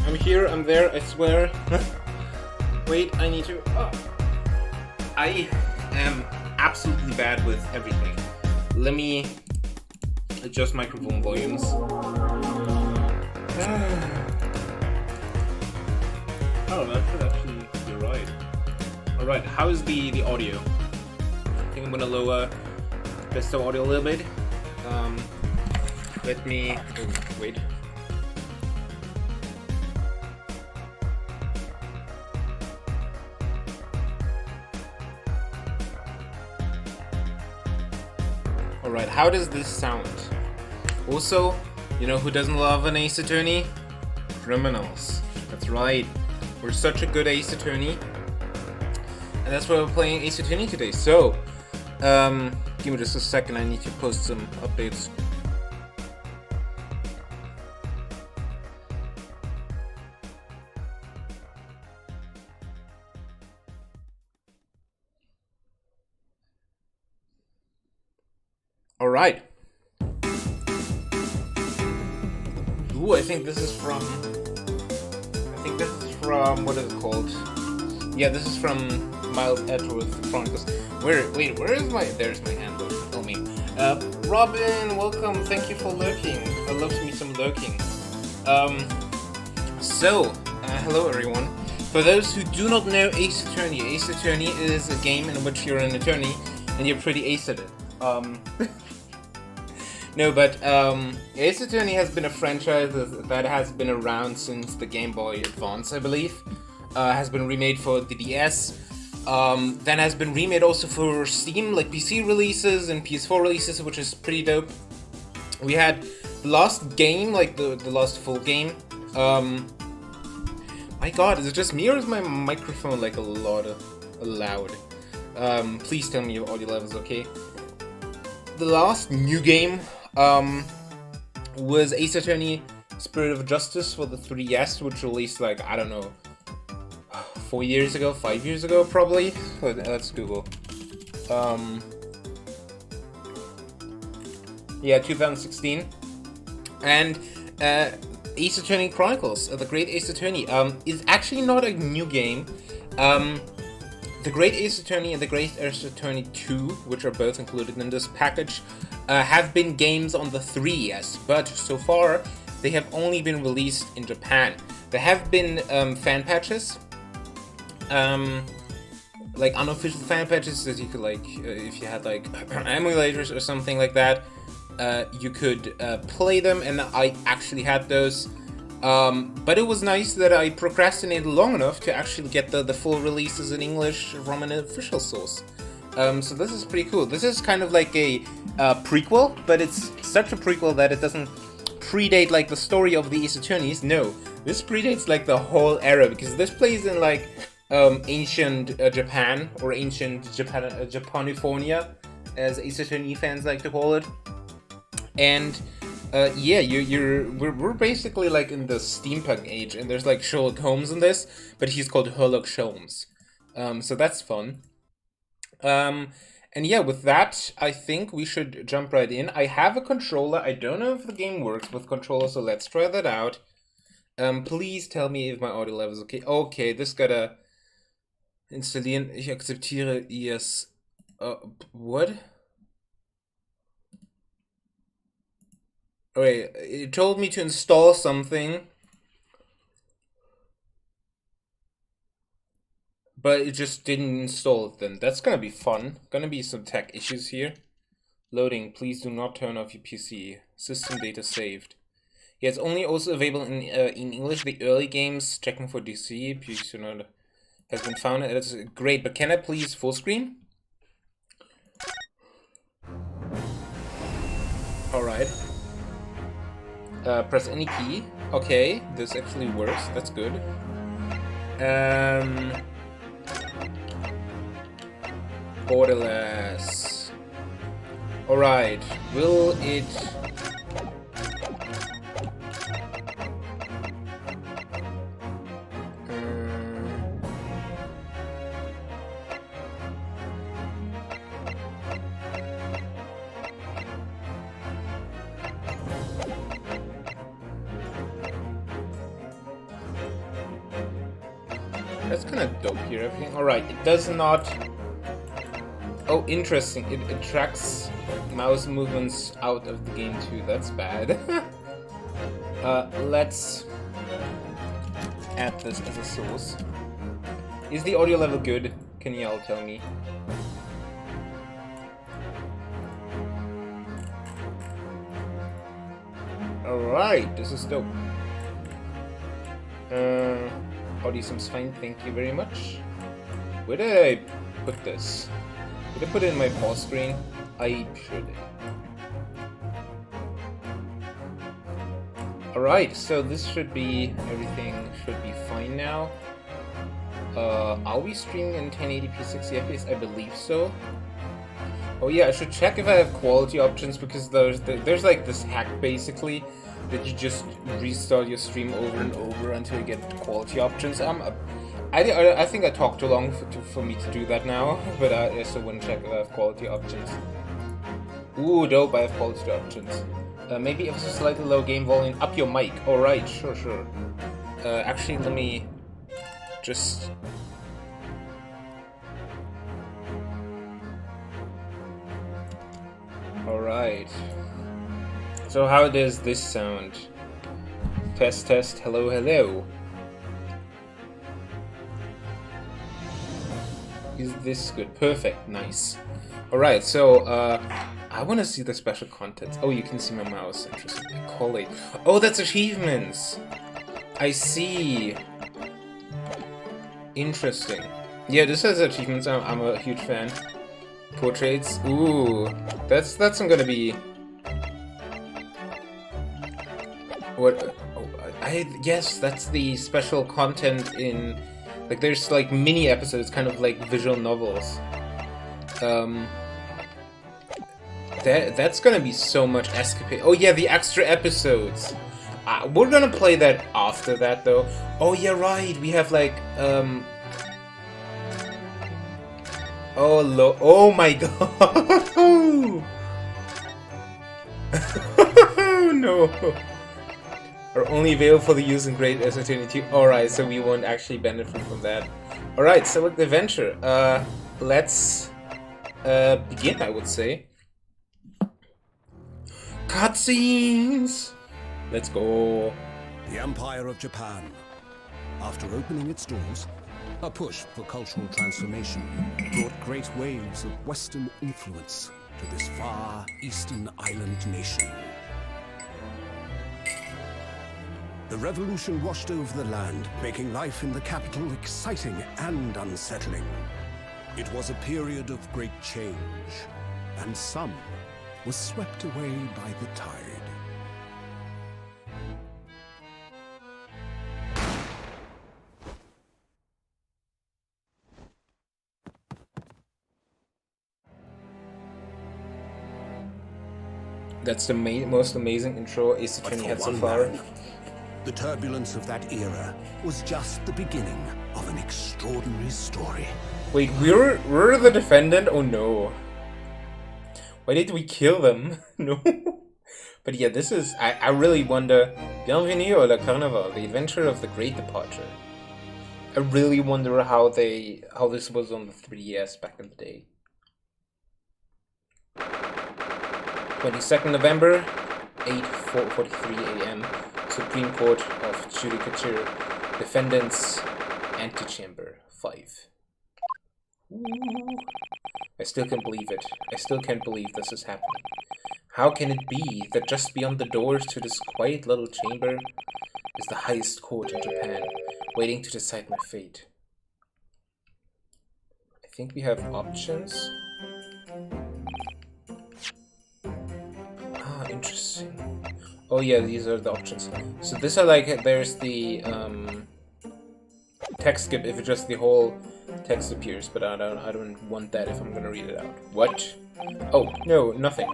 I'm here, I'm there, I swear. Wait, I need to... Oh. I am absolutely bad with everything. Let me adjust microphone volumes. Oh, that should actually be right. Alright, how is the audio? I think I'm gonna lower the audio a little bit. Let me... Oh, wait. Alright, how does this sound? Also, you know who doesn't love an Ace Attorney? Criminals. That's right. We're such a good Ace Attorney. And that's why we're playing Ace Attorney today. So, give me just a second, I need to post some updates. Alright. Ooh, I think this is from... what is it called? Yeah, this is from Mild Edgeworth Chronicles. Wait, where is my... There's my handle. Oh, me. Robin, welcome. Thank you for lurking. I'd love to meet some lurking. Hello everyone. For those who do not know Ace Attorney is a game in which you're an attorney and you're pretty ace at it. No, but Ace Attorney has been a franchise that has been around since the Game Boy Advance, I believe. Has been remade for the DS. Then has been remade also for Steam, like PC releases and PS4 releases, which is pretty dope. We had the last game, like the last full game. My god, is it just me or is my microphone like a lot loud? Please tell me your audio level is okay. The last new game was Ace Attorney Spirit of Justice for the 3DS, which released like, I don't know, 4 years ago, 5 years ago probably. Let's Google. Yeah, 2016. And Ace Attorney Chronicles, the Great Ace Attorney, is actually not a new game. The Great Ace Attorney and the Great Ace Attorney 2, which are both included in this package, have been games on the 3DS, but so far they have only been released in Japan. There have been fan patches, like unofficial fan patches that you could like, if you had like emulators or something like that, you could play them, and I actually had those. But it was nice that I procrastinated long enough to actually get the full releases in English from an official source. So this is pretty cool. This is kind of like a prequel, but it's such a prequel that it doesn't predate like the story of the Ace Attorneys. No, this predates like the whole era, because this plays in like ancient Japan, or ancient Japanifornia, as Ace Attorney fans like to call it. And yeah, we're basically like in the steampunk age, and there's like Sherlock Holmes in this, but he's called Sherlock Holmes. So that's fun. And yeah, with that, I think we should jump right in. I have a controller. I don't know if the game works with controller, so let's try that out. Please tell me if my audio level is okay. Okay, this gotta installieren. Ich akzeptiere yes. What? Okay, it told me to install something, but it just didn't install it then. That's gonna be fun. Gonna be some tech issues here. Loading, please do not turn off your PC. System data saved. Yeah, it's only also available in English. The early games, checking for DC, has been found. That's great, but can I please full screen? Alright. Press any key. Okay, this actually works. That's good. Borderless. Alright, will it... That's kind of dope here, everything. Alright, it does not... Oh, interesting. It tracks mouse movements out of the game too. That's bad. Let's add this as a source. Is the audio level good? Can you all tell me? Alright, this is dope. Audio seems fine, thank you very much. Where did I put this? Did I put it in my pause screen? I should. Alright, so this should be, everything should be fine now. Are we streaming in 1080p 60 FPS? I believe so. Oh yeah, I should check if I have quality options, because there's like this hack basically that you just restart your stream over and over until you get quality options. I think I talked too long for me to do that now, but I still wouldn't check if I have quality options. Ooh, dope, I have quality options. Maybe if it's a slightly low game volume, up your mic. Alright, sure. Actually, let me just... Alright. So how does this sound? Test, hello. Is this good? Perfect, nice. Alright, so, I want to see the special content. Oh, you can see my mouse. Interesting. Collate. Oh, that's achievements! I see. Interesting. Yeah, this has achievements. I'm a huge fan. Portraits. Ooh, that's gonna be... What? Oh, yes, that's the special content in... Like, there's, like, mini episodes, kind of like visual novels. That's gonna be so much escapade. Oh, yeah, the extra episodes. We're gonna play that after that, though. Oh, yeah, right, we have, like, Oh my god! no. Are only available for the use in Great Ace Attorney 2. Alright, so we won't actually benefit from that. Alright, select the adventure. Let's begin, I would say. Cutscenes! Let's go. The Empire of Japan. After opening its doors, a push for cultural transformation brought great waves of Western influence to this far eastern island nation. The revolution washed over the land, making life in the capital exciting and unsettling. It was a period of great change, and some was swept away by the tide. That's the most amazing intro Ace Attorney had so far. The turbulence of that era was just the beginning of an extraordinary story. Wait, we're the defendant? Oh no. Why did we kill them? No. But yeah, this is... I really wonder... Bienvenue au la Carnival, the adventure of the Great Departure. I really wonder how this was on the 3DS back in the day. 22nd November, 8:43 AM. Supreme Court of Judicature, Defendants, Antechamber 5. Ooh. I still can't believe it. I still can't believe this is happening. How can it be that just beyond the doors to this quiet little chamber is the highest court in Japan, waiting to decide my fate? I think we have options. Ah, interesting. Oh yeah, these are the options. So these are like, there's the text skip if just the whole text appears, but I don't want that if I'm gonna read it out. What? Oh, no, nothing.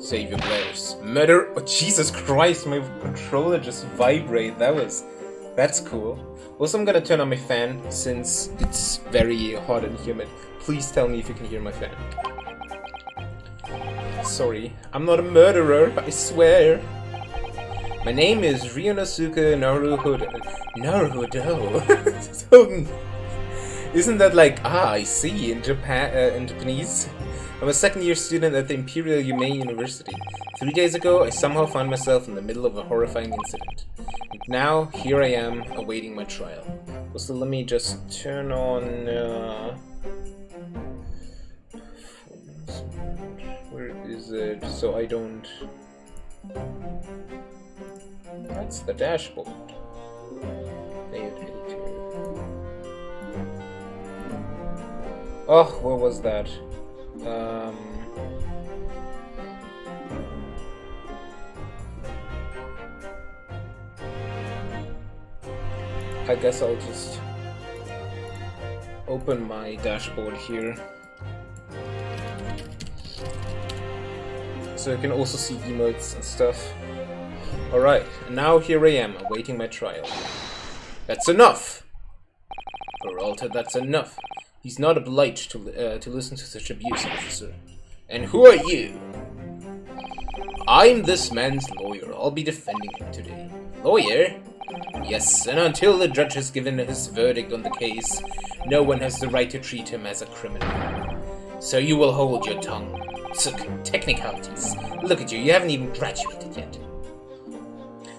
Save your players. Murder! Oh, Jesus Christ, my controller just vibrate. That's cool. Also, I'm gonna turn on my fan since it's very hot and humid. Please tell me if you can hear my fan. Sorry, I'm not a murderer, I swear. My name is Ryunosuke Naruhodo. So, isn't that like, I see, in Japanese? I'm a second-year student at the Imperial Humane University. 3 days ago, I somehow found myself in the middle of a horrifying incident. And now, here I am, awaiting my trial. So let me just turn on... where is it? So I don't... That's the dashboard. Oh, what was that? I guess I'll just open my dashboard here. So you can also see emotes and stuff. Alright, and now here I am, awaiting my trial. That's enough! Peralta, that's enough. He's not obliged to listen to such abuse, officer. And who are you? I'm this man's lawyer. I'll be defending him today. Lawyer? Yes, and until the judge has given his verdict on the case, no one has the right to treat him as a criminal. So you will hold your tongue. Technicalities. Look at you, you haven't even graduated yet.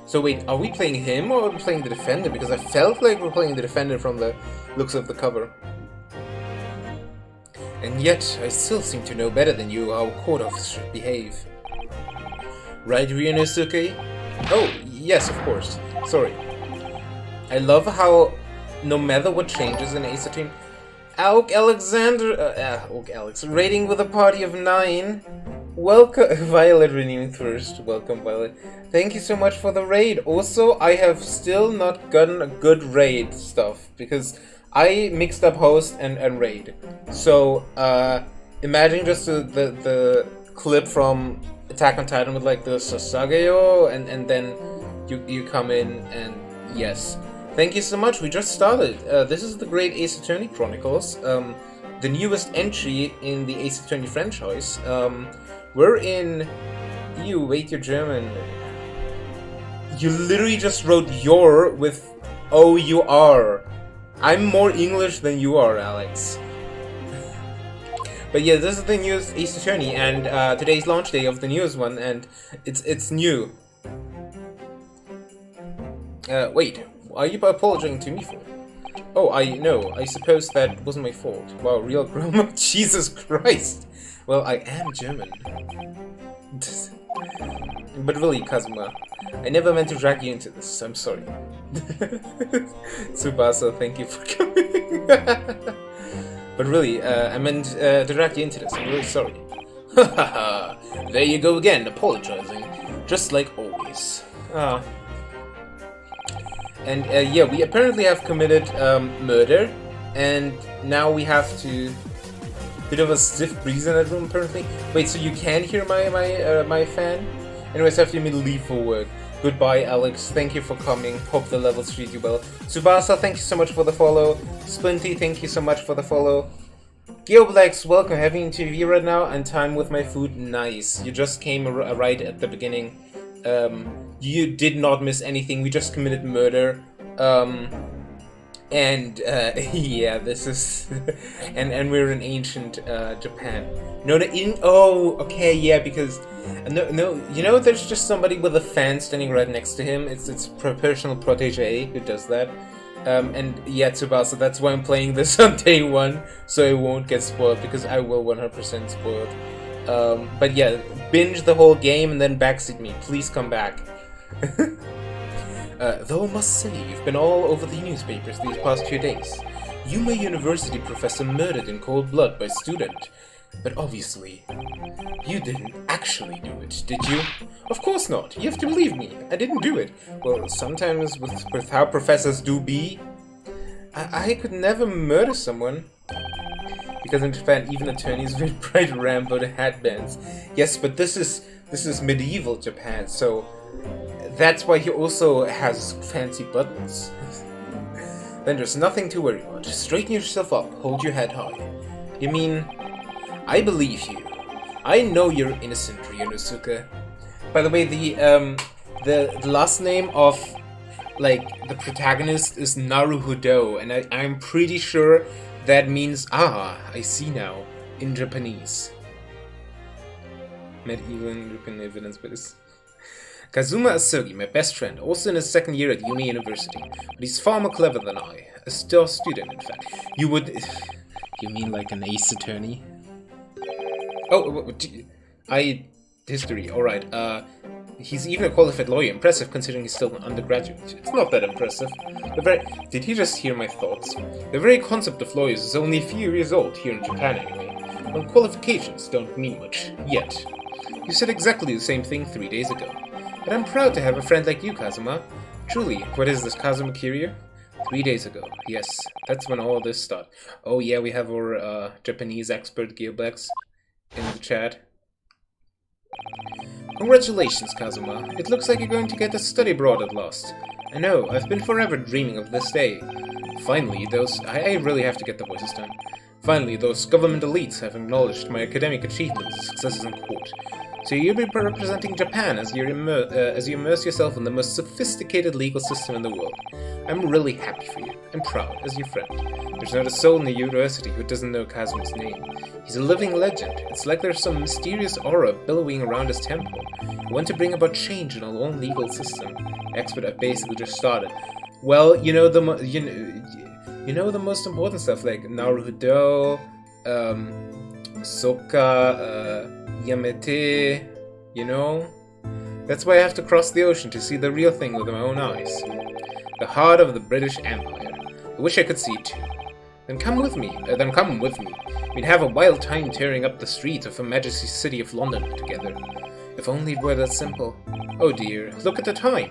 So wait, are we playing him or are we playing the defendant? Because I felt like we're playing the defendant from the looks of the cover. And yet, I still seem to know better than you how court officers should behave. Right, Ryunosuke? Oh, yes, of course. Sorry. I love how, no matter what changes in Ace Attorney, Auk Alex, rating with a party of 9. Welcome, Violet renewing first. Welcome, Violet. Thank you so much for the raid. Also, I have still not gotten a good raid stuff because I mixed up host and raid. So, imagine just the clip from Attack on Titan with like the Sasageo, and then you come in and yes. Thank you so much, we just started. This is the Great Ace Attorney Chronicles, the newest entry in the Ace Attorney franchise. We're in... wait, your German. You literally just wrote your with O-U-R. I'm more English than you are, Alex. But yeah, this is the newest Ace Attorney, and today's launch day of the newest one, and it's new. Wait, are you apologizing to me for? Oh, I suppose that wasn't my fault. Wow, real grammar? Jesus Christ! Well, I am German. But really, Kazuma, I never meant to drag you into this. I'm sorry. Tsubasa, thank you for coming. But really, I meant to drag you into this. I'm really sorry. There you go again, apologizing. Just like always. And yeah, we apparently have committed murder, and now we have to... Bit of a stiff breeze in that room, apparently. Wait, so you can hear my fan? Anyways, I have to immediately leave for work. Goodbye, Alex. Thank you for coming. Hope the levels treat you well. Tsubasa, thank you so much for the follow. Splinty, thank you so much for the follow. Geoblex, welcome. Having TV right now and time with my food. Nice. You just came right at the beginning. You did not miss anything. We just committed murder. Yeah, this is... and we're in ancient Japan. Oh, okay, yeah, because... No, you know, there's just somebody with a fan standing right next to him. It's personal protege who does that. And yeah, Tsubasa, that's why I'm playing this on day one, so it won't get spoiled, because I will 100% spoil it. But yeah, binge the whole game and then backseat me. Please come back. Though I must say, you've been all over the newspapers these past few days. Yuma University professor murdered in cold blood by student. But obviously, you didn't actually do it, did you? Of course not. You have to believe me. I didn't do it. Well, sometimes with how professors do be, I could never murder someone. Because in Japan, even attorneys wear bright rainbow headbands. Yes, but this is medieval Japan, so that's why he also has fancy buttons. Then there's nothing to worry about. Straighten yourself up. Hold your head high. You mean... I believe you. I know you're innocent, Ryunosuke. By the way, the last name of, like, the protagonist is Naruhodo, and I'm pretty sure that means, I see now, in Japanese. Medieval European evidence base. Kazuma Asogi, my best friend, also in his second year at Yuma University, but he's far more clever than I. A star student, in fact. You mean like an ace attorney? Oh, history, alright. He's even a qualified lawyer. Impressive considering he's still an undergraduate. It's not that impressive. Did you just hear my thoughts? The very concept of lawyers is only a few years old here in Japan anyway. Well, qualifications don't mean much, yet. You said exactly the same thing 3 days ago. But I'm proud to have a friend like you, Kazuma. Truly, what is this, Kazuma Kiryu? 3 days ago, yes. That's when all this started. Oh yeah, we have our Japanese expert, Geoblex, in the chat. Congratulations, Kazuma. It looks like you're going to get to study abroad at last. I know, I've been forever dreaming of this day. Finally, I really have to get the voices done. Finally, those government elites have acknowledged my academic achievements and successes in court. So you'll be representing Japan as you immerse yourself in the most sophisticated legal system in the world. I'm really happy for you, and proud as your friend. There's not a soul in the university who doesn't know Kazuma's name. He's a living legend. It's like there's some mysterious aura billowing around his temple. We want to bring about change in our own legal system. Expert, I basically just started. Well, you know the most important stuff like Naruhodo, Soka, Yamete, you know? That's why I have to cross the ocean to see the real thing with my own eyes. The heart of the British Empire. I wish I could see it too. Then come with me. We'd have a wild time tearing up the streets of Her Majesty's City of London together. If only it were that simple. Oh dear, look at the time.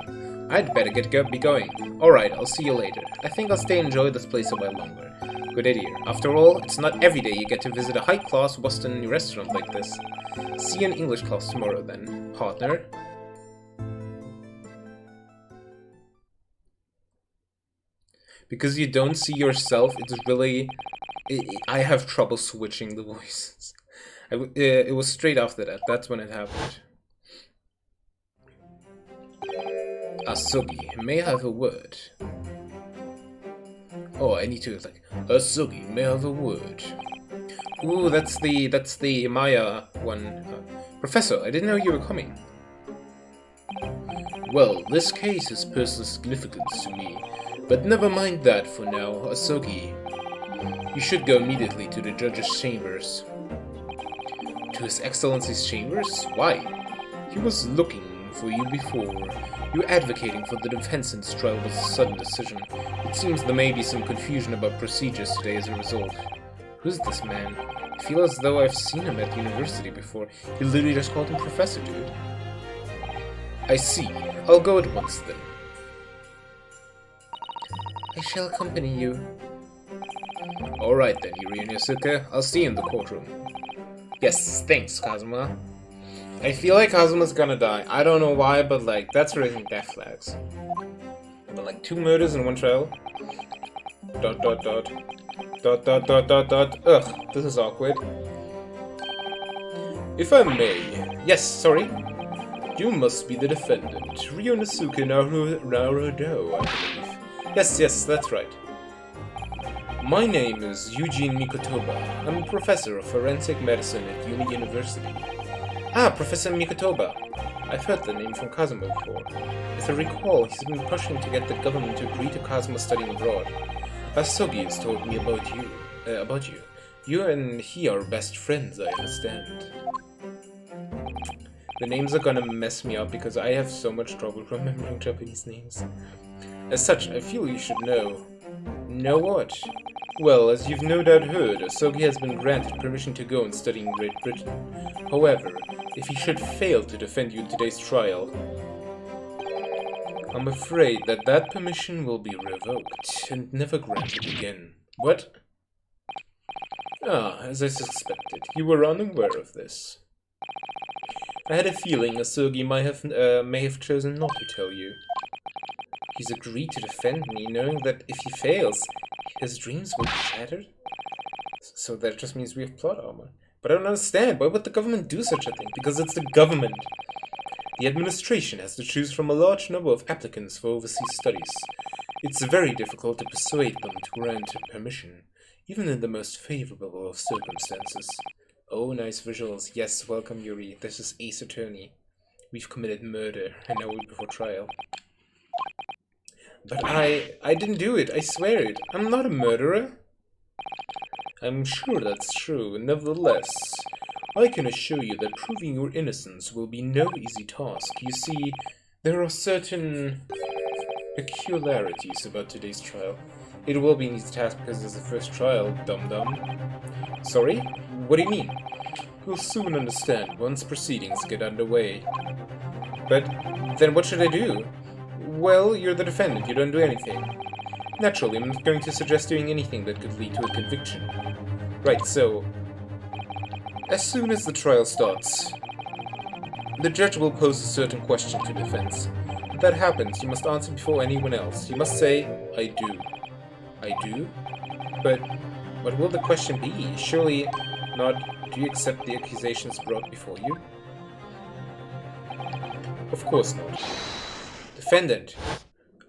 I'd better be going. Alright, I'll see you later. I think I'll stay and enjoy this place a while longer. Good idea. After all, it's not every day you get to visit a high-class Western restaurant like this. See you in English class tomorrow then, partner. Because you don't see yourself, it's really... I have trouble switching the voices. It was straight after that. That's when it happened. Asugi, may I have a word? Oh, I need to like Asugi, may I have a word? Ooh, that's the Maya one. Professor, I didn't know you were coming. Well, this case has personal significance to me, but never mind that for now, Asugi. You should go immediately to the judge's chambers. To His Excellency's chambers? Why? He was looking for you before. You were advocating for the defense in this trial was a sudden decision. It seems there may be some confusion about procedures today as a result. Who's this man? I feel as though I've seen him at university before. You literally just called him Professor, dude. I see. I'll go at once then. I shall accompany you. Alright then, Yuri and Yosuke. I'll see you in the courtroom. Yes, thanks, Kazuma. I feel like Kazuma's gonna die. I don't know why, but like, that's raising death flags. But like, 2 murders in 1 trial. ... Ugh, this is awkward. If I may... Yes, sorry? You must be the defendant, Ryonosuke Naruto, I believe. Yes, that's right. My name is Eugene Mikotoba. I'm a professor of forensic medicine at University. Ah, Professor Mikotoba. I've heard the name from Kazuma before. As I recall, he's been pushing to get the government to agree to Kazuma studying abroad. Asugi has told me about you. You and he are best friends, I understand. The names are gonna mess me up because I have so much trouble remembering Japanese names. As such, I feel you should know. Know what? Well, as you've no doubt heard, Asugi has been granted permission to go and study in Great Britain. However, if he should fail to defend you in today's trial, I'm afraid that permission will be revoked and never granted again. What? Ah, as I suspected, you were unaware of this. I had a feeling Asugi may have chosen not to tell you. He's agreed to defend me, knowing that if he fails, his dreams will be shattered? So that just means we have plot armor. But I don't understand, why would the government do such a thing? Because it's the government. The administration has to choose from a large number of applicants for overseas studies. It's very difficult to persuade them to grant permission, even in the most favorable of circumstances. Oh, nice visuals. Yes, welcome Yuri. This is Ace Attorney. We've committed murder, and now we're before trial. But I didn't do it, I swear it. I'm not a murderer. I'm sure that's true. Nevertheless, I can assure you that proving your innocence will be no easy task. You see, there are certain peculiarities about today's trial. It will be an easy task because it's the first trial, dum-dum. Sorry? What do you mean? You'll soon understand once proceedings get underway. But then what should I do? Well, you're the defendant, you don't do anything. Naturally, I'm not going to suggest doing anything that could lead to a conviction. Right, so... as soon as the trial starts, the judge will pose a certain question to defense. If that happens, you must answer before anyone else. You must say, I do. I do? But what will the question be? Surely not, do you accept the accusations brought before you? Of course not. Defendant.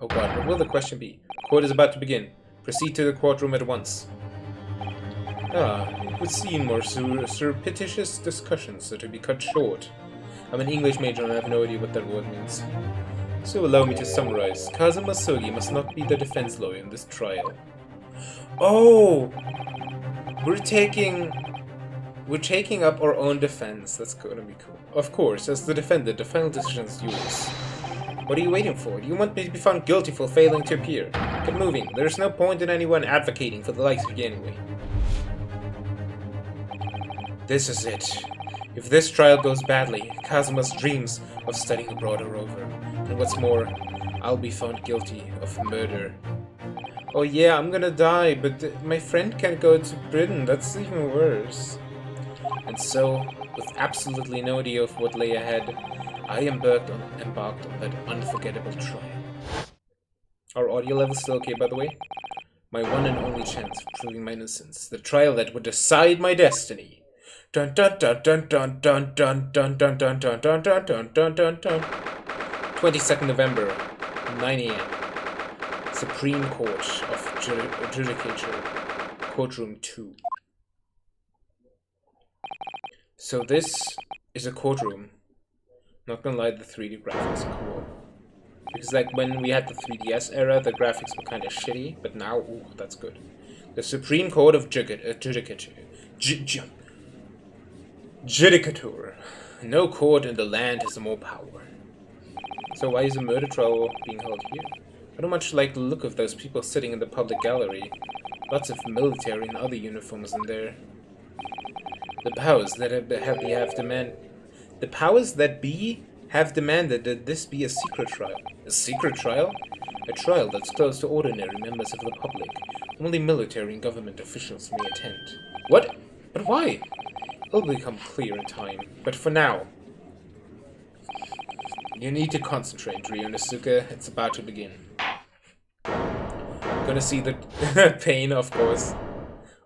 Oh god, what will the question be? Court is about to begin. Proceed to the courtroom at once. Ah, it would seem more surreptitious discussions are to be cut short. I'm an English major and I have no idea what that word means. So allow me to summarize. Kazuma Asugi must not be the defense lawyer in this trial. Oh! We're taking up our own defense. That's gonna be cool. Of course, as the defendant, the final decision is yours. What are you waiting for? Do you want me to be found guilty for failing to appear? Get moving. There's no point in anyone advocating for the likes of you anyway. This is it. If this trial goes badly, Kazuma's dreams of studying abroad are over. And what's more, I'll be found guilty of murder. Oh yeah, I'm gonna die, but my friend can't go to Britain. That's even worse. And so, with absolutely no idea of what lay ahead, I embarked on that unforgettable trial. Our audio level's still okay, by the way? My one and only chance of proving my innocence. The trial that would decide my destiny. Dun dun dun dun dun dun dun dun dun dun dun dun dun dun dun dun. 22nd November. 9 a.m. Supreme Court of Judicature, Courtroom 2. So this is a courtroom. Not gonna lie, the 3D graphics are cool. Because like when we had the 3DS era, the graphics were kind of shitty, but now, ooh, that's good. The Supreme Court of Judicature. Judicature. No court in the land has more power. So why is a murder trial being held here? I don't much like the look of those people sitting in the public gallery. Lots of military and other uniforms in there. The powers that have demanded that this be a secret trial. A secret trial? A trial that's closed to ordinary members of the public. Only military and government officials may attend. What? But why? It'll become clear in time. But for now, you need to concentrate, Ryunosuke. It's about to begin. Gonna see the pain, of course.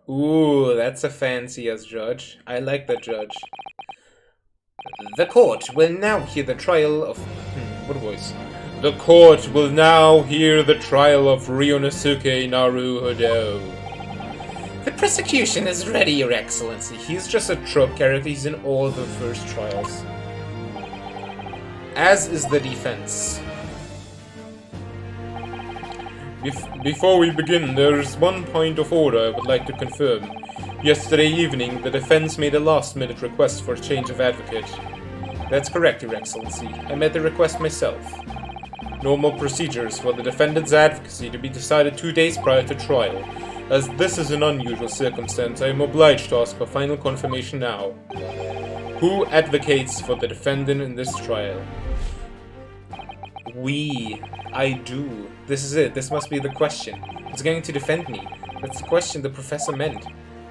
Ooh, that's a fancy-ass judge. I like that judge. The court will now hear the trial of... what voice? The court will now hear the trial of Ryunosuke Naruhodo. The prosecution is ready, Your Excellency. He's just a trope character. He's in all the first trials. As is the defense. Before we begin, there is one point of order I would like to confirm. Yesterday evening, the defense made a last-minute request for a change of advocate. That's correct, Your Excellency. I made the request myself. Normal procedures for the defendant's advocacy to be decided 2 days prior to trial. As this is an unusual circumstance, I am obliged to ask for final confirmation now. Who advocates for the defendant in this trial? I do. This is it. This must be the question. Who's going to defend me? That's the question the professor meant.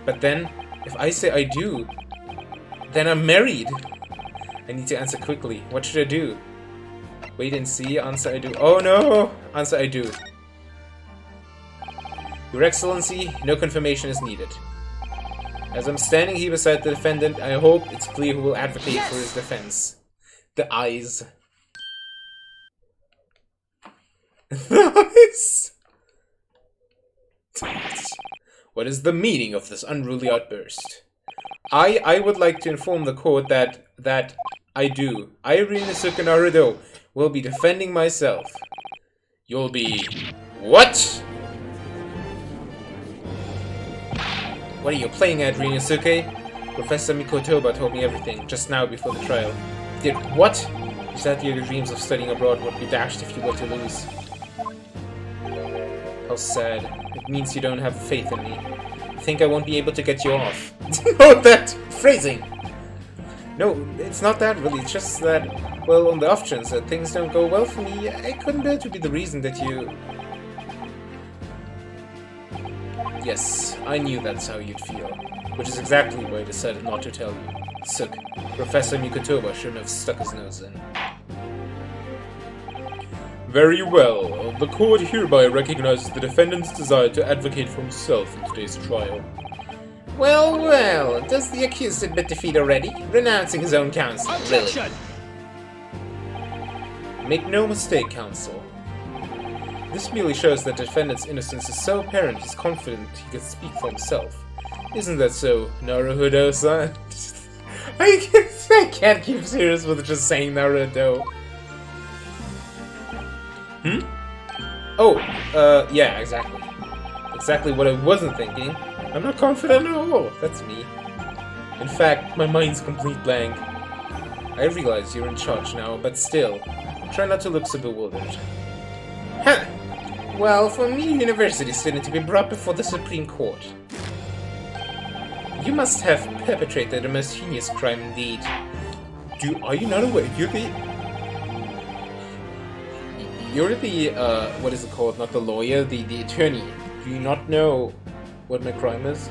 But then, if I say I do, then I'm married. I need to answer quickly. What should I do? Wait and see. Answer I do. Oh no! Answer I do. Your Excellency, no confirmation is needed. As I'm standing here beside the defendant, I hope it's clear who will advocate for his defense. The eyes. The eyes. What is the meaning of this unruly outburst? I would like to inform the court that I do. I, Ryunosuke Naruhodo, will be defending myself. You'll be... What? What are you playing at, Ryunosuke? Professor Mikotoba told me everything, just now before the trial. Did what? You said your dreams of studying abroad would be dashed if you were to lose. How sad. It means you don't have faith in me. I think I won't be able to get you off. Note that phrasing! No, it's not that really, it's just that, well, on the off chance that things don't go well for me, I couldn't bear to be the reason that you... Yes, I knew that's how you'd feel, which is exactly why I decided not to tell you. Suk, Professor Mikotoba shouldn't have stuck his nose in. Very well. The court hereby recognizes the defendant's desire to advocate for himself in today's trial. Well, well, does the accused admit defeat already? Renouncing his own counsel, Objection! Really? Make no mistake, counsel. This merely shows that the defendant's innocence is so apparent he's confident he can speak for himself. Isn't that so, Naruhodo-san? I can't keep serious with just saying Naruhodo. Oh, yeah, exactly. Exactly what I wasn't thinking. I'm not confident at all. That's me. In fact, my mind's complete blank. I realize you're in charge now, but still, try not to look so bewildered. Huh. Well, for me, university student to be brought before the Supreme Court. You must have perpetrated a most heinous crime indeed. Are you not aware? You're the, what is it called? Not the lawyer, the attorney. Do you not know what my crime is?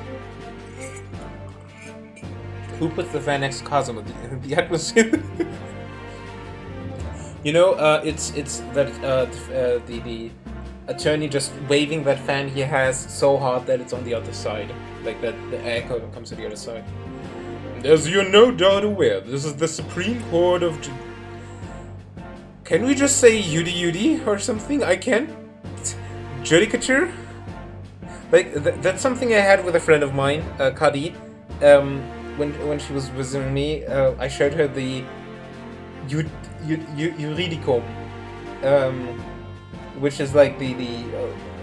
Who puts the fan next to Kazuma in the atmosphere? You know, it's that, the attorney just waving that fan he has so hard that it's on the other side. Like that the echo comes to the other side. As you're no doubt aware, this is the Supreme Court of Can we just say Yudi Yudi or something? I can't. Judicature? Like, that's something I had with a friend of mine, Kadi. When she was visiting me, I showed her the Juridicum, which is like the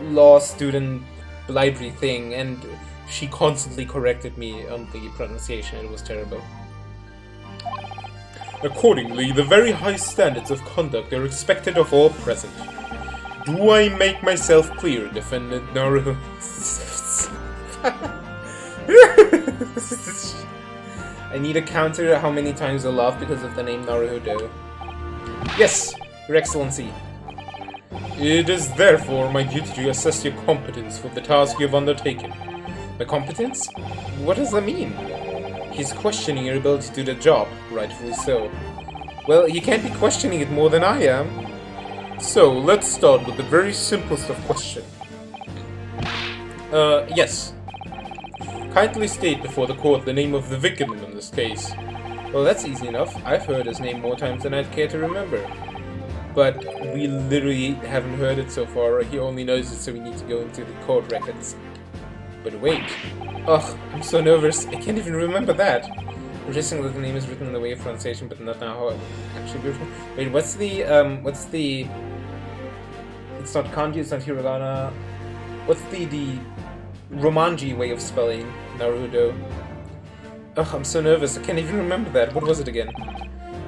law student library thing, and she constantly corrected me on the pronunciation. It was terrible. Accordingly, the very high standards of conduct are expected of all present. Do I make myself clear, defendant Naruto? I need a counter how many times I laugh because of the name Naruto. Yes, Your Excellency. It is therefore my duty to assess your competence for the task you have undertaken. My competence? What does that mean? He's questioning your ability to do the job, rightfully so. Well, he can't be questioning it more than I am. So, let's start with the very simplest of questions. Yes. Kindly state before the court the name of the victim in this case. Well, that's easy enough. I've heard his name more times than I'd care to remember. But we literally haven't heard it so far. He only knows it, so we need to go into the court records. But wait. Ugh, I'm so nervous. I can't even remember that. Interesting that the name is written in the way of pronunciation, but not now how it actually be written. Wait, what's the, it's not kanji, it's not hiragana. What's the Romanji way of spelling Naruto? Ugh, I'm so nervous, I can't even remember that. What was it again?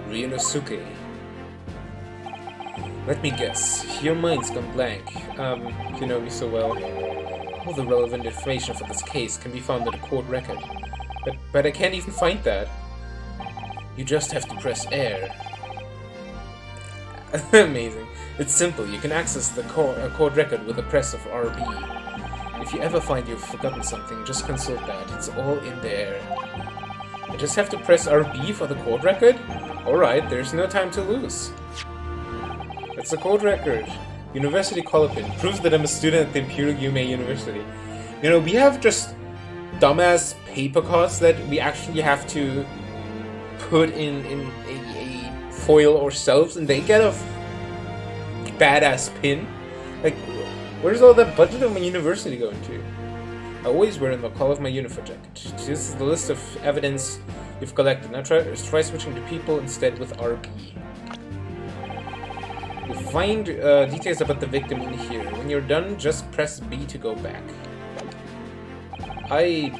Ryunosuke. Let me guess. Your mind's gone blank. You know me so well. All the relevant information for this case can be found in the court record. But I can't even find that. You just have to press air. Amazing. It's simple. You can access the court record with the press of RB. If you ever find you've forgotten something, just consult that. It's all in there. I just have to press RB for the court record? Alright, there's no time to lose. That's the court record. University Colopin proves that I'm a student at the Imperial Yume University. You know, we have just dumbass paper cards that we actually have to put in a foil ourselves, and they get a badass pin. Like, where's all that budget of my university going to? I always wear in the collar of my uniform jacket. This is the list of evidence you've collected. Now try switching to people instead with RB. You'll find details about the victim in here. When you're done, just press B to go back. I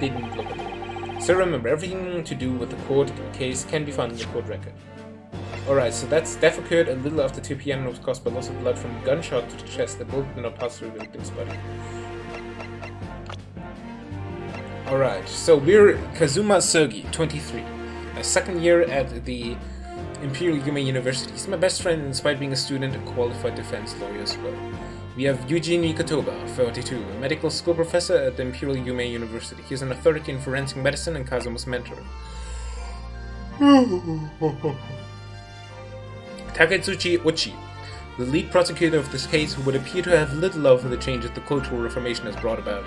didn't look at it. So remember, everything to do with the court case can be found in the court record. Alright, so death occurred a little after 2 p.m. and was caused by loss of blood from a gunshot to the chest. The bullet did not pass through the victim's body. Alright, so we're Kazuma Sogi, 23. My second year at the Imperial Yume University. He's my best friend, and despite being a student, a qualified defense lawyer as well. We have Eugene Mikotoba, 42, a medical school professor at the Imperial Yume University. He is an authority in forensic medicine and Kazuma's mentor. Taketsuchi Uchi, the lead prosecutor of this case, who would appear to have little love for the changes the Cultural Reformation has brought about.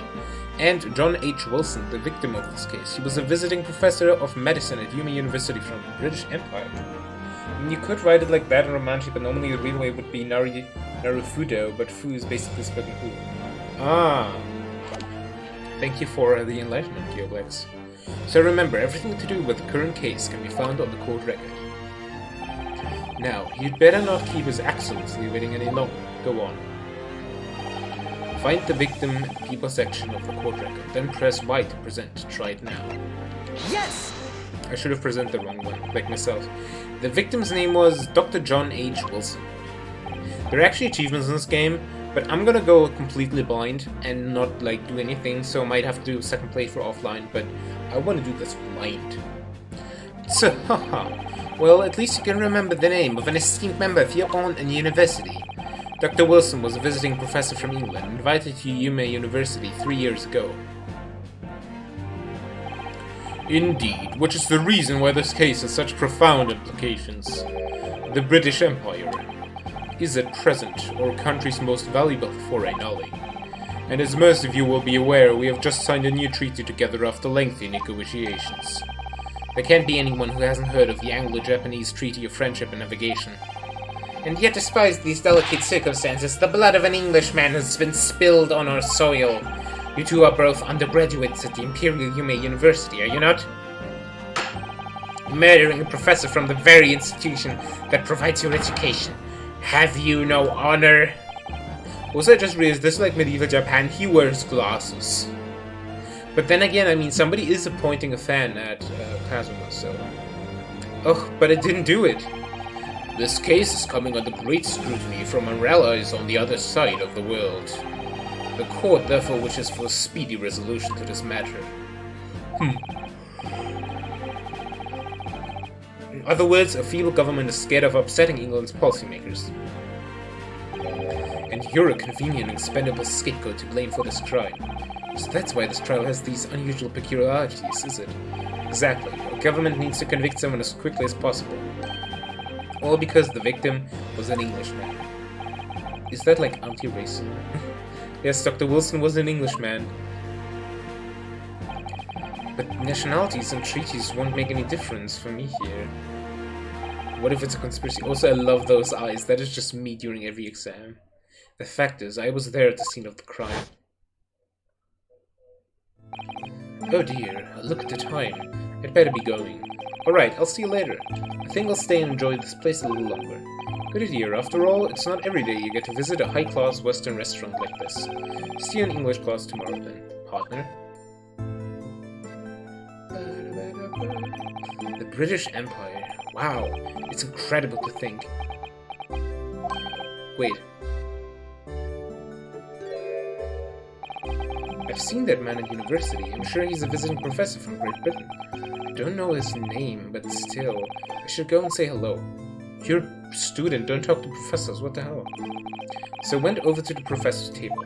And John H. Wilson, the victim of this case. He was a visiting professor of medicine at Yume University from the British Empire. And you could write it like that in Romanji, but normally the real way would be Narufudo, but Fu is basically spoken Fu. Ah. Thank you for the enlightenment, Geoblex. So remember, everything to do with the current case can be found on the court record. Now, you'd better not keep His Excellency waiting any longer. Go on. Find the victim in the people section of the court record, then press Y to present. Try it now. Yes! I should have presented the wrong one, like myself. The victim's name was Dr. John H. Wilson. There are actually achievements in this game, but I'm gonna go completely blind and not like do anything, so I might have to do a second playthrough offline, but I want to do this blind. So, haha. Well, at least you can remember the name of an esteemed member of your own university. Dr. Wilson was a visiting professor from England, invited to Yume University 3 years ago. Indeed, which is the reason why this case has such profound implications. The British Empire is at present our country's most valuable foreign ally. And as most of you will be aware, we have just signed a new treaty together after lengthy negotiations. There can't be anyone who hasn't heard of the Anglo-Japanese Treaty of Friendship and Navigation. And yet, despite these delicate circumstances, the blood of an Englishman has been spilled on our soil. You two are both undergraduates at the Imperial Yume University, are you not? Murdering a professor from the very institution that provides your education. Have you no honor? Also, I just realized this, like medieval Japan, he wears glasses. But then again, I mean, somebody is appointing a fan at Kazuma, so... Oh, but it didn't do it. This case is coming under great scrutiny from our allies on the other side of the world. The court therefore wishes for a speedy resolution to this matter. In other words, a feeble government is scared of upsetting England's policymakers. And you're a convenient and expendable scapegoat to blame for this crime. So that's why this trial has these unusual peculiarities, is it? Exactly. Our government needs to convict someone as quickly as possible. All because the victim was an Englishman. Is that like anti-racism? Yes, Dr. Wilson was an Englishman. But nationalities and treaties won't make any difference for me here. What if it's a conspiracy? Also, I love those eyes. That is just me during every exam. The fact is, I was there at the scene of the crime. Oh dear, look at the time. I'd better be going. Alright, I'll see you later. I think I'll stay and enjoy this place a little longer. Good idea, after all, it's not every day you get to visit a high-class Western restaurant like this. See you in English class tomorrow then, partner. The British Empire. Wow, it's incredible to think. Wait. I've seen that man at university. I'm sure he's a visiting professor from Great Britain. I don't know his name, but still, I should go and say hello. You're a student, don't talk to professors, what the hell? So I went over to the professor's table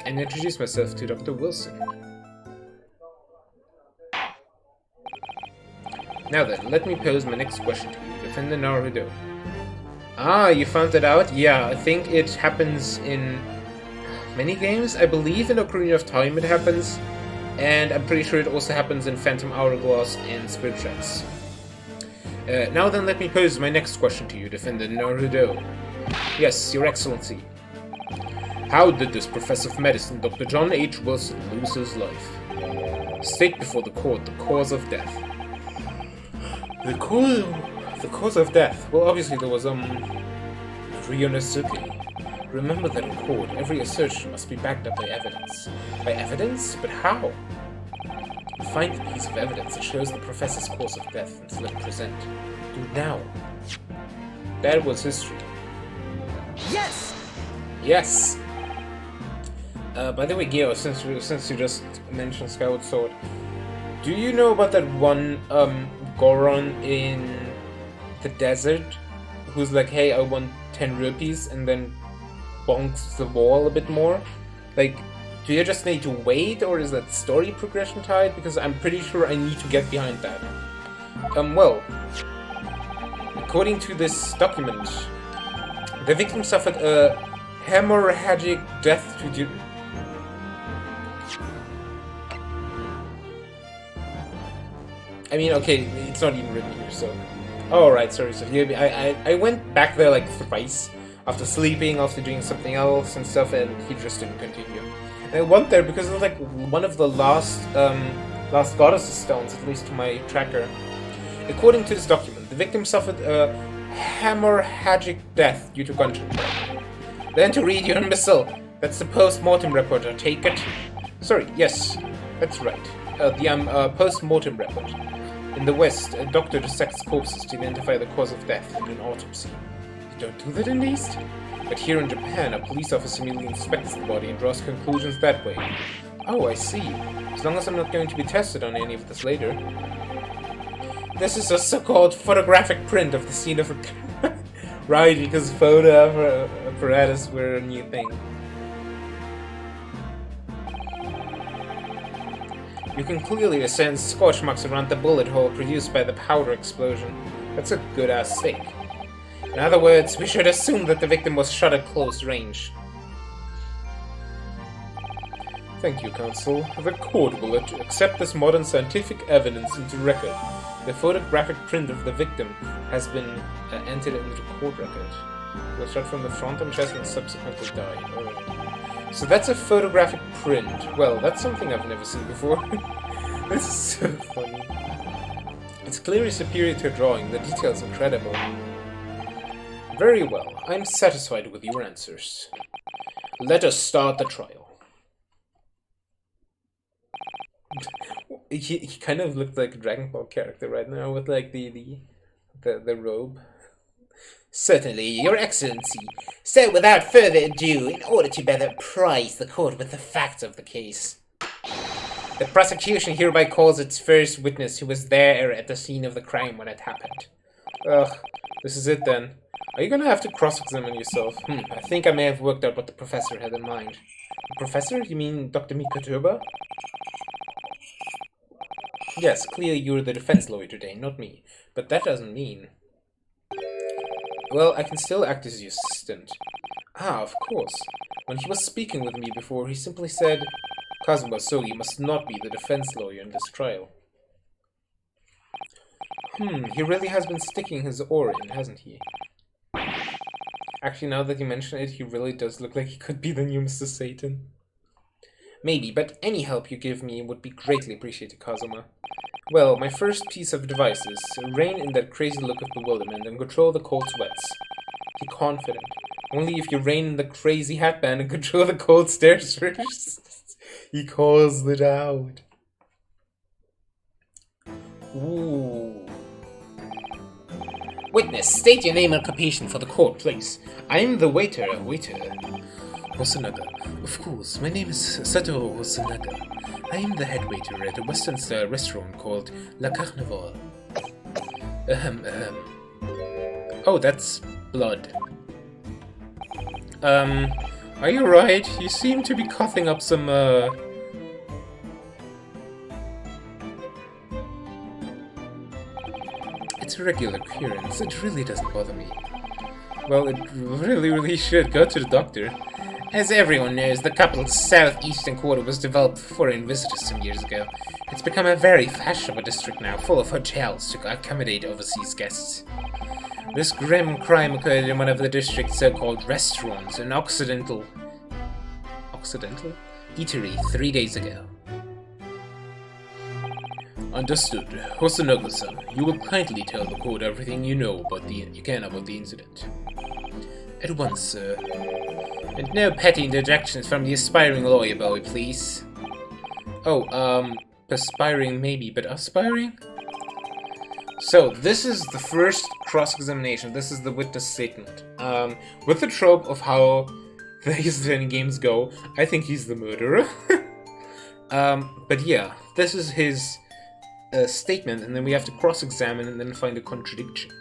and introduced myself to Dr. Wilson. Now then, let me pose my next question to you. Defend the Naruto. Ah, you found that out? Yeah, I think it happens in many games. I believe in Ocarina of Time it happens. And I'm pretty sure it also happens in Phantom Hourglass and Spirit Tracks. Now then, let me pose my next question to you, Defender Naruto. Yes, Your Excellency. How did this Professor of Medicine, Dr. John H. Wilson, lose his life? State before the court the cause of death. The cause of death? Well, obviously there was, Ryonosuke. Remember that in court, every assertion must be backed up by evidence. By evidence? But how? Find the piece of evidence that shows the professor's cause of death and let it present. Do it now. That was history. Yes! Yes! By the way, Geo, since you just mentioned Skyward Sword, do you know about that one, Goron in the desert? Who's like, hey, I want 10 rupees, and then bonks the wall a bit more? Like, do you just need to wait, or is that story progression tied? Because I'm pretty sure I need to get behind that. Well, according to this document, the victim suffered a hemorrhagic death to I mean, okay, it's not even written here, so... Oh, right, sorry. I went back there like thrice after sleeping, after doing something else and stuff, and he just didn't continue. And I went there because it was like one of the last goddess's stones, at least to my tracker. According to this document, the victim suffered a hemorrhagic death due to gunshot. Then to read your imbecile, that's the post-mortem report, I take it? Sorry, yes, that's right. The post-mortem report. In the West, a doctor dissects corpses to identify the cause of death in an autopsy. You don't do that in the East? But here in Japan, a police officer merely inspects the body and draws conclusions that way. Oh, I see. As long as I'm not going to be tested on any of this later. This is a so-called photographic print of the scene of a... Right, because photo apparatus were a new thing. You can clearly discern scorch marks around the bullet hole produced by the powder explosion. That's a good-ass stake. In other words, we should assume that the victim was shot at close range. Thank you, Counsel. The court will accept this modern scientific evidence into record. The photographic print of the victim has been entered into court record. He was shot from the front and chest and subsequently died. Alright. So that's a photographic print. Well, that's something I've never seen before. This is so funny. It's clearly superior to a drawing. The details are incredible. Very well. I'm satisfied with your answers. Let us start the trial. He kind of looked like a Dragon Ball character right now with like the robe. Certainly, Your Excellency. So, without further ado, in order to better apprise the court with the facts of the case, the prosecution hereby calls its first witness who was there at the scene of the crime when it happened. Ugh, this is it then. Are you gonna have to cross-examine yourself? I think I may have worked out what the professor had in mind. The professor? You mean Dr. Mikotoba? Yes, clearly you're the defense lawyer today, not me. But that doesn't mean... Well, I can still act as your assistant. Ah, of course. When he was speaking with me before, he simply said, Kazuma Sogi must not be the defense lawyer in this trial. He really has been sticking his oar in, hasn't he? Actually, now that you mention it, he really does look like he could be the new Mr. Satan. Maybe, but any help you give me would be greatly appreciated, Kazuma. Well, my first piece of advice is rein in that crazy look of bewilderment and control the cold sweats. Be confident. Only if you rein in the crazy hatband and control the cold stares first. He calls it out. Ooh. Witness, state your name and occupation for the court, please. I'm the waiter. Hosonaga. Of course, my name is Satoru Hosonaga. I am the head waiter at a Western-style restaurant called La Carnival. Oh, that's blood. Are you right? You seem to be coughing up some, It's a regular occurrence. It really doesn't bother me. Well, it really should. Go to the doctor. As everyone knows, the capital's southeastern quarter was developed for foreign visitors some years ago. It's become a very fashionable district now, full of hotels to accommodate overseas guests. This grim crime occurred in one of the district's so-called restaurants, an Occidental eatery 3 days ago. Understood. Hosonaga-san, you will kindly tell the court everything you know about the incident. At once, sir. And no petty interjections from the aspiring lawyer boy, please. Oh, aspiring maybe, but aspiring? So, this is the first cross-examination. This is the witness statement. With the trope of how the History games go, I think he's the murderer. But yeah, this is his statement, and then we have to cross-examine and then find a contradiction.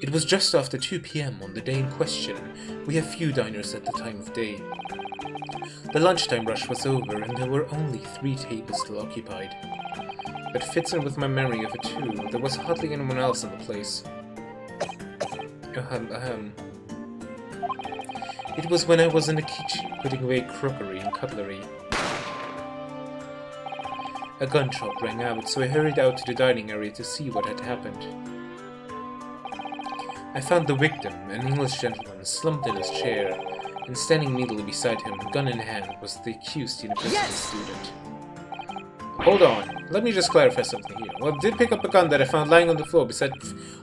It was just after 2 PM on the day in question. We have few diners at the time of day. The lunchtime rush was over, and there were only 3 tables still occupied. But fits in with my memory of it too. There was hardly anyone else in the place. It was when I was in the kitchen, putting away crockery and cutlery. A gunshot rang out, so I hurried out to the dining area to see what had happened. I found the victim, an English gentleman, slumped in his chair, and standing immediately beside him, gun in hand, was the accused university student. Hold on, let me just clarify something here. Well, I did pick up a gun that I found lying on the floor beside...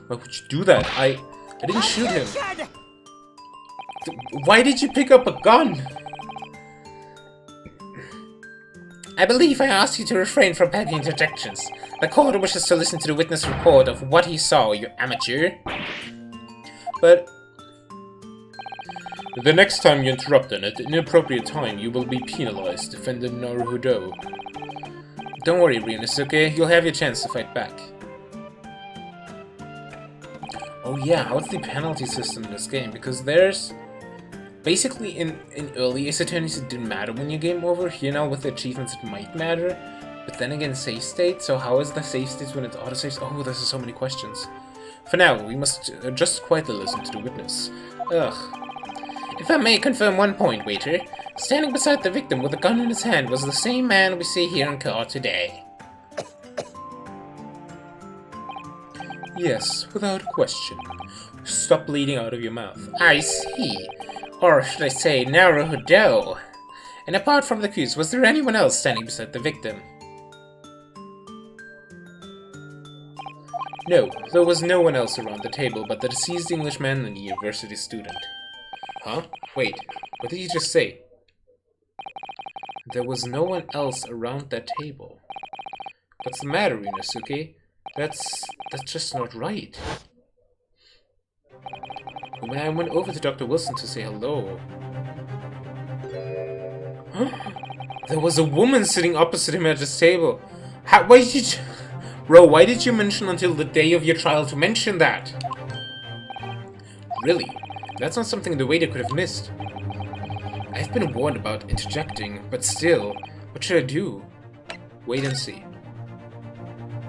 Why would you do that? I didn't shoot him. Why did you pick up a gun? I believe I asked you to refrain from petty interjections. The court wishes to listen to the witness report of what he saw, you amateur. But the next time you interrupt at an inappropriate time, you will be penalized, defendant Naruhodo. Don't worry, Ryunosuke, you'll have your chance to fight back. Oh yeah, how's the penalty system in this game? Because there's... Basically, in early Ace Attorneys, it didn't matter when you game over. Here now, with the achievements, it might matter. But then again, save state. So how is the save states when it autosaves? Oh, there's so many questions. For now, we must just quietly listen to the witness. Ugh. If I may confirm one point, waiter, Standing beside the victim with a gun in his hand was the same man we see here in court today. Yes, without question. Stop bleeding out of your mouth. I see. Or should I say, Naruhodo. And apart from the accused, was there anyone else standing beside the victim? No, there was no one else around the table but the deceased Englishman and the university student. Huh? Wait, what did you just say? There was no one else around that table. What's the matter, Ryunosuke? That's just not right. When I went over to Dr. Wilson to say hello... There was a woman sitting opposite him at his table. Why did you... Bro, why did you mention until the day of your trial to mention that? Really? That's not something the waiter could have missed. I've been warned about interjecting, but still, what should I do? Wait and see.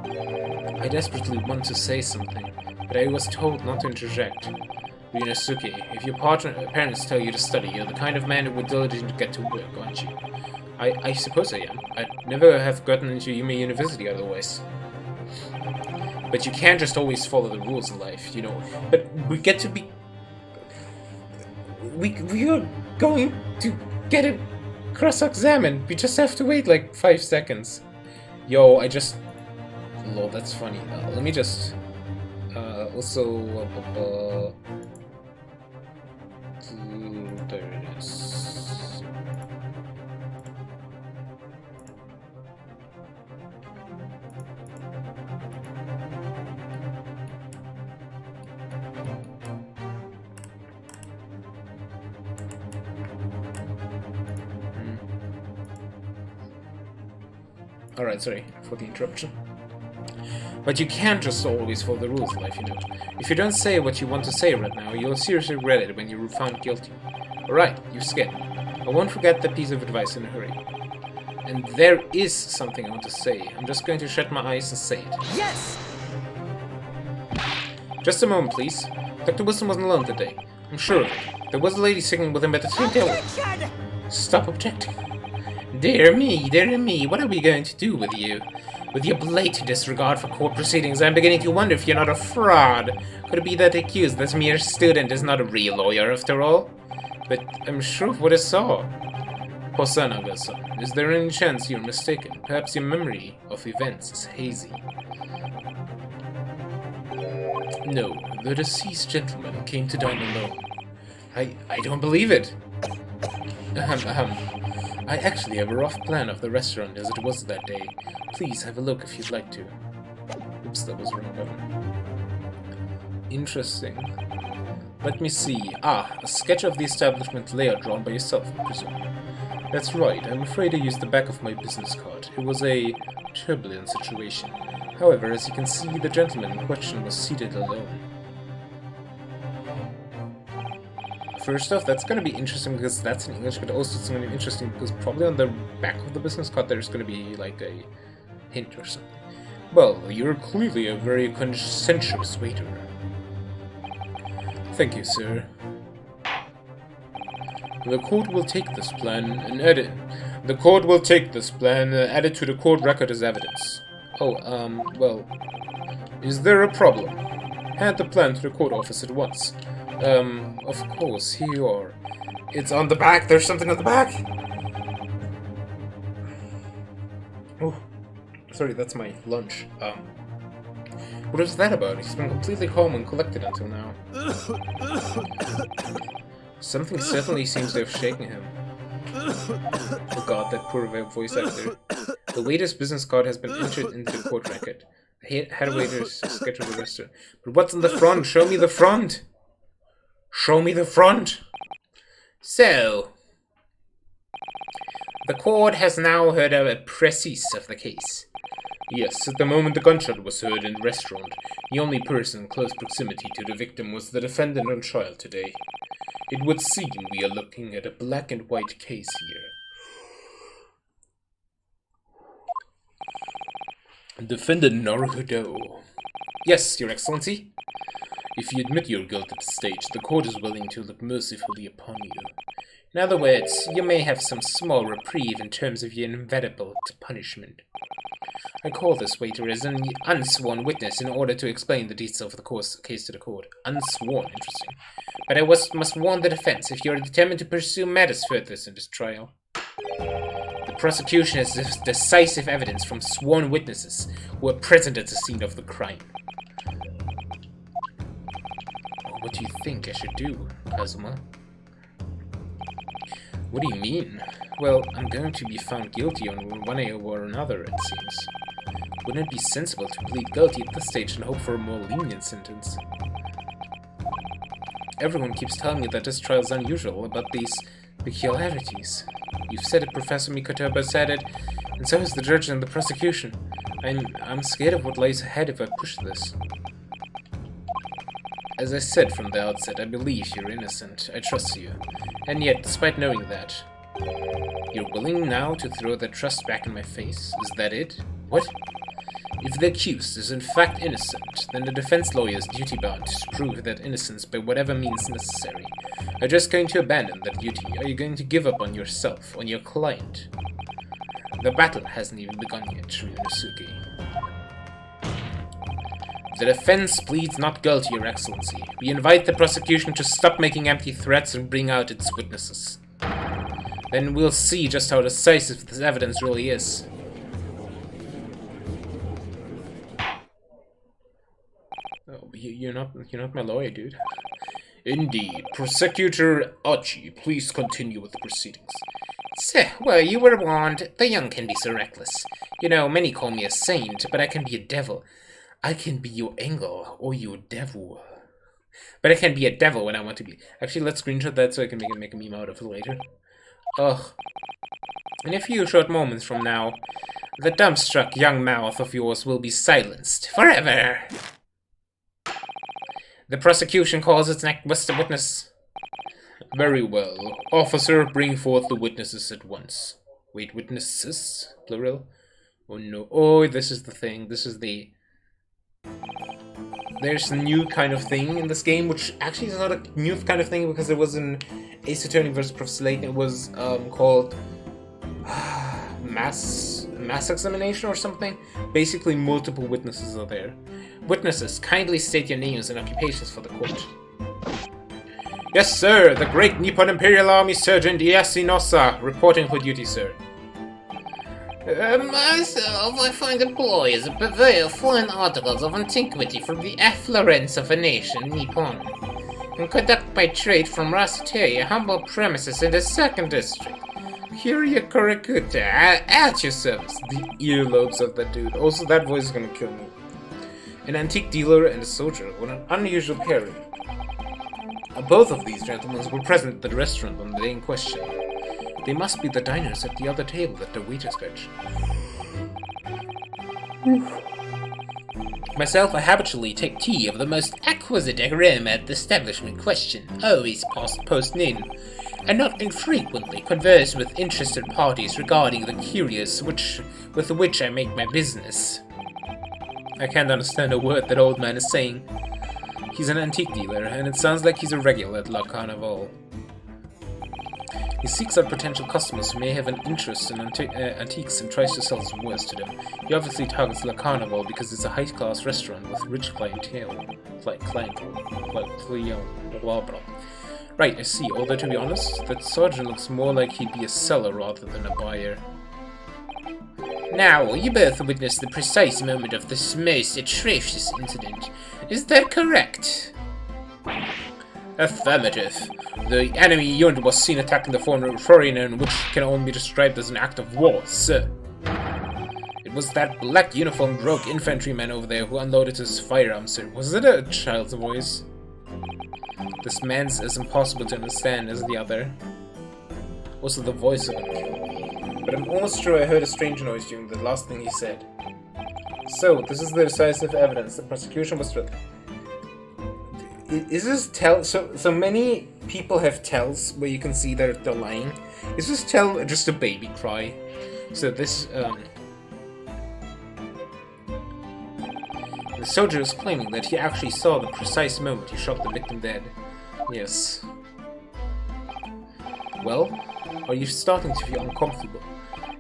I desperately want to say something, but I was told not to interject. Ryunosuke, if your parents tell you to study, you're the kind of man who would diligently get to work, aren't you? I suppose I am. I'd never have gotten into Yume University otherwise. But you can't just always follow the rules in life, you know. But we get to be... We are going to get it cross-examined. We just have to wait like 5 seconds. Yo, I just... Lol, that's funny. Let me just... also... there it is. Alright, sorry for the interruption. But you can't just always follow the rules of life, you know. If you don't say what you want to say right now, you'll seriously regret it when you're found guilty. Alright, you've scared me. I won't forget that piece of advice in a hurry. And there is something I want to say. I'm just going to shut my eyes and say it. Yes! Just a moment, please. Dr. Wilson wasn't alone today. I'm sure of it. There was a lady sitting with him at the same table. Stop objecting. Dear me, what are we going to do with you? With your blatant disregard for court proceedings, I'm beginning to wonder if you're not a fraud. Could it be that the accused, this mere student, is not a real lawyer after all? But I'm sure of what I saw. Hosanagasan, is there any chance you're mistaken? Perhaps your memory of events is hazy. No, the deceased gentleman came to dine alone. I don't believe it. I actually have a rough plan of the restaurant as it was that day. Please have a look if you'd like to. Oops, that was the wrong button. Interesting. Let me see. Ah, a sketch of the establishment layout drawn by yourself, I presume. That's right, I'm afraid I used the back of my business card. It was a turbulent situation. However, as you can see, the gentleman in question was seated alone. First off, that's going to be interesting because that's in English, but also it's going to be interesting because probably on the back of the business card there's going to be like a hint or something. Well, you're clearly a very conscientious waiter. Thank you, sir. The court will take this plan and add it. The court will take this plan and add it to the court record as evidence. Oh, well, is there a problem? Hand the plan to the court office at once. Of course, here you are. It's on the back, there's something on the back! Oh, sorry, that's my lunch. What is that about? He's been completely calm and collected until now. Something certainly seems to have shaken him. Oh god, that poor voice actor. The waiter's business card has been entered into the court record. The head waiter's sketch of the restaurant. But what's on the front? Show me the front! Show me the front! So, the court has now heard a précis of the case. Yes, at the moment the gunshot was heard in the restaurant, the only person in close proximity to the victim was the defendant on trial today. It would seem we are looking at a black and white case here. Defendant Naruhodo. Yes, Your Excellency. If you admit your guilt at this stage, the court is willing to look mercifully upon you. In other words, you may have some small reprieve in terms of your inevitable punishment. I call this waiter as an unsworn witness in order to explain the details of the case to the court. Unsworn, interesting. But I must warn the defense if you are determined to pursue matters further in this trial. The prosecution has decisive evidence from sworn witnesses who were present at the scene of the crime. What do you think I should do, Kazuma? What do you mean? Well, I'm going to be found guilty on one way or another, it seems. Wouldn't it be sensible to plead guilty at this stage and hope for a more lenient sentence? Everyone keeps telling me that this trial is unusual about these peculiarities. You've said it, Professor Mikotoba said it, and so has the judge and the prosecution. I'm scared of what lies ahead if I push this. As I said from the outset, I believe you're innocent. I trust you. And yet, despite knowing that, you're willing now to throw that trust back in my face? Is that it? What? If the accused is in fact innocent, then the defense lawyer is duty-bound to prove that innocence by whatever means necessary. Are you just going to abandon that duty? Are you going to give up on yourself, on your client? The battle hasn't even begun yet, Ryunosuke. The defense pleads not guilty, Your Excellency. We invite the prosecution to stop making empty threats and bring out its witnesses. Then we'll see just how decisive this evidence really is. Oh, you're not my lawyer, dude. Indeed. Prosecutor Ochi, please continue with the proceedings. Well, you were warned. The young can be so reckless. You know, many call me a saint, but I can be a devil. I can be your angel, or your devil. But I can be a devil when I want to be. Actually, let's screenshot that so I can make a meme out of it later. Ugh. In a few short moments from now, the dumbstruck young mouth of yours will be silenced forever. The prosecution calls its next witness. Very well. Officer, bring forth the witnesses at once. Wait, witnesses? Plural? Oh no. Oh, this is the thing. This is the... There's a new kind of thing in this game, which actually is not a new kind of thing because it was in Ace Attorney vs. Professor Layton. It was called mass examination or something. Basically, multiple witnesses are there. Witnesses, kindly state your names and occupations for the court. Yes, sir. The Great Nippon Imperial Army Sergeant Yasunosa, reporting for duty, sir. Myself, I find employers who purveyor fine articles of antiquity from the affluence of a nation, Nippon, and conduct my trade from Rasiteria, humble premises in the 2nd District. Curia Korakuta, at your service. The earlobes of that dude. Also, that voice is gonna kill me. An antique dealer and a soldier with an unusual pairing. Both of these gentlemen were present at the restaurant on the day in question. They must be the diners at the other table at the waiter's bench. Myself, I habitually take tea of the most exquisite aroma at the establishment question, always post noon, and not infrequently converse with interested parties regarding the curios with which I make my business. I can't understand a word that old man is saying. He's an antique dealer, and it sounds like he's a regular at La Carnival. He seeks out potential customers who may have an interest in antiques and tries to sell his wares to them. He obviously targets La Carnival because it's a high-class restaurant with rich clientele. Right, I see. Although to be honest, that sergeant looks more like he'd be a seller rather than a buyer. Now, you both witnessed the precise moment of this most atrocious incident. Is that correct? Affirmative. The enemy unit was seen attacking the foreigner, which can only be described as an act of war, sir. It was that black uniformed rogue infantryman over there who unloaded his firearm, sir. Was it a child's voice? This man's as impossible to understand as the other. Also, the voice of him. But I'm almost sure I heard a strange noise during the last thing he said. So, this is the decisive evidence. The prosecution was... Is this tell? So many people have tells where you can see they're lying. Is this tell just a baby cry? So this the soldier is claiming that he actually saw the precise moment he shot the victim dead. Yes. Well, are you starting to feel uncomfortable?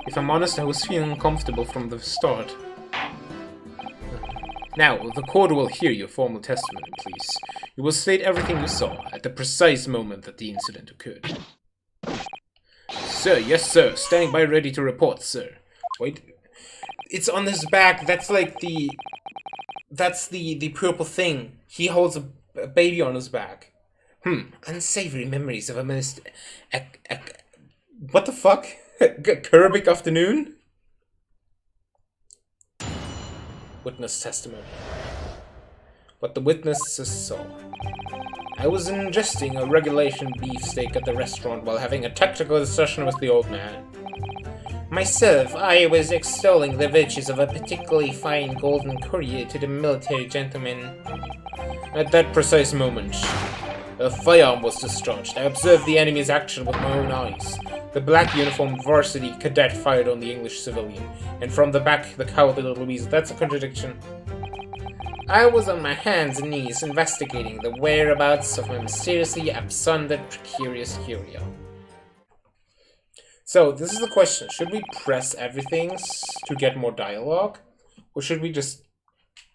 If I'm honest, I was feeling uncomfortable from the start. Now, the court will hear your formal testimony, please. You will state everything you saw at the precise moment that the incident occurred. Sir, yes sir, standing by ready to report, sir. Wait, it's on his back, that's like the... That's the purple thing. He holds a baby on his back. Unsavory memories of a most... what the fuck? Arabic afternoon? Witness testimony. What the witnesses saw. I was ingesting a regulation beefsteak at the restaurant while having a tactical discussion with the old man. Myself, I was extolling the virtues of a particularly fine golden courier to the military gentleman. At that precise moment, a firearm was discharged. I observed the enemy's action with my own eyes. The black uniformed varsity cadet fired on the English civilian, and from the back, the cowardly little Louise. That's a contradiction. I was on my hands and knees investigating the whereabouts of my mysteriously absconded precarious hero. So, this is the question. Should we press everything to get more dialogue? Or should we just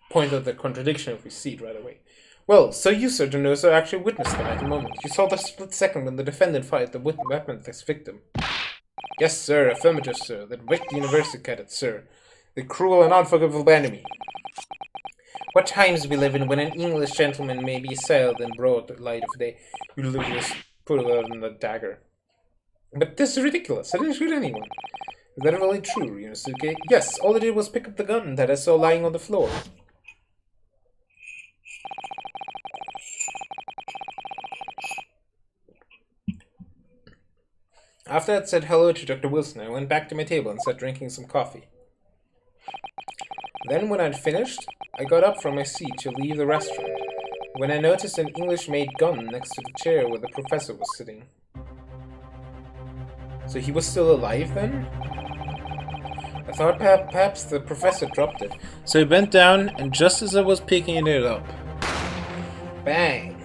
point out the contradiction if we see it right away? Well, so you, Sir Denoso, actually witnessed that at the moment. You saw the split second when the defendant fired the weapon at his victim. Yes, sir. Affirmative, sir. That wicked university cadet, sir. The cruel and unforgivable enemy. What times we live in when an English gentleman may be assailed in broad light of day. You literally just put it out in the dagger. But this is ridiculous. I didn't shoot anyone. Is that really true, Ryunosuke? Yes, all I did was pick up the gun that I saw lying on the floor. After I had said hello to Dr. Wilson, I went back to my table and sat drinking some coffee. Then, when I'd finished, I got up from my seat to leave the restaurant, when I noticed an English-made gun next to the chair where the professor was sitting. So he was still alive then? I thought perhaps the professor dropped it. So I bent down, and just as I was picking it up, bang!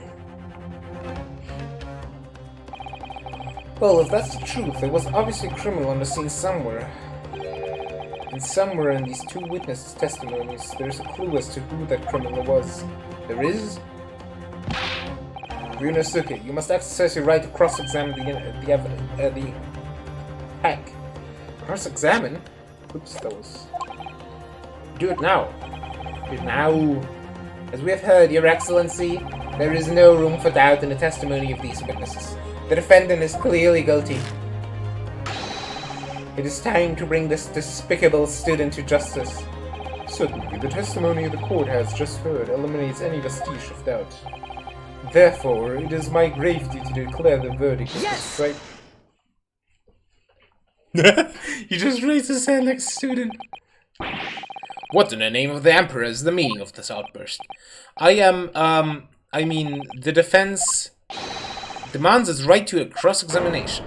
Well, if that's the truth, there was obviously a criminal on the scene somewhere. And somewhere in these two witnesses' testimonies, there's a clue as to who that criminal was. There is? Ryunosuke, you must exercise your right to cross-examine the heck. Cross-examine? Oops, that was... Do it now. Do it now. As we have heard, Your Excellency, there is no room for doubt in the testimony of these witnesses. The defendant is clearly guilty. It is time to bring this despicable student to justice. Certainly, the testimony the court has just heard eliminates any vestige of doubt. Therefore, it is my grave duty to declare the verdict of this strike. You just raised his hand like a student. What in the name of the Emperor is the meaning of this outburst? I mean, the defense demands its right to a cross-examination.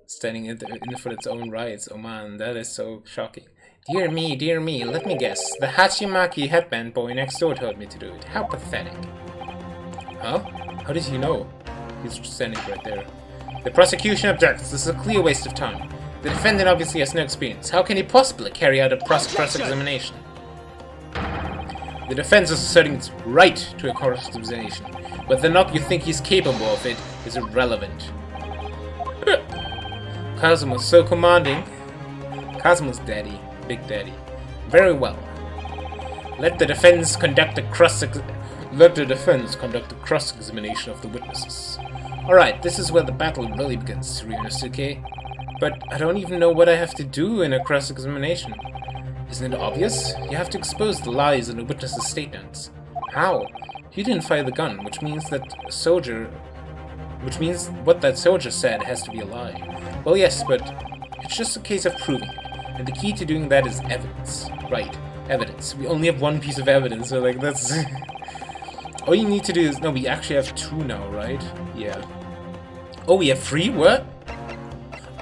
Standing in for its own rights. Oh man, that is so shocking. Dear me, let me guess. The Hachimaki headband boy next door told me to do it. How pathetic. Huh? How did he know? He's just standing right there. The prosecution objects. This is a clear waste of time. The defendant obviously has no experience. How can he possibly carry out a cross-examination? The defense is asserting its right to a cross-examination. Whether or not you think he's capable of it is irrelevant. Kazuma's so commanding. Kazuma's daddy. Big daddy. Very well. Let the defense conduct a cross-examination of the witnesses. Alright, this is where the battle really begins, Ryunosuke. But I don't even know what I have to do in a cross-examination. Isn't it obvious? You have to expose the lies in the witnesses' statements. How? He didn't fire the gun, which means what that soldier said has to be a lie. Well, yes, but it's just a case of proving it. And the key to doing that is evidence. Right, evidence. We only have one piece of evidence, so like that's... All you need to do is... No, we actually have two now, right? Yeah. Oh, we have three? What?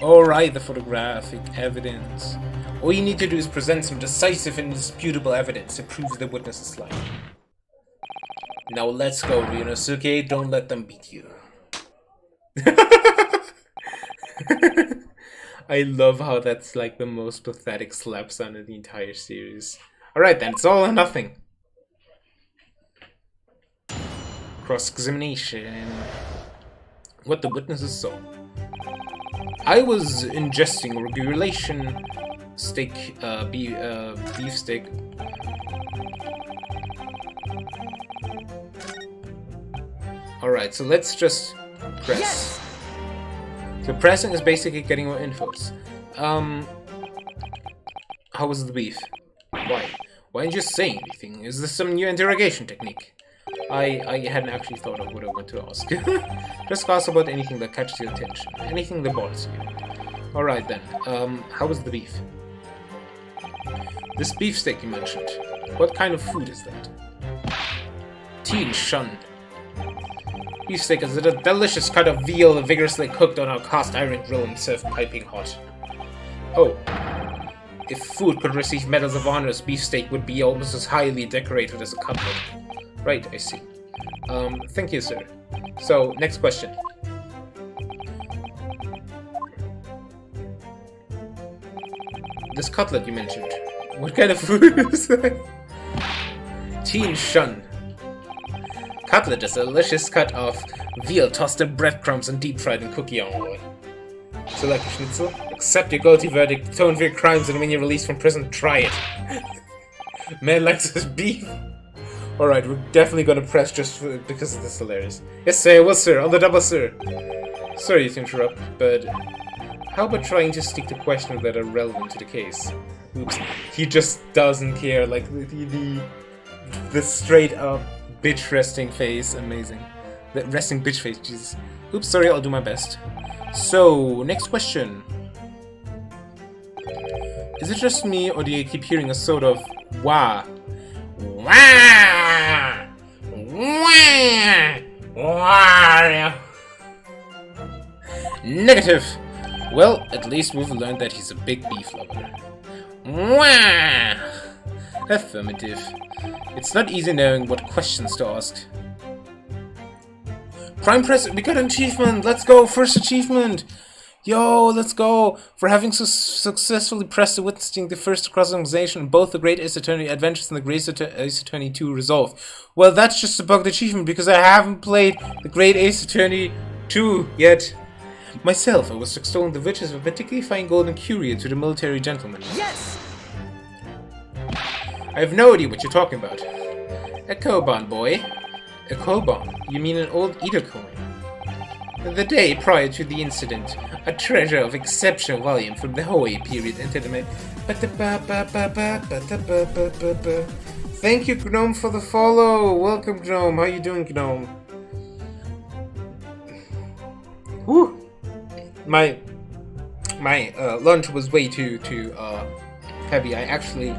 Alright, the photographic evidence. All you need to do is present some decisive and indisputable evidence to prove the witness is lying. Now let's go, Ryunosuke. Don't let them beat you. I love how that's like the most pathetic slap sound in the entire series. Alright then, it's all or nothing. Cross-examination. What the witnesses saw. I was ingesting regulation steak, beef steak. Alright, so let's just press. Yes! So pressing is basically getting more infos. How was the beef? Why? Why didn't you say anything? Is this some new interrogation technique? I hadn't actually thought of what I want to ask. Just ask about anything that catches your attention. Anything that bothers you. Alright then, how was the beef? This beefsteak you mentioned. What kind of food is that? Teen Shun. Beefsteak is a delicious cut of veal vigorously cooked on a cast iron grill and served piping hot. Oh. If food could receive medals of honor, beefsteak would be almost as highly decorated as a cutlet. Right, I see. Thank you, sir. So, next question. This cutlet you mentioned. What kind of food is that? Teen Shun. Cutlet is a delicious cut of veal tossed in breadcrumbs and deep fried in cookie oil. So like a schnitzel? Accept your guilty verdict, atone for your crimes, and when you're released from prison, try it. Man likes his beef. Alright, we're definitely gonna press just because this is hilarious. Yes sir, well sir, on the double sir. Sorry to interrupt, but how about trying to stick to questions that are relevant to the case? Oops, he just doesn't care, like the straight up bitch resting face, amazing. The resting bitch face, Jesus. Oops, sorry, I'll do my best. So, next question. Is it just me, or do you keep hearing a sort of wah? Wah! Wah! Wah! Negative! Well, at least we've learned that he's a big beef lover. Wah! Affirmative. It's not easy knowing what questions to ask. Prime Press, we got an achievement! Let's go! First achievement! Yo, let's go! For having successfully pressed the witnessing the first cross-examination in both the Great Ace Attorney Adventures and the Great Ace Attorney 2 Resolve. Well, that's just a bugged achievement because I haven't played the Great Ace Attorney 2 yet. Myself, I was extolling the virtues of a particularly fine golden cuirass to the military gentleman. Yes! I have no idea what you're talking about. A koban, boy. A koban? You mean an old Edo coin? The day prior to the incident, a treasure of exceptional volume from the Hoei period entered my... Thank you, Gnome, for the follow! Welcome, Gnome. How you doing, Gnome? Whew! My lunch was way too heavy. I actually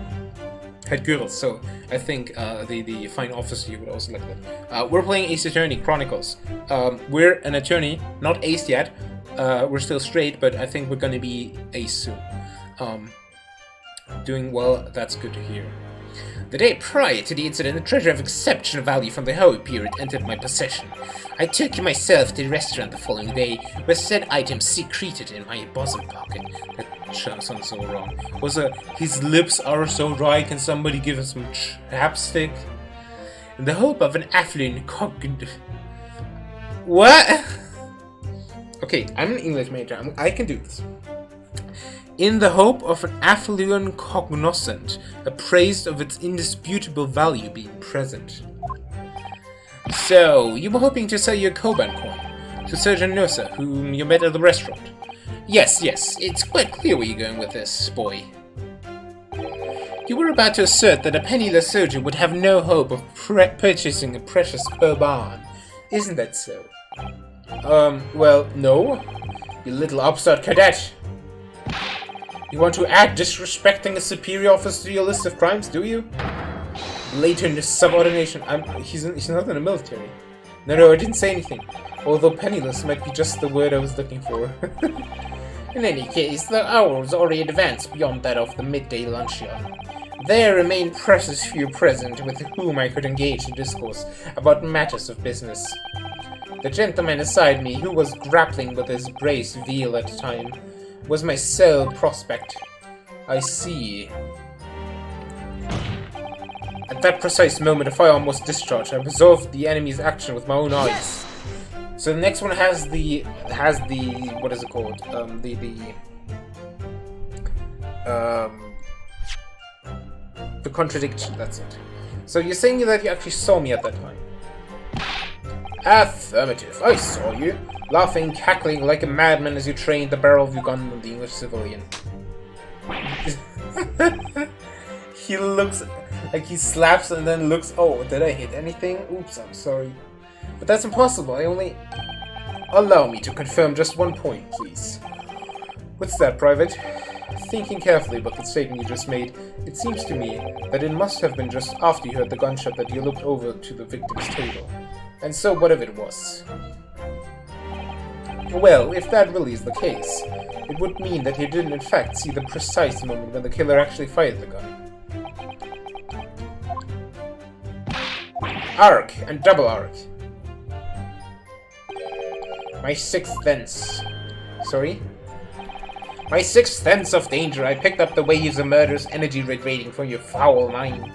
had girls, so I think the fine officer would also like that. We're playing Ace Attorney Chronicles. We're an attorney, not ace yet. We're still straight, but I think we're gonna be ace soon. Doing well, that's good to hear. The day prior to the incident, a treasure of exceptional value from the Hoei period entered my possession. I took it myself to the restaurant the following day, where said item secreted in my bosom pocket. That sounds so wrong. His lips are so dry, can somebody give him some chapstick? In the hope of an affluent What? Okay, I'm an English major, I can do this. In the hope of an affluent cognoscent, appraised of its indisputable value being present. So, you were hoping to sell your Koban coin to Surgeon Nosa, whom you met at the restaurant. Yes, it's quite clear where you're going with this, boy. You were about to assert that a penniless soldier would have no hope of purchasing a precious Koban. Isn't that so? Well, no. You little upstart cadet. You want to add disrespecting a superior officer to your list of crimes, do you? Blatant subordination. He's not in the military. No, I didn't say anything. Although penniless might be just the word I was looking for. In any case, the hour was already advanced beyond that of the midday luncheon. There remained precious few present with whom I could engage in discourse about matters of business. The gentleman beside me, who was grappling with his brace veal at the time, was my sole prospect. I see. At that precise moment, a firearm was discharged. I observed the enemy's action with my own eyes. Yes! So the next one has the what is it called? The contradiction. That's it. So you're saying that you actually saw me at that time? Affirmative. I saw you, laughing, cackling like a madman as you trained the barrel of your gun on the English civilian. He looks like he slaps and then looks. Oh, did I hit anything? Oops, I'm sorry. But that's impossible. I only... Allow me to confirm just one point, please. What's that, Private? Thinking carefully about the statement you just made, it seems to me that it must have been just after you heard the gunshot that you looked over to the victim's table. And so whatever it was. Well, if that really is the case, it would mean that you didn't in fact see the precise moment when the killer actually fired the gun. Arc and double arc. My sixth sense. Sorry? My sixth sense of danger. I picked up the waves of murder's energy radiating from your foul mind.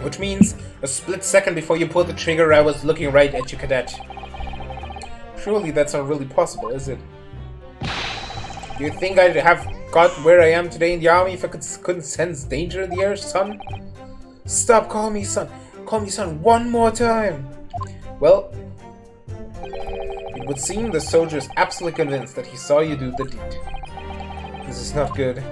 Which means, a split second before you pulled the trigger, I was looking right at you, Cadet. Surely that's not really possible, is it? Do you think I'd have got where I am today in the army if I couldn't sense danger in the air, son? Stop calling me son. Call me son one more time. Well, it would seem the soldier is absolutely convinced that he saw you do the deed. This is not good.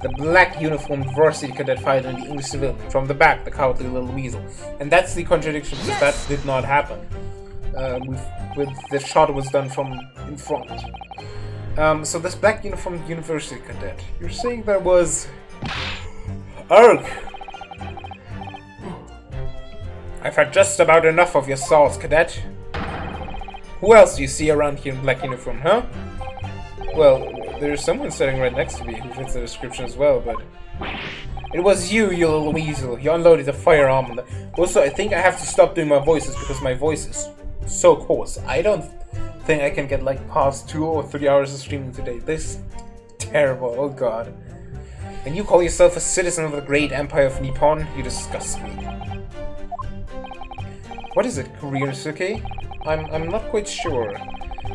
The black uniformed varsity cadet fired on the English civilian. From the back, the cowardly little weasel. And that's the contradiction, because that did not happen. With the shot was done from in front. So this black uniformed university cadet, you're saying there was... Arg! I've had just about enough of your sauce, cadet. Who else do you see around here in black uniform, huh? Well, there's someone sitting right next to me who fits the description as well, but... It was you, you little weasel. You unloaded the firearm on the... Also, I think I have to stop doing my voices because my voice is so coarse. I don't think I can get like past 2 or 3 hours of streaming today. This is terrible, oh god. And you call yourself a citizen of the great empire of Nippon? You disgust me. What is it, Kurinosuke? I'm not quite sure.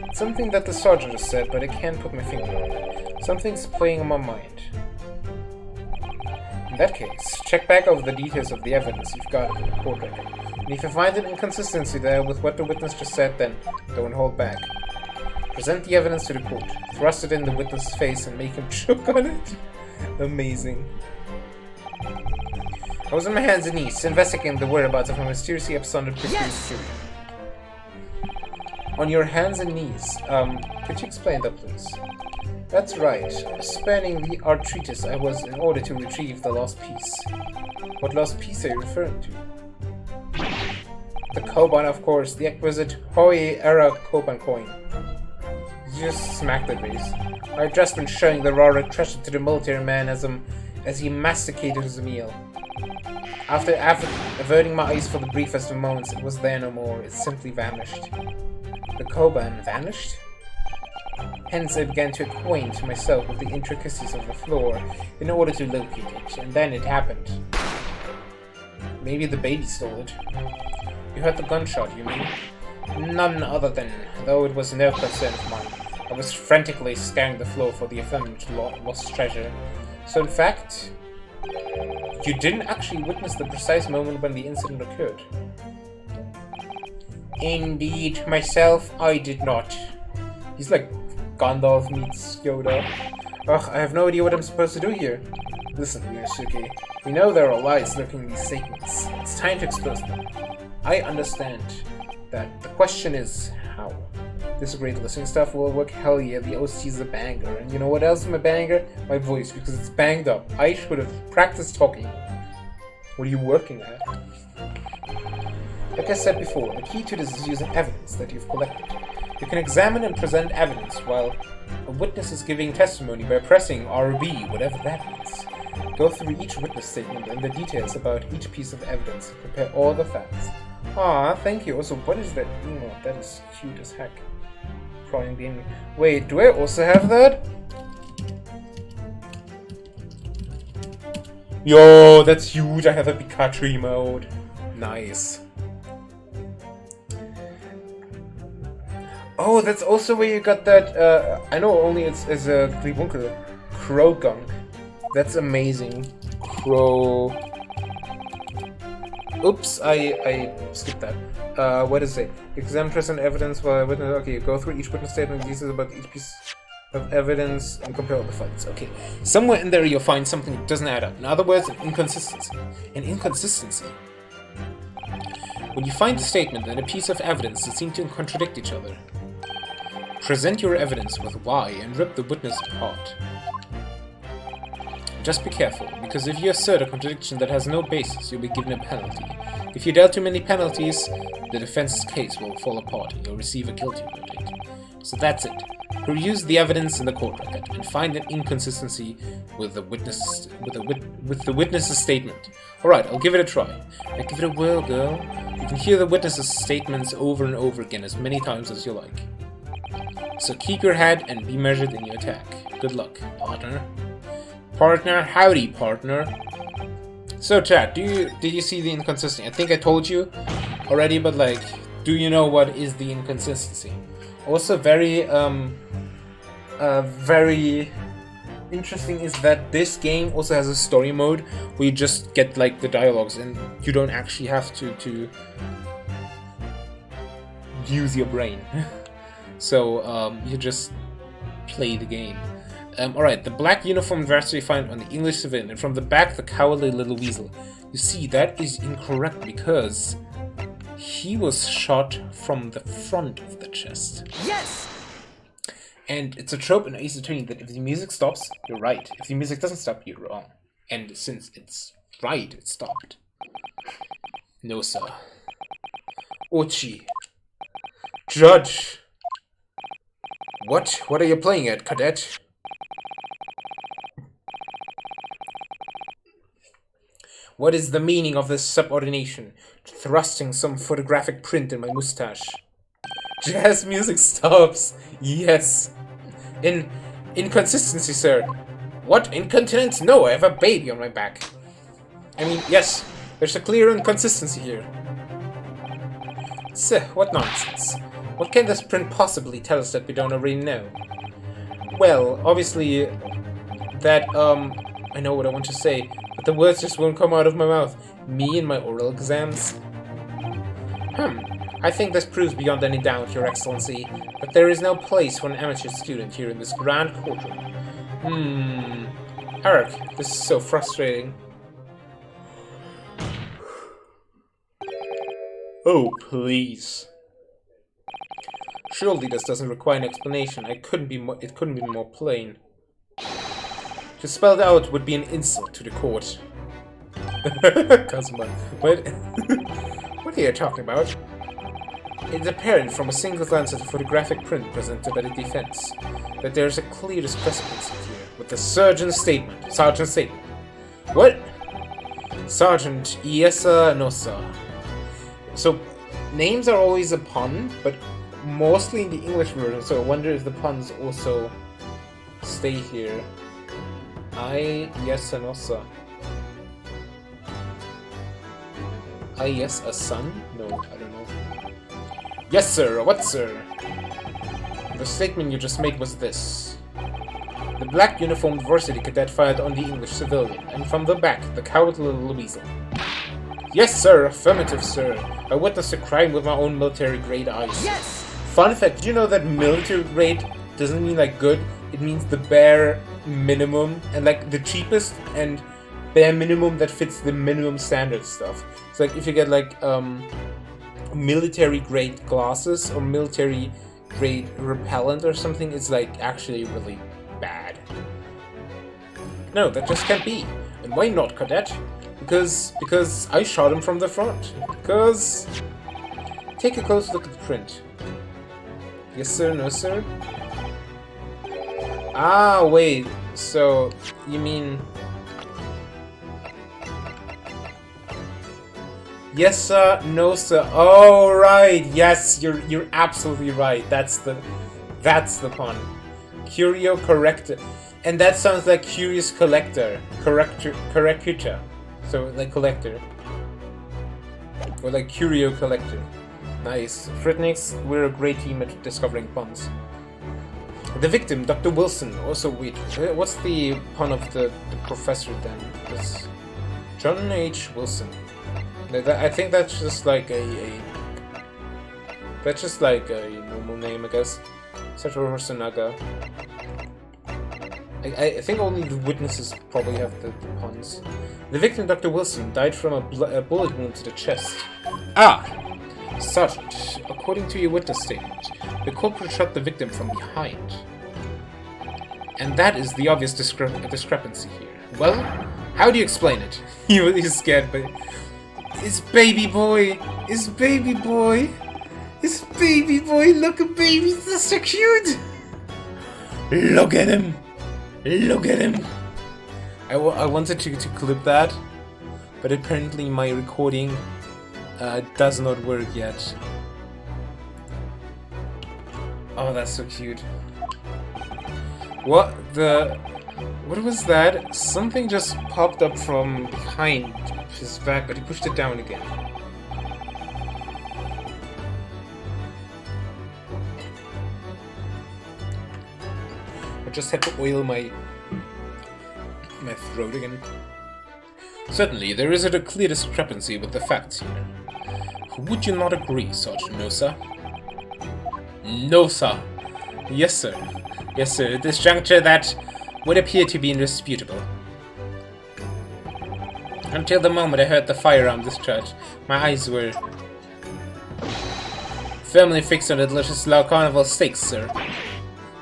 It's something that the sergeant has said, but I can't put my finger on it. Something's playing on my mind. In that case, check back over the details of the evidence you've got in the court record. And if you find an inconsistency there with what the witness just said, then don't hold back. Present the evidence to the court. Thrust it in the witness's face and make him choke on it. Amazing. I was on my hands and knees, investigating the whereabouts of a mysteriously absconded prisoner. On your hands and knees. Could you explain that, please? That's right. Spanning the arthritis I was in order to retrieve the lost piece. What lost piece are you referring to? The Koban, of course. The exquisite Hoi-era Koban coin. You just smacked the base. I had just been showing the raw treasure to the military man as he masticated his meal. After averting my eyes for the briefest of moments, it was there no more. It simply vanished. The Koban vanished? Hence I began to acquaint myself with the intricacies of the floor in order to locate it, and then it happened. Maybe the baby stole it. You heard the gunshot, you mean? None other than, though it was no concern of mine. I was frantically scanning the floor for the affirmed lost treasure. So in fact, you didn't actually witness the precise moment when the incident occurred. Indeed, myself, I did not. He's like Gandalf meets Yoda. Ugh, I have no idea what I'm supposed to do here. Listen, Yoshiki, we know there are lies lurking in these statements. It's time to expose them. I understand that. The question is, how? This great listening stuff will work. Hell yeah, the OC is a banger. And you know what else is my banger? My voice, because it's banged up. I should have practiced talking. What are you working at? Like I said before, the key to this is using evidence that you've collected. You can examine and present evidence while a witness is giving testimony by pressing RB, whatever that means. Go through each witness statement and the details about each piece of evidence. Prepare all the facts. Ah, thank you. Also, what is that emote? That is cute as heck. Crying being. Wait, do I also have that? Yo, that's huge. I have a Pikachu emote. Nice. Oh, that's also where you got that. I know only it's as a Glibunkel. Crow gunk. That's amazing. Crow. Oops, I skipped that. What is it? Examine present evidence while witness. Okay, you go through each witness statement, details about each piece of evidence, and compare all the facts. Okay, somewhere in there you'll find something that doesn't add up. In other words, an inconsistency. An inconsistency. When you find a statement and a piece of evidence that seem to contradict each other, present your evidence with why and rip the witness apart. Just be careful, because if you assert a contradiction that has no basis, you'll be given a penalty. If you dealt too many penalties, the defense's case will fall apart and you'll receive a guilty verdict. So that's it. Peruse the evidence in the court record and find an inconsistency with the witness's statement. Alright, I'll give it a try. Now give it a whirl, girl. You can hear the witness's statements over and over again as many times as you like. So keep your head and be measured in your attack. Good luck, partner. Partner, howdy, partner. So, chat, did you see the inconsistency? I think I told you already, but like, do you know what is the inconsistency? Also, very interesting is that this game also has a story mode where you just get like the dialogues and you don't actually have to use your brain. So you just play the game. Alright, the black uniformed varsity found on the English civilian, and from the back the cowardly little weasel. You see, that is incorrect because he was shot from the front of the chest. Yes! And it's a trope in Ace Attorney that if the music stops, you're right. If the music doesn't stop, you're wrong. And since it's right, it stopped. No, sir. Ochi. Judge. What? What are you playing at, cadet? What is the meaning of this subordination? Thrusting some photographic print in my mustache. Jazz music stops. Yes. Inconsistency, sir. What? Incontinence? No, I have a baby on my back. I mean, yes, there's a clear inconsistency here. Sir, what nonsense. What can this print possibly tell us that we don't already know? Well, obviously, that, I know what I want to say, but the words just won't come out of my mouth. Me and my oral exams. I think this proves beyond any doubt, Your Excellency, that there is no place for an amateur student here in this grand courtroom. Eric, this is so frustrating. Oh, please. Surely this doesn't require an explanation. It couldn't be more plain. To spell it out would be an insult to the court. Kazuma, what? What are you talking about? It's apparent from a single glance at the photographic print presented by the defense that there is a clear discrepancy here with the sergeant's statement. What? Sergeant, yes sir, no sir. So, names are always a pun, but mostly in the English version, so I wonder if the puns also stay here. Yes sir, no sir. Yes, a son? No, I don't know. Yes sir, what sir? The statement you just made was this. The black uniformed varsity cadet fired on the English civilian, and from the back, the cowardly little weasel. Yes sir, affirmative sir. I witnessed a crime with my own military-grade eyes. Yes! Fun fact, did you know that military-grade doesn't mean like good? It means the bare minimum, and like the cheapest and bare minimum that fits the minimum standard stuff. It's like if you get like military-grade glasses or military-grade repellent or something, it's like actually really bad. No, that just can't be. And why not, cadet? Because I shot him from the front. Because... Take a close look at the print. Yes sir, no sir? Ah, wait. So, you mean... Yes, sir. No, sir. Oh, right. Yes, you're absolutely right. That's the pun. Curio corrector, and that sounds like curious collector. Corrector. So like collector, or like curio collector. Nice. Fritnix, we're a great team at discovering puns. The victim, Dr. Wilson. Also, wait. What's the pun of the professor then? It's John H. Wilson. I think that's just like that's just like a normal name, I guess. Satoru Sanaga. I think only the witnesses probably have the puns. The victim, Dr. Wilson, died from a bullet wound to the chest. Ah! Sergeant, according to your witness statement, the culprit shot the victim from behind. And that is the obvious discrepancy here. Well, how do you explain it? He's scared, but... It's baby boy! It's baby boy! It's baby boy! Look at baby! That's so cute! Look at him! Look at him! I wanted to clip that, but apparently my recording does not work yet. Oh, that's so cute. What was that? Something just popped up from behind his back, but he pushed it down again. I just had to oil my throat again. Certainly, there is a clear discrepancy with the facts here. Would you not agree, Sergeant Nosa? No, sir. Yes, sir. Yes, sir. At this juncture, that would appear to be indisputable. Until the moment I heard the firearm discharge, my eyes were firmly fixed on the delicious La Carnival steaks, sir.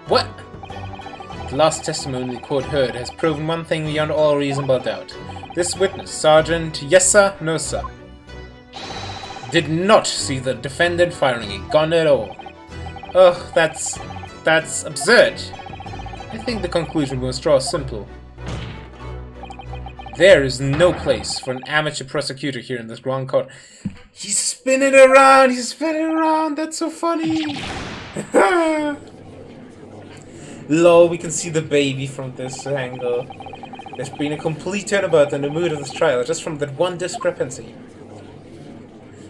What? The last testimony the court heard has proven one thing beyond all reasonable doubt. This witness, Sergeant, yes sir, no sir, did not see the defendant firing a gun at all. Ugh, that's absurd. I think the conclusion we must draw is simple. There is no place for an amateur prosecutor here in this grand court. He's spinning around, that's so funny. Lol, we can see the baby from this angle. There's been a complete turnabout in the mood of this trial, just from that one discrepancy.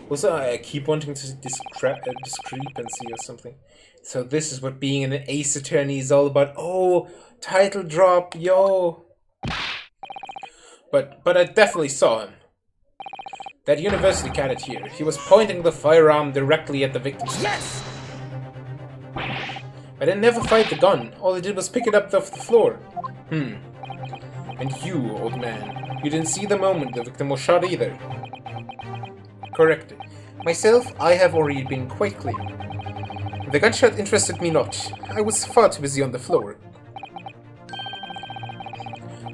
Also, I keep wanting to see discrepancy or something. So this is what being an ace attorney is all about. Oh, title drop, yo! But I definitely saw him. That university cadet here. He was pointing the firearm directly at the victim's Yes! But I never fired the gun. All I did was pick it up off the floor. And you, old man, you didn't see the moment the victim was shot either. Correct. Myself, I have already been quite clear. The gunshot interested me not. I was far too busy on the floor.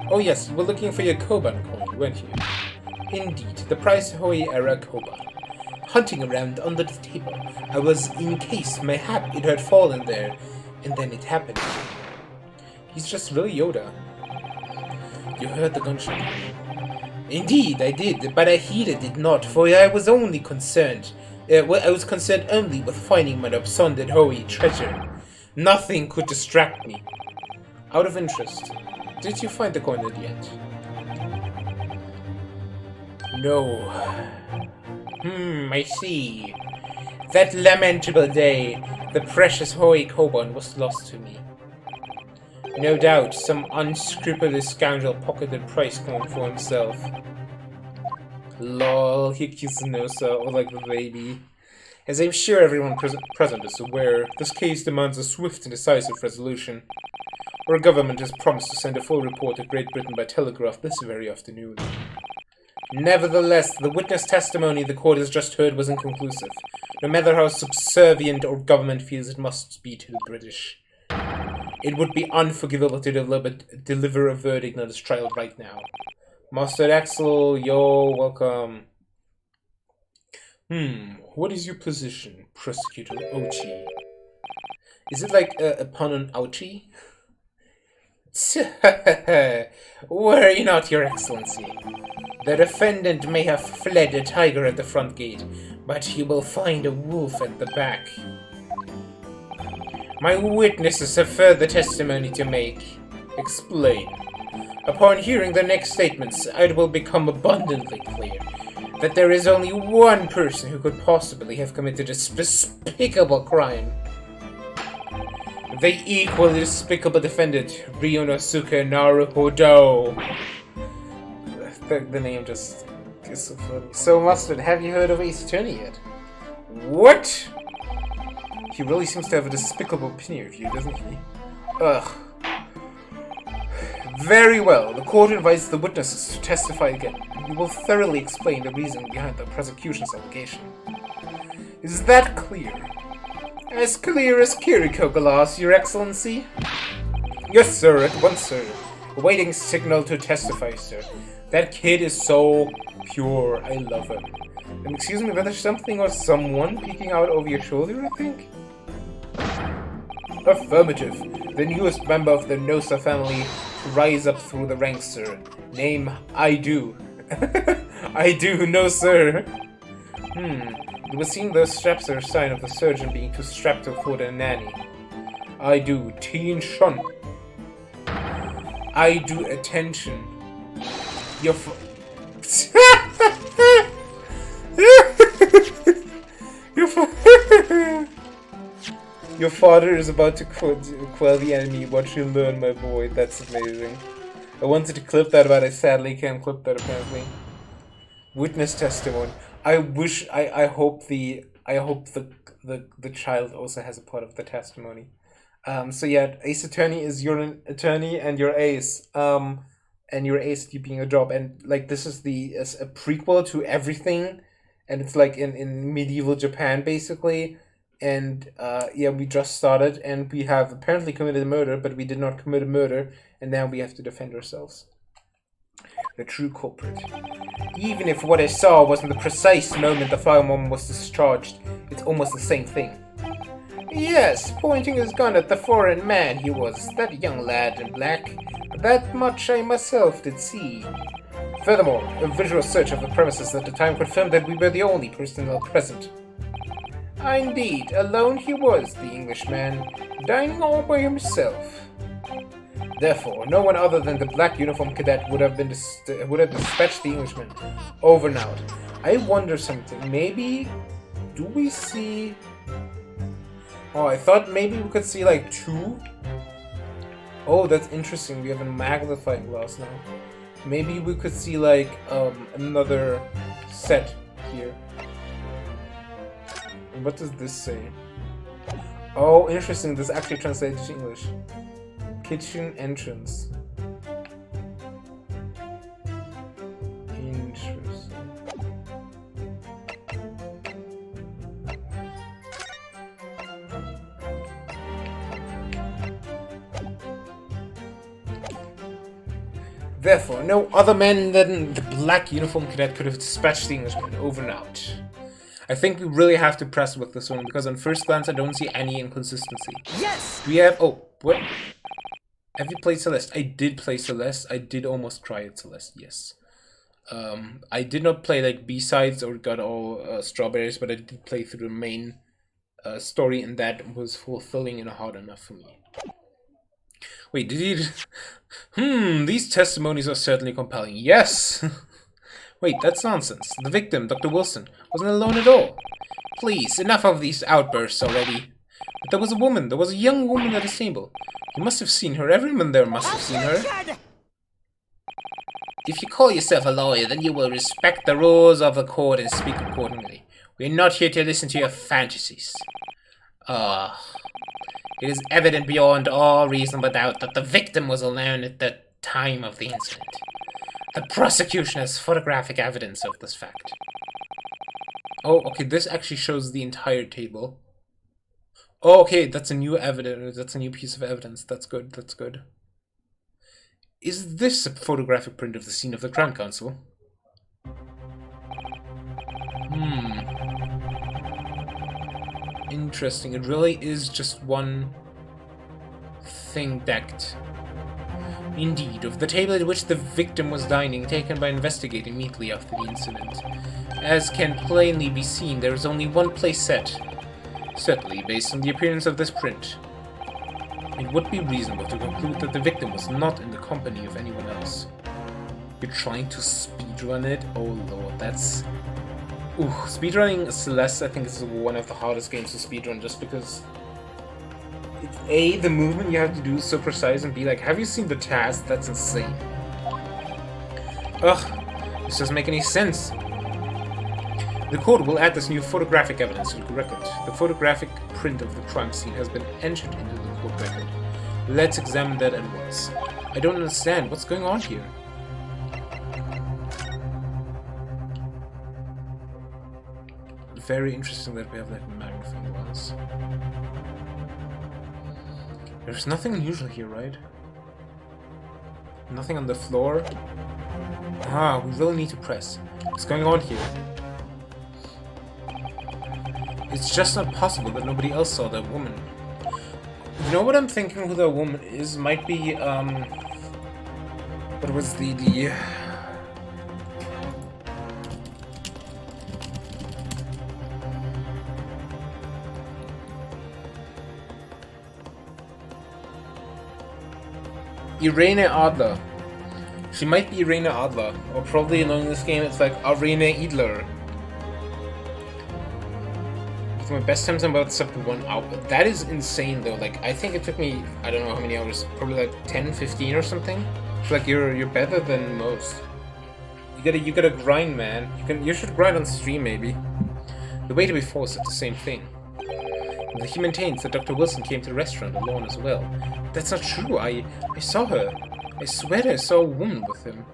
Oh yes, you were looking for your Koban coin, weren't you? Indeed, the Price-Hoi-era Koban. Hunting around under the table, I was in case mayhap it had fallen there, and then it happened. He's just really Yoda. You heard the gunshot. Indeed, I did, but I heeded it not, for I was only concerned. I was concerned only with finding my absconded Hoi treasure. Nothing could distract me. Out of interest, did you find the coin at the end? No. I see. That lamentable day, the precious Hoi Koban was lost to me. No doubt, some unscrupulous scoundrel pocketed price coin for himself. Lol, he accused Nosa, or like the baby. As I'm sure everyone present is aware, this case demands a swift and decisive resolution. Our government has promised to send a full report to Great Britain by telegraph this very afternoon. Nevertheless, the witness testimony the court has just heard was inconclusive, no matter how subservient our government feels it must be to the British. It would be unforgivable to deliver a verdict on this trial right now. Master Axel, yo, welcome. What is your position, Prosecutor Ochi? Is it like a pun on ouchie? Worry not, Your Excellency. The defendant may have fled a tiger at the front gate, but you will find a wolf at the back. My witnesses have further testimony to make. Explain. Upon hearing the next statements, it will become abundantly clear that there is only one person who could possibly have committed a despicable crime. The equally despicable defendant, Ryunosuke Naruhodo. The name just is so funny. So, Mustard, have you heard of Ace Attorney yet? What? He really seems to have a despicable opinion of you, doesn't he? Ugh. Very well. The court invites the witnesses to testify again. We will thoroughly explain the reason behind the prosecution's allegation. Is that clear? As clear as Kiriko glass, Your Excellency? Yes, sir, at once, sir. Awaiting signal to testify, sir. That kid is so pure. I love him. And excuse me, but there's something or someone peeking out over your shoulder, I think? Affirmative. The newest member of the Nosa family to rise up through the ranks, sir. Name, I do. I do, no, sir. You will see those straps are a sign of the surgeon being too strapped to afford a nanny. I do. Teen Shun. I do. Attention. Your Your father is about to quell the enemy. Watch you learn, my boy. That's amazing. I wanted to clip that, but I sadly can't clip that apparently. Witness testimony. I wish. I hope the child also has a part of the testimony. So yeah, Ace Attorney is your attorney and your ace. And your ace you being a job, and like this is a prequel to everything, and it's like in medieval Japan basically. And yeah, we just started, and we have apparently committed a murder, but we did not commit a murder, and now we have to defend ourselves. The true culprit. Even if what I saw wasn't the precise moment the firearm was discharged, it's almost the same thing. Yes, pointing his gun at the foreign man he was, that young lad in black. That much I myself did see. Furthermore, a visual search of the premises at the time confirmed that we were the only personnel present. Indeed, alone he was, the Englishman, dining all by himself. Therefore, no one other than the black uniform cadet would have dispatched the Englishman over and out. I wonder something. Maybe do we see? Oh, I thought maybe we could see like two. Oh, that's interesting. We have a magnifying glass now. Maybe we could see like another set here. What does this say? Oh, interesting. This actually translates to English. Kitchen entrance. Interesting. Therefore, no other man than the black uniform cadet could have dispatched the Englishman over and out. I think we really have to press with this one, because on first glance I don't see any inconsistency. Yes! We have... Oh, what? Have you played Celeste? I did play Celeste. I did almost cry at Celeste, yes. I did not play like B-sides or got all strawberries, but I did play through the main story, and that was fulfilling and hard enough for me. Wait, did he... these testimonies are certainly compelling. Yes! Wait, that's nonsense. The victim, Dr. Wilson, wasn't alone at all. Please, enough of these outbursts already. But there was a woman. There was a young woman at the stable. You must have seen her. Everyone there must have seen her. If you call yourself a lawyer, then you will respect the rules of the court and speak accordingly. We are not here to listen to your fantasies. It is evident beyond all reasonable doubt that the victim was alone at the time of the incident. The prosecution has photographic evidence of this fact. Oh, okay, this actually shows the entire table. Oh, okay, that's a new evidence. That's a new piece of evidence. That's good, that's good. Is this a photographic print of the scene of the Crown Council? Interesting. It really is just one thing decked. Indeed, of the table at which the victim was dining, taken by investigator immediately after the incident. As can plainly be seen, there is only one place set. Certainly, based on the appearance of this print, it would be reasonable to conclude that the victim was not in the company of anyone else. You're trying to speedrun it? Oh lord, that's... Ooh, speedrunning Celeste, I think, is one of the hardest games to speedrun, just because... It's A, the movement you have to do is so precise, and B, like, have you seen the task? That's insane. Ugh, this doesn't make any sense. The court will add this new photographic evidence to the record. The photographic print of the crime scene has been entered into the court record. Let's examine that at once. I don't understand. What's going on here? Very interesting that we have that magnifying glass. There's nothing unusual here, right? Nothing on the floor? Ah, we will need to press. What's going on here? It's just not possible that nobody else saw that woman. You know what I'm thinking who that woman is? Might be, what was the... Irene Adler. She might be Irene Adler, or probably in this game it's like Irene Idler. With my best times, I'm about sub 1 hour. That is insane though. Like, I think it took me, I don't know how many hours, probably like 10, 15 or something. It's like you're better than most. You gotta grind, man. You should grind on stream maybe. The waiter before said the same thing. He maintains that Dr. Wilson came to the restaurant alone as well. That's not true. I saw her. I swear I saw a woman with him.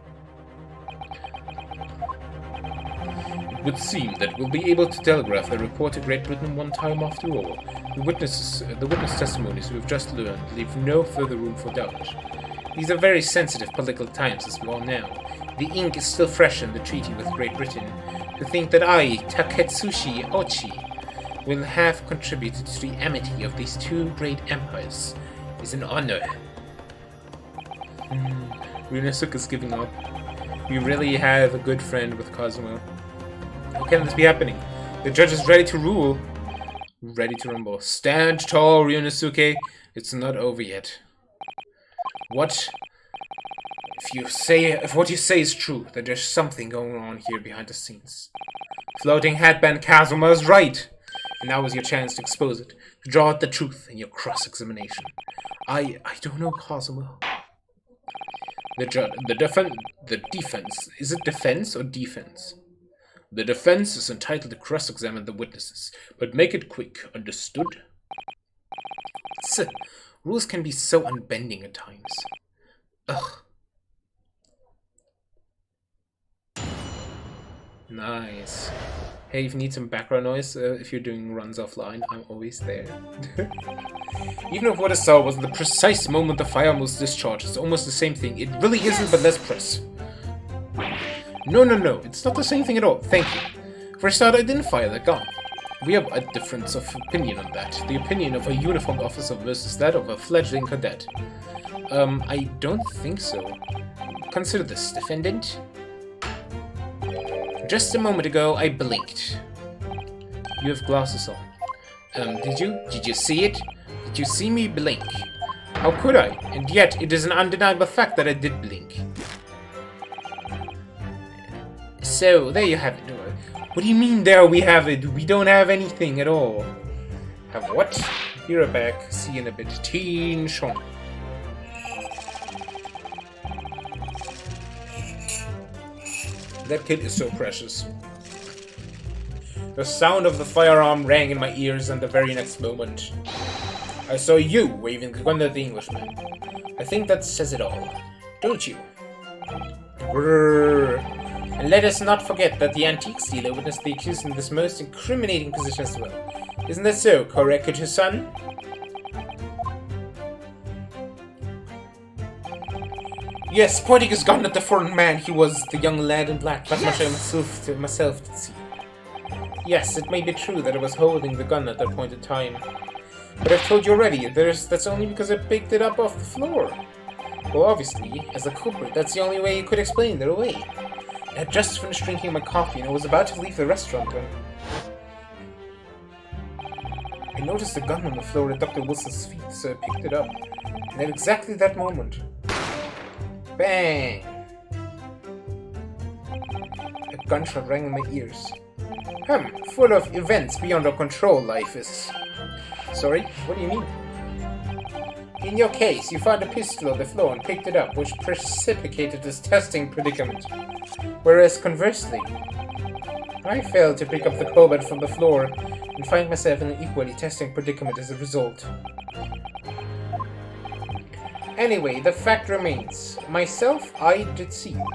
It would seem that we'll be able to telegraph the report to Great Britain one time after all. The witness testimonies we've just learned leave no further room for doubt. These are very sensitive political times, as we all know. The ink is still fresh in the treaty with Great Britain. To think that I, Taketsushi Ochi, will have contributed to the amity of these two great empires is an honor. Ryunosuke is giving up. We really have a good friend with Cosmo. How can this be happening? The judge is ready to rule. Ready to rumble. Stand tall, Ryunosuke. It's not over yet. What? If what you say is true, then there's something going on here behind the scenes. Floating headband Kazuma is right. And now is your chance to expose it, to draw out the truth in your cross-examination. I don't know, Cosmo. The defense. Is it defense or defense? The defense is entitled to cross-examine the witnesses, but make it quick, understood? Rules can be so unbending at times. Ugh. Nice. Hey, if you need some background noise, if you're doing runs offline, I'm always there. Even if what I saw was the precise moment the fire was discharged, it's almost the same thing. It really isn't, but let's press. No, it's not the same thing at all, thank you. For a start, I didn't fire that gun. We have a difference of opinion on that. The opinion of a uniformed officer versus that of a fledgling cadet. I don't think so. Consider this, defendant. Just a moment ago, I blinked. You have glasses on. Did you see it? Did you see me blink? How could I? And yet, it is an undeniable fact that I did blink. So, there you have it. What do you mean, there we have it? We don't have anything at all. Have what? You're back. See you in a bit. Teen Shon. That kid is so precious. The sound of the firearm rang in my ears, and the very next moment, I saw you waving the gun at the Englishman. I think that says it all, don't you? Brrr. And let us not forget that the antiques dealer witnessed the accused in this most incriminating position as well. Isn't that so, Korekichi-san? Yes, pointing his gun at the foreign man, he was the young lad in black, that much I myself did see. Yes, it may be true that I was holding the gun at that point in time. But I've told you already, that's only because I picked it up off the floor. Well, obviously, as a culprit, that's the only way you could explain their away. I had just finished drinking my coffee and I was about to leave the restaurant when I noticed a gun on the floor at Dr. Wilson's feet, so I picked it up. And at exactly that moment, bang! A gunshot rang in my ears. Full of events beyond our control, life is. Sorry, what do you mean? In your case, you found a pistol on the floor and picked it up, which precipitated this testing predicament. Whereas conversely, I failed to pick up the cobalt from the floor and find myself in an equally testing predicament as a result. Anyway, the fact remains. Myself, I did see you.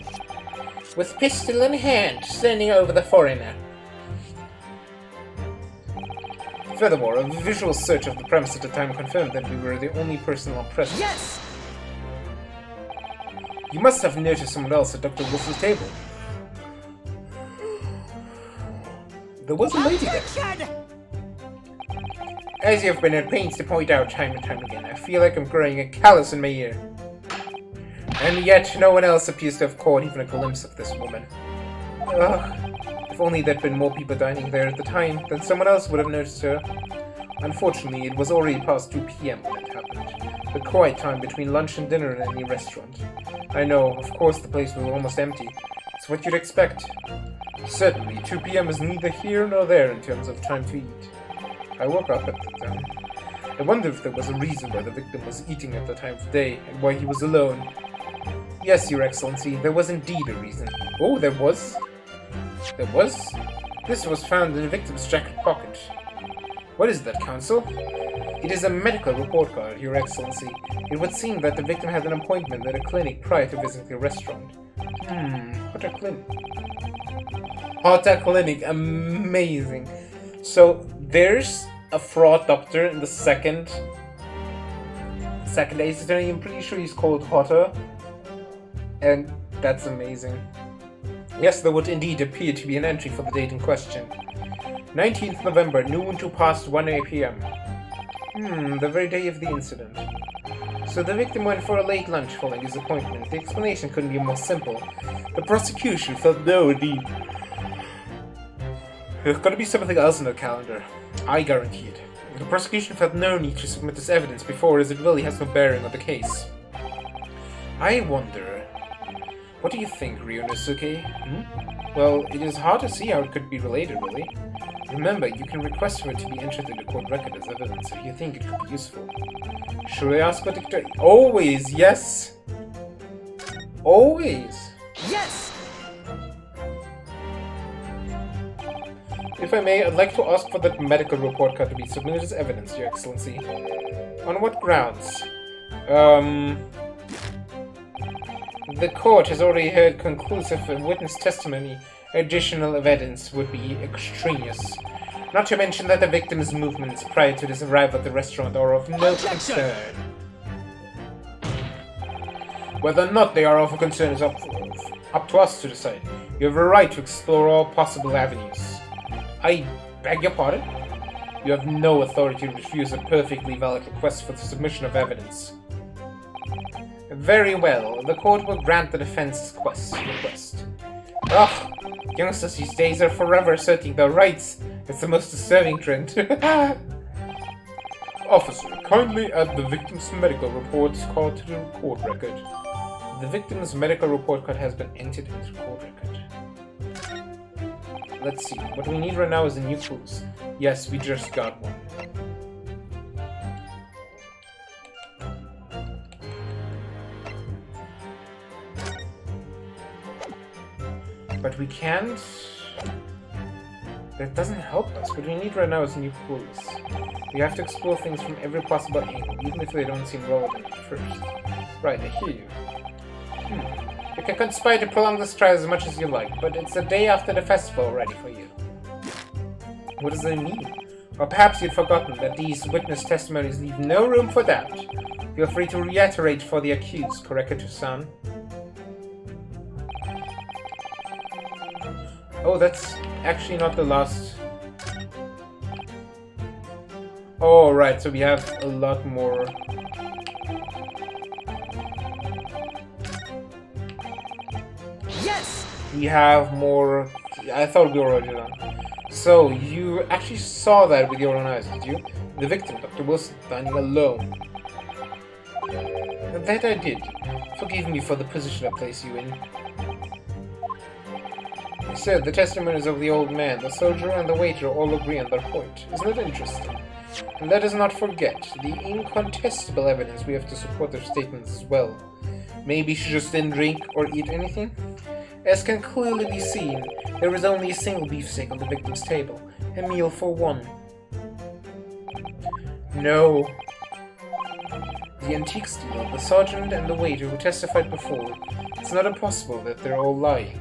With pistol in hand, standing over the foreigner. Furthermore, a visual search of the premise at the time confirmed that we were the only personnel present. Yes! You must have noticed someone else at Dr. Wolf's table. There was a lady there. As you have been at pains to point out time and time again, I feel like I'm growing a callus in my ear. And yet, no one else appears to have caught even a glimpse of this woman. Ugh. If only there'd been more people dining there at the time, then someone else would have noticed her. Unfortunately, it was already past 2 p.m. when it happened. The quiet time between lunch and dinner in any restaurant. I know, of course the place was almost empty. It's what you'd expect. Certainly, 2 p.m. is neither here nor there in terms of time to eat. I woke up at the time. I wonder if there was a reason why the victim was eating at the time of day, and why he was alone. Yes, Your Excellency, there was indeed a reason. Oh, there was? There was? This was found in the victim's jacket pocket. What is that, Counsel? It is a medical report card, Your Excellency. It would seem that the victim had an appointment at a clinic prior to visiting the restaurant. What a clinic. Hotel clinic, amazing. So, there's a fraud doctor in the second Ace Attorney. I'm pretty sure he's called Hotter. And that's amazing. Yes, there would indeed appear to be an entry for the date in question. 19th November, noon to past 1 p.m. The very day of the incident. So the victim went for a late lunch following his appointment. The explanation couldn't be more simple. The prosecution felt no need. There's gotta be something else in the calendar. I guarantee it. The prosecution felt no need to submit this evidence before, as it really has no bearing on the case. I wonder... What do you think, Ryonosuke? Well, it is hard to see how it could be related, really. Remember, you can request for it to be entered in the court record as evidence if you think it could be useful. Should I ask what it... Always, yes! Always! Yes! If I may, I'd like to ask for that medical report card to be submitted as evidence, Your Excellency. On what grounds? The court has already heard conclusive witness testimony. Additional evidence would be extraneous. Not to mention that the victim's movements prior to his arrival at the restaurant are of no concern. Whether or not they are of concern is up to us to decide. You have a right to explore all possible avenues. I beg your pardon? You have no authority to refuse a perfectly valid request for the submission of evidence. Very well, the court will grant the defense's request. Ugh, youngsters these days are forever asserting their rights. It's the most disturbing trend. Officer, kindly add the victim's medical report card to the court record. The victim's medical report card has been entered into the court record. Let's see, what we need right now is a new clues. Yes, we just got one. But we can't... That doesn't help us. What we need right now is new clues. We have to explore things from every possible angle, even if they don't seem relevant at first. Right, I hear you. You can conspire to prolong this trial as much as you like, but it's the day after the festival already for you. What does that mean? Or perhaps you'd forgotten that these witness testimonies leave no room for doubt. Feel free to reiterate for the accused, Korekitu-san. Oh, that's actually not the last... Oh, right, so we have a lot more... we have more... I thought we were already done. So, you actually saw that with your own eyes, did you? The victim, Dr. Wilson, dining alone. That I did. Forgive me for the position I place you in. You said the testimonies of the old man, the soldier, and the waiter all agree on their point. Isn't it interesting? And let us not forget the incontestable evidence we have to support their statements as well. Maybe she just didn't drink or eat anything? As can clearly be seen, there was only a single beefsteak on the victim's table, a meal for one. No. The antique dealer, the sergeant, and the waiter who testified before, it's not impossible that they're all lying.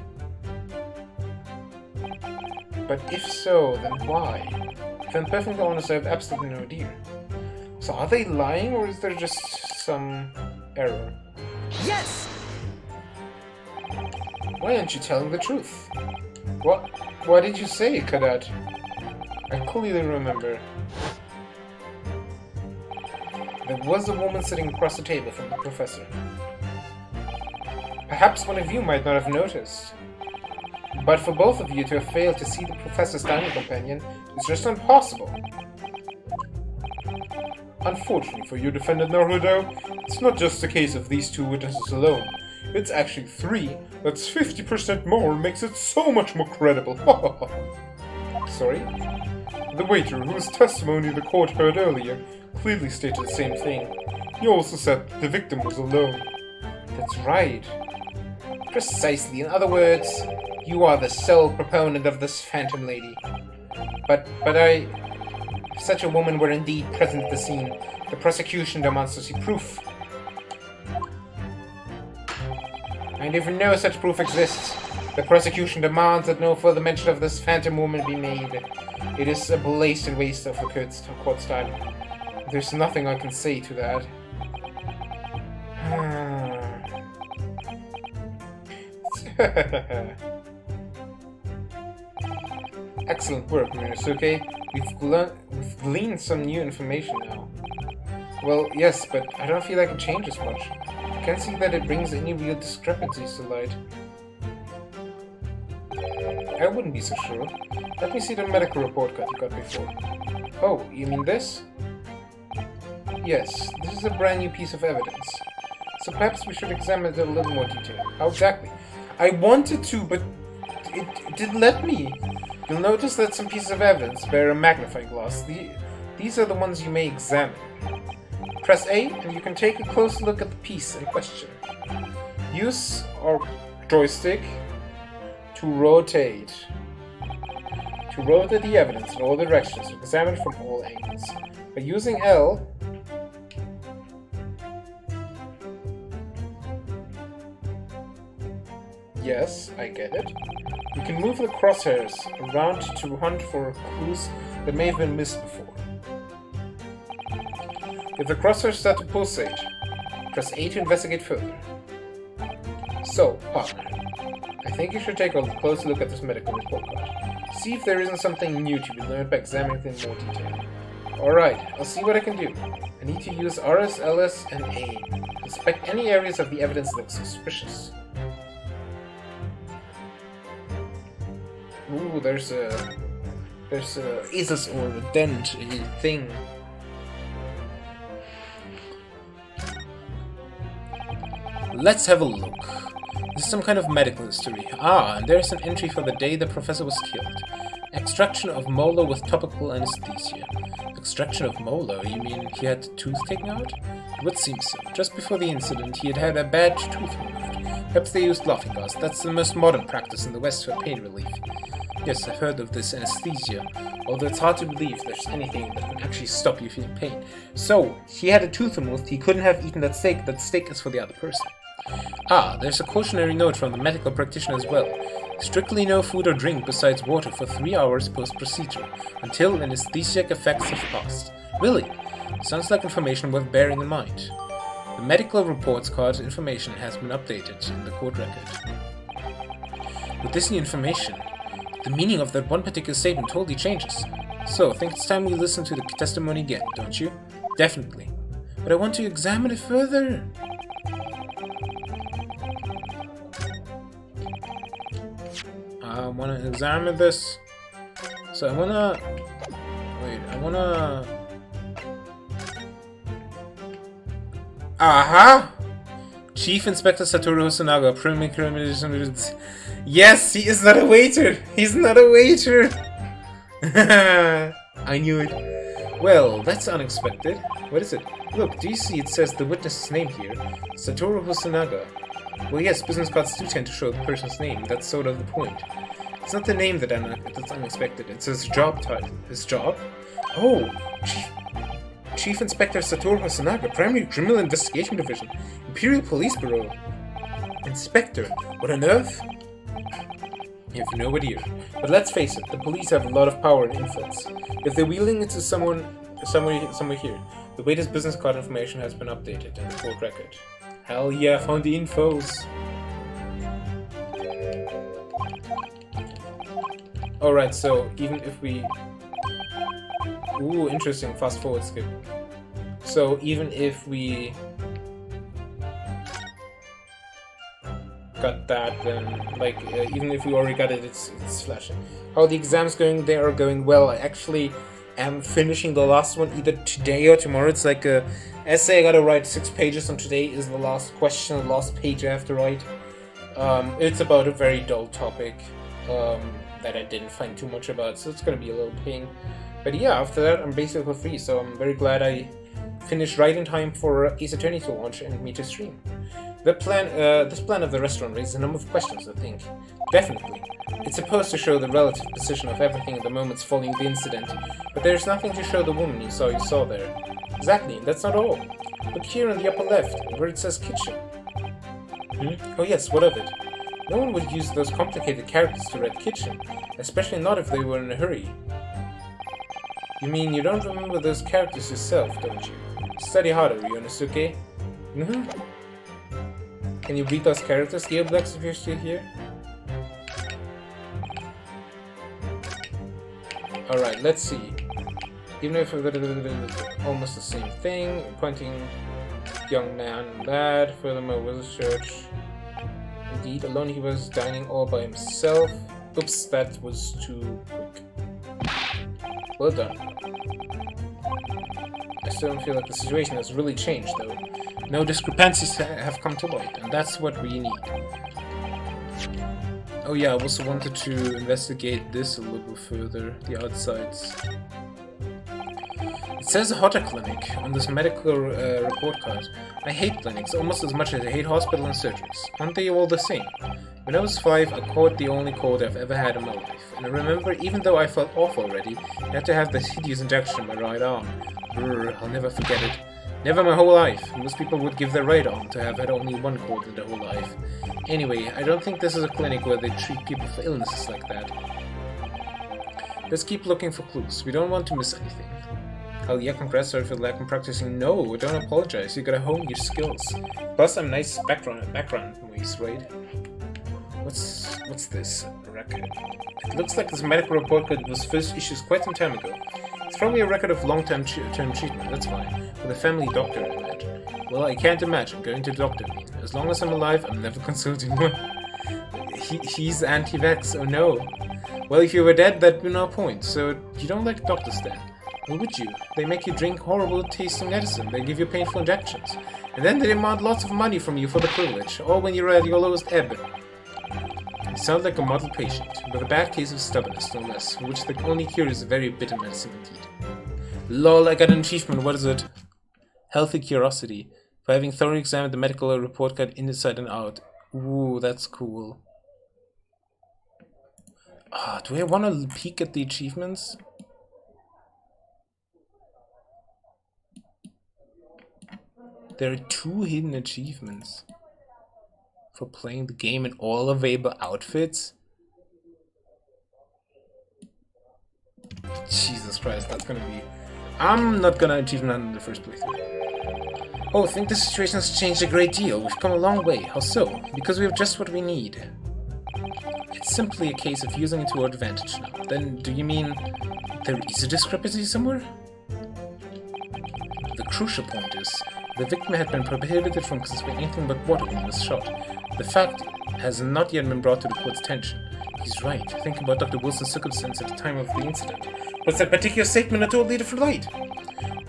But if so, then why? If I'm perfectly honest, I have absolutely no idea. So are they lying, or is there just some error? Yes! Why aren't you telling the truth? What did you say, Cadet? I clearly remember. There was a woman sitting across the table from the professor. Perhaps one of you might not have noticed. But for both of you to have failed to see the professor's dining companion is just impossible. Unfortunately for you, Defendant Naruto, it's not just a case of these two witnesses alone. It's actually 3. That's 50% more, makes it so much more credible. Sorry? The waiter, whose testimony the court heard earlier, clearly stated the same thing. He also said the victim was alone. That's right. Precisely. In other words, you are the sole proponent of this phantom lady. But if such a woman were indeed present at the scene, the prosecution demands to see proof. And if no such proof exists, the prosecution demands that no further mention of this phantom woman be made. It is a blatant waste of the court's time. There's nothing I can say to that. Excellent work, Minosuke. We've gleaned some new information now. Well, yes, but I don't feel like it changes much. I can't see that it brings any real discrepancies to light. I wouldn't be so sure. Let me see the medical report card you got before. Oh, you mean this? Yes, this is a brand new piece of evidence. So perhaps we should examine it in a little more detail. How exactly? I wanted to, but it didn't let me. You'll notice that some pieces of evidence bear a magnifying glass. These are the ones you may examine. Press A, and you can take a close look at the piece in question. Use our joystick to rotate the evidence in all directions and examine it from all angles. By using L, yes, I get it. You can move the crosshairs around to hunt for clues that may have been missed before. If the crosshairs start to pulsate, press A to investigate further. So, partner, I think you should take a close look at this medical report card. See if there isn't something new to be learned by examining it in more detail. Alright, I'll see what I can do. I need to use RS, LS, and A. Inspect any areas of the evidence that look suspicious. Ooh, there's a Asus or a dent, a thing. Let's have a look. This is some kind of medical history. Ah, and there's an entry for the day the professor was killed. Extraction of molar with topical anesthesia. Extraction of molar? You mean he had the tooth taken out? It would seem so. Just before the incident, he had had a bad tooth removed. Perhaps they used laughing gas. That's the most modern practice in the West for pain relief. Yes, I've heard of this anesthesia, although it's hard to believe there's anything that can actually stop you feeling pain. So, he had a tooth removed, he couldn't have eaten that steak is for the other person. Ah, there's a cautionary note from the medical practitioner as well. Strictly no food or drink besides water for 3 hours post-procedure, until anesthesiac effects have passed. Really? Sounds like information worth bearing in mind. The medical reports card information has been updated in the court record. With this new information, the meaning of that one particular statement totally changes. So, I think it's time we listen to the testimony again, don't you? Definitely. But I want to examine it further. I want to examine this. So I want to... Wait, I want to... Aha! Chief Inspector Satoru Hosonaga, Criminal... Yes, he is not a waiter! He's not a waiter! I knew it. Well, that's unexpected. What is it? Look, do you see it says the witness's name here? Satoru Hosonaga. Well, yes, business cards do tend to show the person's name. That's sort of the point. It's not the name that's unexpected. It's his job title. His job? Oh, Chief Inspector Satoru Hosonaga, Primary Criminal Investigation Division, Imperial Police Bureau. Inspector? What on earth? You have no idea. But let's face it, the police have a lot of power and influence. If they're wheeling it to somewhere here, the waiter's business card information has been updated in the court record. Hell yeah, found the infos. Alright, so even if we... Ooh, interesting, fast forward skip. So even if we... got that, then, like, even if we already got it, it's flashing. How the exams going, they are going well. I actually am finishing the last one either today or tomorrow. It's like a essay I gotta write 6 pages, and today is the last question, the last page I have to write. It's about a very dull topic that I didn't find too much about, so it's gonna be a little pain. But yeah, after that I'm basically free, so I'm very glad I finished right in time for Ace Attorney to launch and me to stream. This plan of the restaurant raises a number of questions, I think. Definitely. It's supposed to show the relative position of everything at the moments following the incident, but there's nothing to show the woman you saw there. Exactly, and that's not all. Look here in the upper left, where it says kitchen. Oh yes, what of it? No one would use those complicated characters to read kitchen, especially not if they were in a hurry. You mean you don't remember those characters yourself, don't you? Study harder, Ryunosuke. Can you read those characters, Geoblex, if you're still here? Alright, let's see. Even if it's almost the same thing, pointing young man, lad, furthermore was a church. Indeed, alone he was dining all by himself. Oops, that was too quick. Well done. I still don't feel like the situation has really changed, though. No discrepancies have come to light, and that's what we need. Oh yeah, I also wanted to investigate this a little bit further, the outsides. It says a Hotter clinic on this medical report card. I hate clinics almost as much as I hate hospital and surgeries. Aren't they all the same? When I was 5, I caught the only cold I've ever had in my life. And I remember, even though I felt off already, I had to have this hideous injection in my right arm. Brr, I'll never forget it. Never my whole life. Most people would give their right arm to have had only one cold in their whole life. Anyway, I don't think this is a clinic where they treat people for illnesses like that. Let's keep looking for clues. We don't want to miss anything. Hell yeah, congrats, sorry for the lack of practicing. No, don't apologize. You gotta hone your skills. Plus, I'm nice background noise, right? What's this? A record. It looks like this medical report card was first issued quite some time ago. It's probably a record of long-term treatment, that's why. With a family doctor, I imagine. Well, I can't imagine going to the doctor. As long as I'm alive, I'm never consulting one. He's anti-vax, oh no. Well, if you were dead, that'd be no point. So, you don't like doctors then? Or would you? They make you drink horrible tasting medicine, they give you painful injections. And then they demand lots of money from you for the privilege, all when you're at your lowest ebb. You sound like a model patient, but a bad case of stubbornness, no less, for which the only cure is very bitter medicine indeed. Lol, I got an achievement, what is it? Healthy curiosity, for having thoroughly examined the medical report card inside and out. Ooh, that's cool. Do I want to peek at the achievements? There are 2 hidden achievements. For playing the game in all available outfits? Jesus Christ, that's gonna be... I'm not gonna achieve none in the first playthrough. Oh, I think the situation has changed a great deal. We've come a long way. How so? Because we have just what we need. It's simply a case of using it to our advantage now. Then, do you mean there is a discrepancy somewhere? The crucial point is, the victim had been prohibited from consuming anything but water when he was shot. The fact has not yet been brought to the court's attention. He's right. Think about Dr. Wilson's circumstance at the time of the incident. Was that particular statement a totally different light?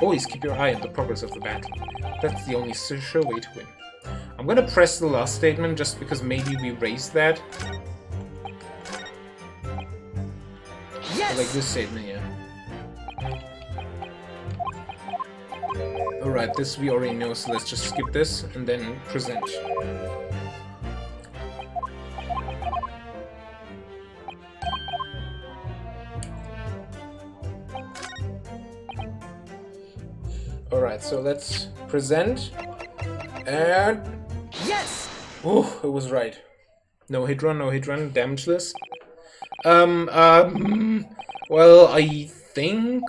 Always keep your eye on the progress of the battle. That's the only sure way to win. I'm gonna press the last statement just because maybe we raised that. Yes! Like this statement, yeah. Alright, this we already know, so let's just skip this and then present. Alright, so let's present. And... Yes! oh, it was right. No hit run, damageless. Well, I think,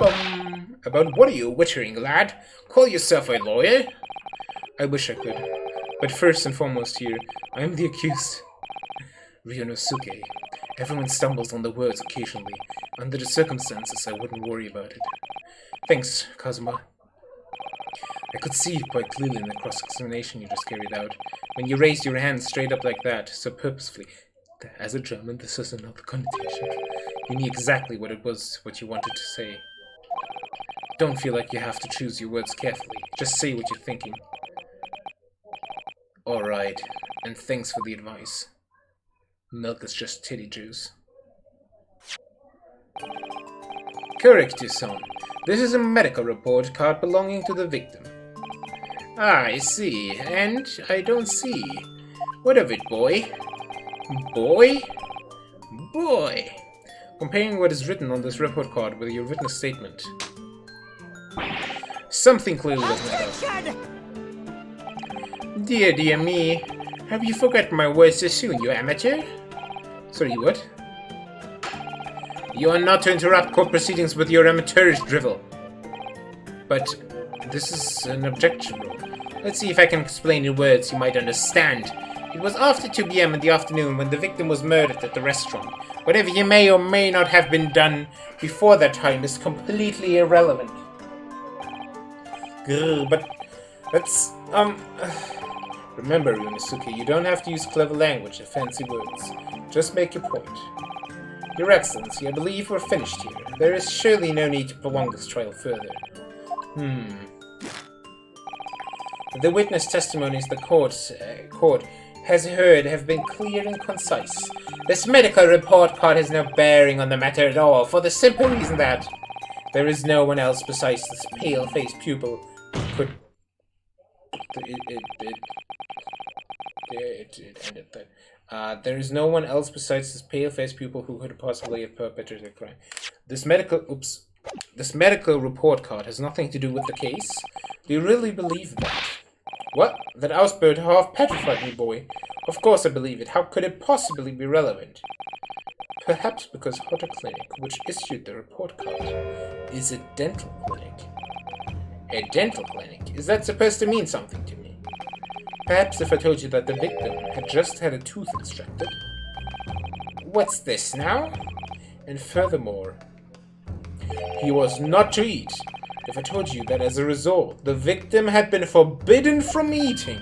about what are you wittering, lad? Call yourself a lawyer? I wish I could. But first and foremost here, I am the accused. Ryonosuke. Everyone stumbles on the words occasionally. Under the circumstances, I wouldn't worry about it. Thanks, Kazuma. I could see it quite clearly in the cross-examination you just carried out. When you raised your hand straight up like that, so purposefully. As a German, this is another connotation. You knew exactly what it was, what you wanted to say. Don't feel like you have to choose your words carefully. Just say what you're thinking. Alright, and thanks for the advice. Milk is just titty juice. Correct, son. This is a medical report card belonging to the victim. Ah, I see. And I don't see. What of it, boy? Boy? Boy! Comparing what is written on this report card with your written statement. Something clearly doesn't help. Dear, dear me. Have you forgotten my words so soon, you amateur? Sorry, what? You are not to interrupt court proceedings with your amateurish drivel. But this is an objection rule. Let's see if I can explain in words you might understand. It was after 2 p.m. in the afternoon when the victim was murdered at the restaurant. Whatever you may or may not have been done before that time is completely irrelevant. Grr, but that's, remember, Ryonosuke, you don't have to use clever language or fancy words. Just make your point. Your Excellency, I believe we're finished here. There is surely no need to prolong this trial further. The witness testimonies the court has heard have been clear and concise. This medical report card has no bearing on the matter at all, for the simple reason that there is no one else besides this pale-faced pupil who could... It ended that. There is no one else besides this pale-faced pupil who could possibly have perpetrated the crime. This medical report card has nothing to do with the case. Do you really believe that? What? That outburst half petrified me, boy. Of course I believe it. How could it possibly be relevant? Perhaps because Hotter Clinic, which issued the report card, is a dental clinic. A dental clinic? Is that supposed to mean something to me? Perhaps if I told you that the victim had just had a tooth extracted. What's this now? And furthermore, he was not to eat. If I told you that as a result, the victim had been forbidden from eating.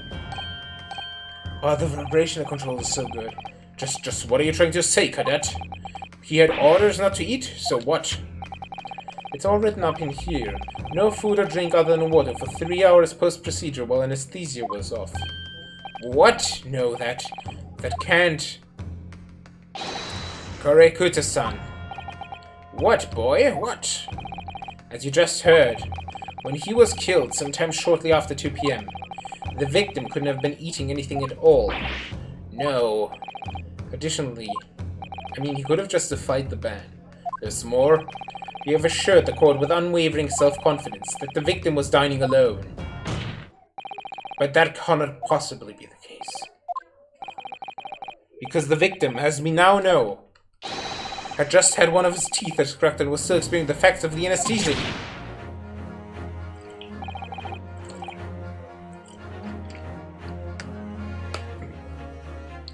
Oh, the vibration control is so good. Just what are you trying to say, cadet? He had orders not to eat, so what? It's all written up in here. No food or drink other than water for 3 hours post-procedure while anesthesia was off. What? No, that can't. Korekuta-san. What, boy? What? As you just heard, when he was killed sometime shortly after 2 p.m., the victim couldn't have been eating anything at all. No. Additionally, he could have justified the ban. There's more. We have assured the court with unwavering self-confidence that the victim was dining alone. But that cannot possibly be the case. Because the victim, as we now know, had just had one of his teeth extracted and was still experiencing the effects of the anesthesia.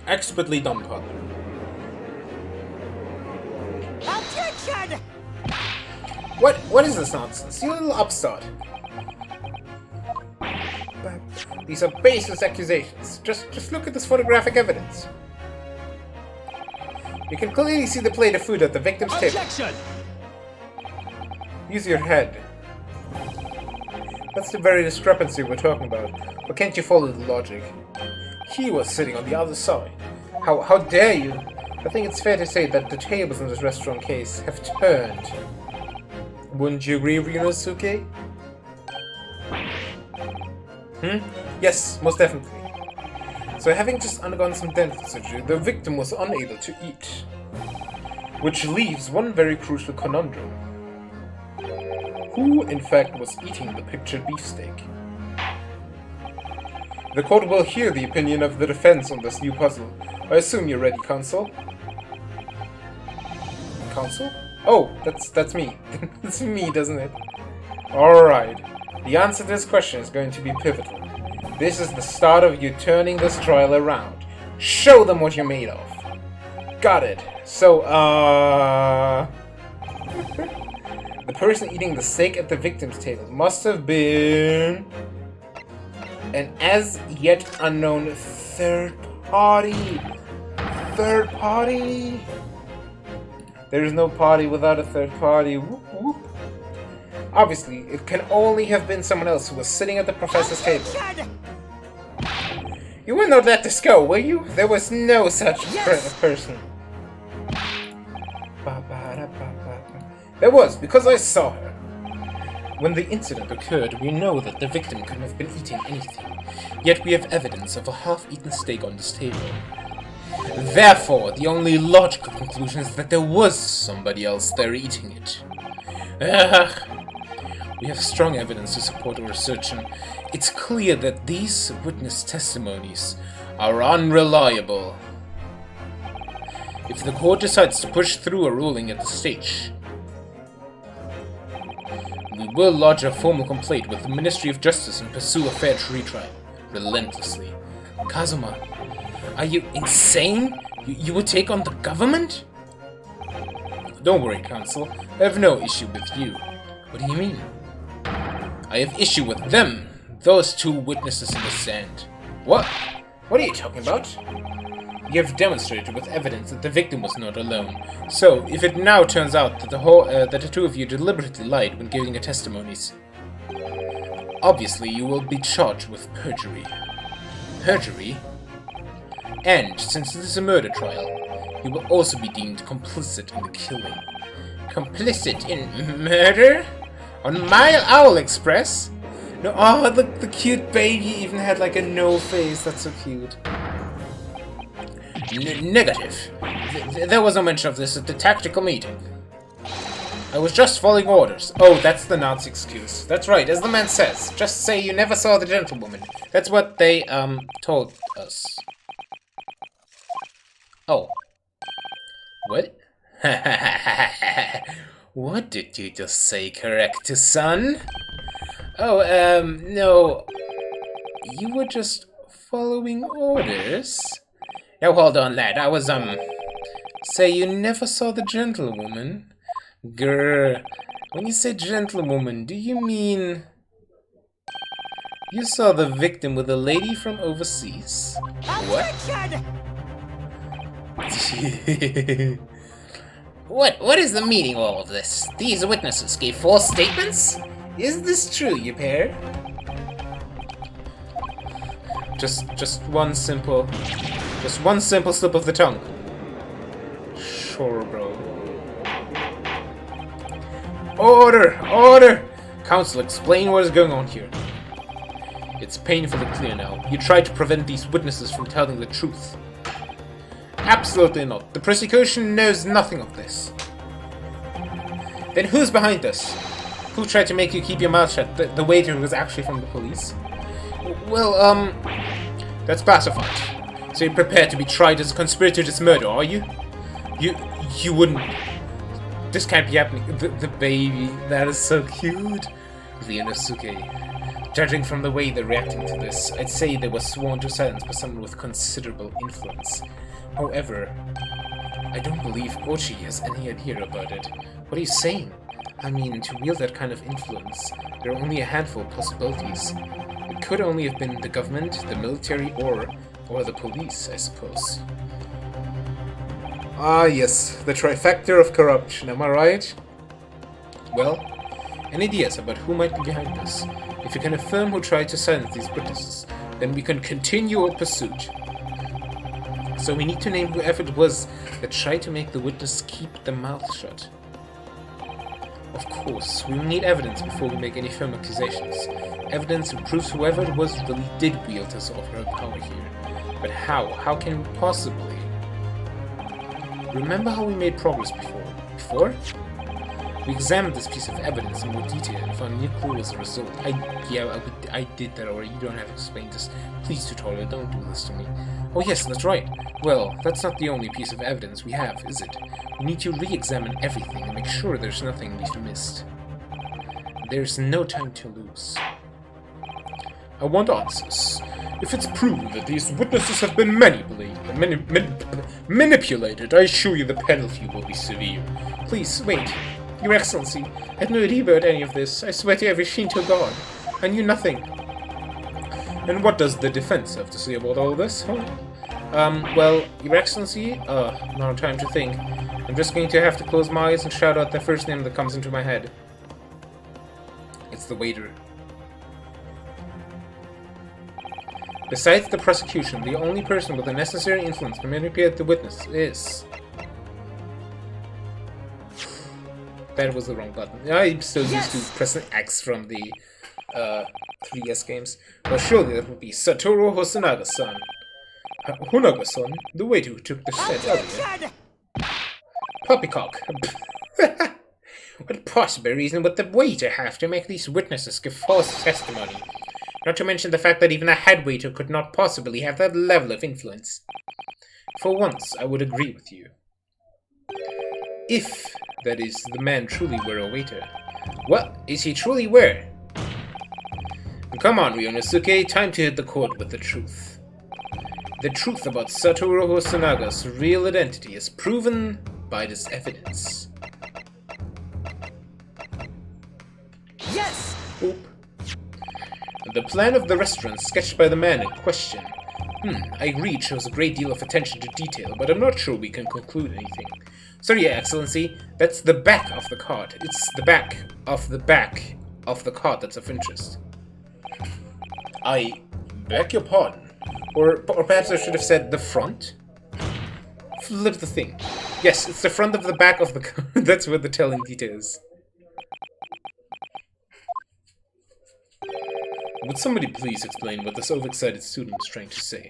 Expertly done, partner. Objection! What is this nonsense? You little upstart. These are baseless accusations. Just look at this photographic evidence. You can clearly see the plate of food at the victim's table. Objection! Use your head. That's the very discrepancy we're talking about. But can't you follow the logic? He was sitting on the other side. How dare you? I think it's fair to say that the tables in this restaurant case have turned. Wouldn't you agree, Ryunosuke? Yes, most definitely. So having just undergone some dental surgery, the victim was unable to eat. Which leaves one very crucial conundrum. Who, in fact, was eating the pictured beefsteak? The court will hear the opinion of the defense on this new puzzle. I assume you're ready, counsel? Counsel? Oh, that's me. It's me, doesn't it? Alright. The answer to this question is going to be pivotal. This is the start of you turning this trial around. Show them what you're made of. Got it. So, the person eating the steak at the victim's table must have been an as yet unknown third party. Third party? There is no party without a third party. Whoop, whoop. Obviously, it can only have been someone else who was sitting at the professor's table. You will not let this go, will you? There was no such person. There was, because I saw her. When the incident occurred, we know that the victim couldn't have been eating anything. Yet we have evidence of a half-eaten steak on this table. Therefore, the only logical conclusion is that there was somebody else there eating it. We have strong evidence to support our assertion. It's clear that these witness testimonies are unreliable. If the court decides to push through a ruling at this stage, we will lodge a formal complaint with the Ministry of Justice and pursue a fair retrial, relentlessly. Kazuma, are you insane? You would take on the government? Don't worry, Counsel. I have no issue with you. What do you mean? I have issue with them, those two witnesses in the stand. What? What are you talking about? You have demonstrated with evidence that the victim was not alone. So, if it now turns out that the two of you deliberately lied when giving your testimonies, obviously you will be charged with perjury. Perjury? And, since this is a murder trial, you will also be deemed complicit in the killing. Complicit in murder? On Mile Owl Express? No, oh, the cute baby even had like a no face. That's so cute. Negative. There was no mention of this at the tactical meeting. I was just following orders. Oh, that's the Nazi excuse. That's right, as the man says. Just say you never saw the gentlewoman. That's what they, told us. Oh. What? What did you just say, correct-son? Oh, no. You were just following orders? Now hold on, lad. I was, say you never saw the gentlewoman? Grr. When you say gentlewoman, do you mean you saw the victim with a lady from overseas? What? What is the meaning of all of this? These witnesses gave false statements? Is this true, you pair? Just one simple slip of the tongue. Sure, bro. Order! Order! Counsel, explain what is going on here. It's painfully clear now. You tried to prevent these witnesses from telling the truth. Absolutely not. The prosecution knows nothing of this. Then who's behind this? Who tried to make you keep your mouth shut? The waiter was actually from the police? Well, that's pacified. So you're prepared to be tried as a conspirator to this murder, are you? You wouldn't... This can't be happening. The baby, that is so cute. Ryunosuke. Judging from the way they're reacting to this, I'd say they were sworn to silence by someone with considerable influence. However, I don't believe Ochi has any idea about it. What are you saying? I mean, to wield that kind of influence, there are only a handful of possibilities. It could only have been the government, the military, or the police, I suppose. Ah, yes, the trifecta of corruption, am I right? Well, any ideas about who might be behind this? If you can affirm who tried to silence these witnesses, then we can continue our pursuit. So we need to name whoever it was that tried to make the witness keep their mouth shut. Of course, we will need evidence before we make any firm accusations. Evidence that proves whoever it was really did wield his or her power here. But how? How can we possibly? Remember how we made progress before? We examined this piece of evidence in more detail and found a new clue as a result. I did that already. You don't have to explain this. Please, tutorial, don't do this to me. Oh yes, that's right. Well, that's not the only piece of evidence we have, is it? We need to re-examine everything and make sure there's nothing we've missed. There's no time to lose. I want answers. If it's proven that these witnesses have been manipulated, I assure you the penalty will be severe. Please, wait. Your Excellency, I had no idea about any of this. I swear to every Shinto god. I knew nothing. And what does the defense have to say about all this, huh? Well, Your Excellency, no time to think. I'm just going to have to close my eyes and shout out the first name that comes into my head. It's the waiter. Besides the prosecution, the only person with the necessary influence to manipulate the witness is... That was the wrong button. I'm still used to pressing X from the 3DS games. Well, surely that would be Satoru Hosonaga-san. Hosonaga-san? The waiter who took the set earlier. Poppycock. What possible reason would the waiter have to make these witnesses give false testimony? Not to mention the fact that even a head waiter could not possibly have that level of influence. For once, I would agree with you. If, that is, the man truly were a waiter. What? Is he truly were? Come on, Ryunosuke, time to hit the court with the truth. The truth about Satoru Hosanaga's real identity is proven by this evidence. Yes! Oop. The plan of the restaurant sketched by the man in question. I agree it shows a great deal of attention to detail, but I'm not sure we can conclude anything. Sorry, Your Excellency, that's the back of the card. It's the back of the card that's of interest. I beg your pardon. Or perhaps I should have said the front? Flip the thing. Yes, it's the front of the back of the card. That's where the telling detail is. Would somebody please explain what this overexcited student is trying to say?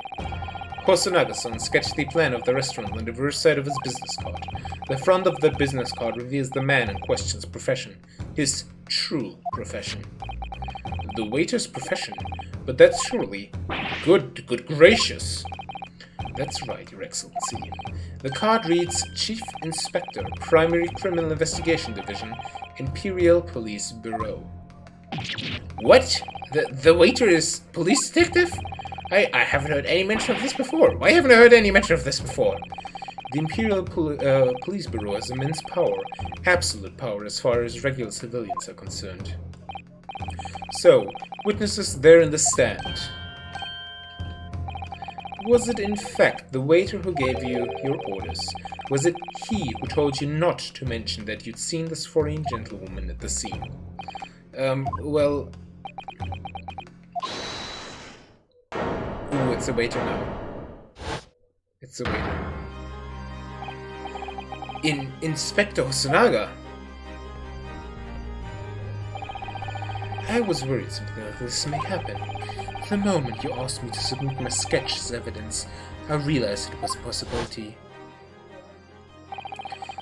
Hosonaga-san sketched the plan of the restaurant on the reverse side of his business card. The front of the business card reveals the man in question's profession. His true profession. The waiter's profession? But that's surely... Good gracious! That's right, Your Excellency. The card reads Chief Inspector, Primary Criminal Investigation Division, Imperial Police Bureau. What? The waiter is police detective? I haven't heard any mention of this before. Why haven't I heard any mention of this before? The Imperial Police Bureau has immense power, absolute power as far as regular civilians are concerned. So, witnesses there in the stand. Was it in fact the waiter who gave you your orders? Was it he who told you not to mention that you'd seen this foreign gentlewoman at the scene? Well... Ooh, it's a waiter now. It's a waiter. Inspector Hosonaga! I was worried something like this may happen. The moment you asked me to submit my sketch as evidence, I realized it was a possibility.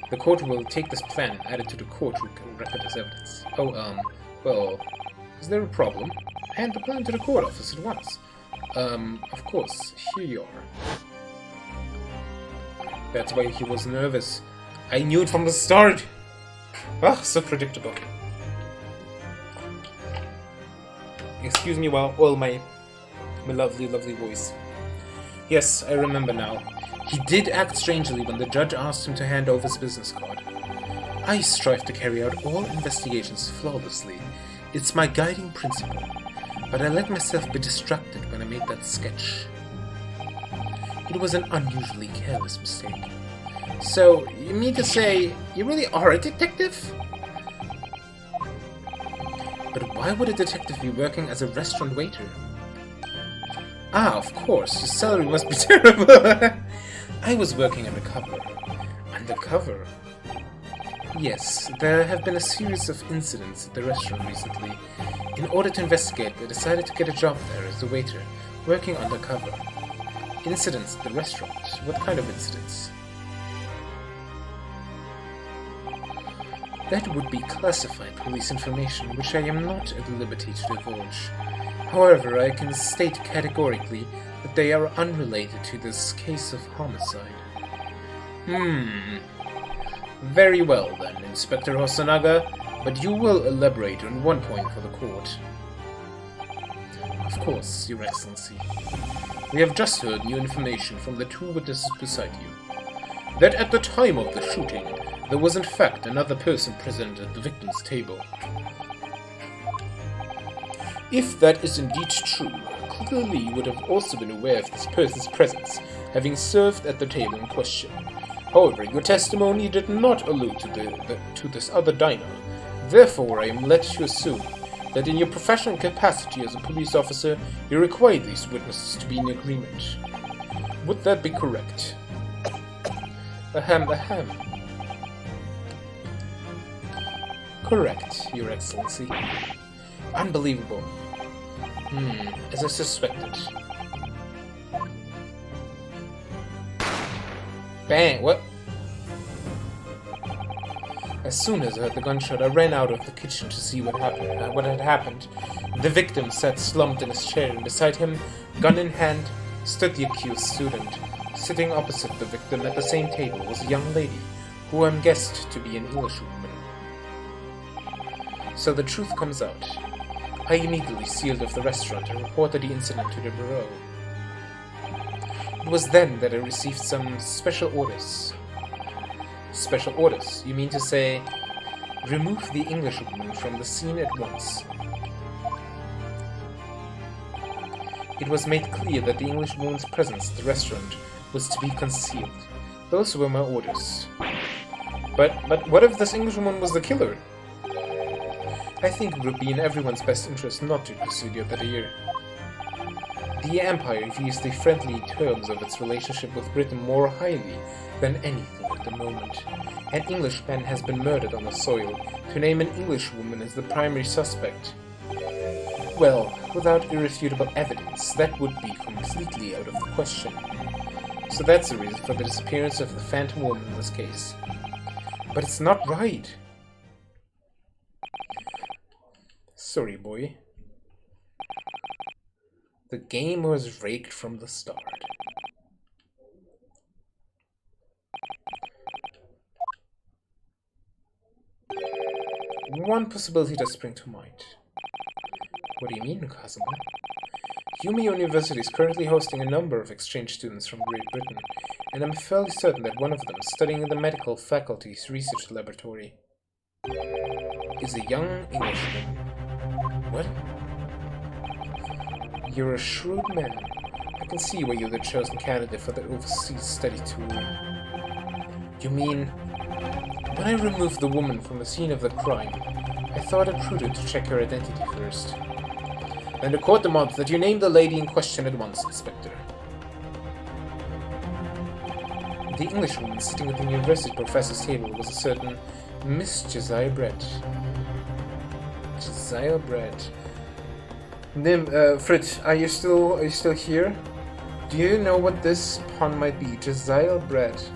The court will take this plan and add it to the court record as evidence. Oh, well, is there a problem? Hand the plan to the court office at once. Of course, here you are. That's why he was nervous. I knew it from the start! Ah, so predictable. Excuse me while all my lovely voice. Yes, I remember now. He did act strangely when the judge asked him to hand over his business card. I strive to carry out all investigations flawlessly. It's my guiding principle. But I let myself be distracted when I made that sketch. It was an unusually careless mistake. So, you mean to say you really are a detective? But why would a detective be working as a restaurant waiter? Ah, of course, your salary must be terrible. I was working undercover. Undercover? Yes, there have been a series of incidents at the restaurant recently. In order to investigate, I decided to get a job there as a waiter, working undercover. Incidents at the restaurant? What kind of incidents? That would be classified police information, which I am not at liberty to divulge. However, I can state categorically that they are unrelated to this case of homicide. Very well then, Inspector Hosonaga, but you will elaborate on one point for the court. Of course, Your Excellency. We have just heard new information from the two witnesses beside you. That at the time of the shooting, there was in fact another person present at the victim's table. If that is indeed true, clearly you would have also been aware of this person's presence, having served at the table in question. However, your testimony did not allude to this other diner. Therefore, I am led to assume that in your professional capacity as a police officer, you require these witnesses to be in agreement. Would that be correct? Ahem. Correct, Your Excellency. Unbelievable. As I suspected. Bang! What? As soon as I heard the gunshot, I ran out of the kitchen to see what had happened. The victim sat slumped in his chair, and beside him, gun in hand, stood the accused student. Sitting opposite the victim at the same table was a young lady, who I guessed to be an Englishwoman. So the truth comes out. I immediately sealed off the restaurant and reported the incident to the bureau. It was then that I received some special orders. Special orders? You mean to say, remove the Englishwoman from the scene at once. It was made clear that the Englishwoman's presence at the restaurant was to be concealed. Those were my orders. But what if this Englishwoman was the killer? I think it would be in everyone's best interest not to pursue the idea. The Empire views the friendly terms of its relationship with Britain more highly than anything at the moment. An Englishman has been murdered on the soil. To name an Englishwoman as the primary suspect, well, without irrefutable evidence, that would be completely out of the question. So that's the reason for the disappearance of the Phantom Woman in this case. But it's not right. Sorry, boy. The game was rigged from the start. One possibility does spring to mind. What do you mean, Kazuma? Yumi University is currently hosting a number of exchange students from Great Britain, and I'm fairly certain that one of them, studying in the medical faculty's research laboratory, is a young Englishman. What? You're a shrewd man. I can see why you're the chosen candidate for the overseas study tour. You mean, when I removed the woman from the scene of the crime, I thought it prudent to check her identity first. Then the court demands that you name the lady in question at once, Inspector. The Englishwoman sitting at the university professor's table was a certain Miss Josiah Brett. Josiah Brett. Fritz, are you still here? Do you know what this pun might be? Josiah Brett.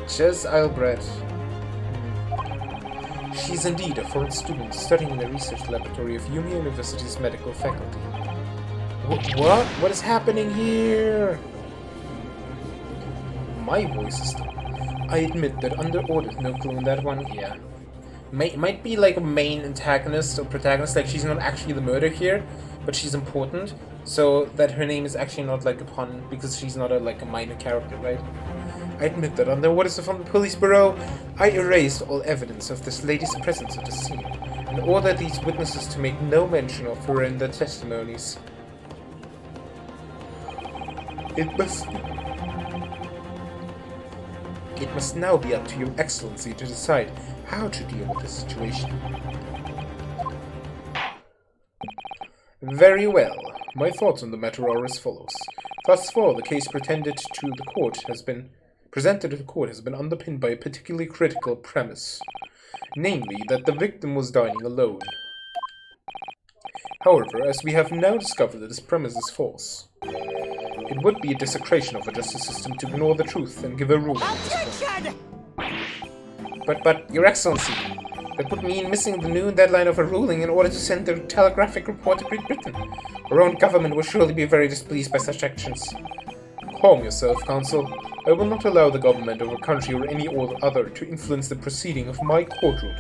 Josiah Brett. She's indeed a foreign student studying in the research laboratory of Yumi University's medical faculty. What? What is happening here? My voice is done. I admit that under orders, no clue on that one here. Might be like a main antagonist or protagonist, like she's not actually the murderer here, but she's important, so that her name is actually not like a pun, because she's not like a minor character, right? I admit that under orders from the police bureau, I erased all evidence of this lady's presence at the scene, and ordered these witnesses to make no mention of her in their testimonies. It must now be up to Your Excellency to decide how to deal with the situation. Very well. My thoughts on the matter are as follows. Thus far, the case presented to the court has been underpinned by a particularly critical premise, namely that the victim was dining alone. However, as we have now discovered that this premise is false, it would be a desecration of a justice system to ignore the truth and give a ruling at this point. But, Your Excellency, that would mean missing the noon deadline of a ruling in order to send the telegraphic report to Great Britain. Our own government will surely be very displeased by such actions. Calm yourself, Counsel. I will not allow the government of a country or any other to influence the proceeding of my courtroom.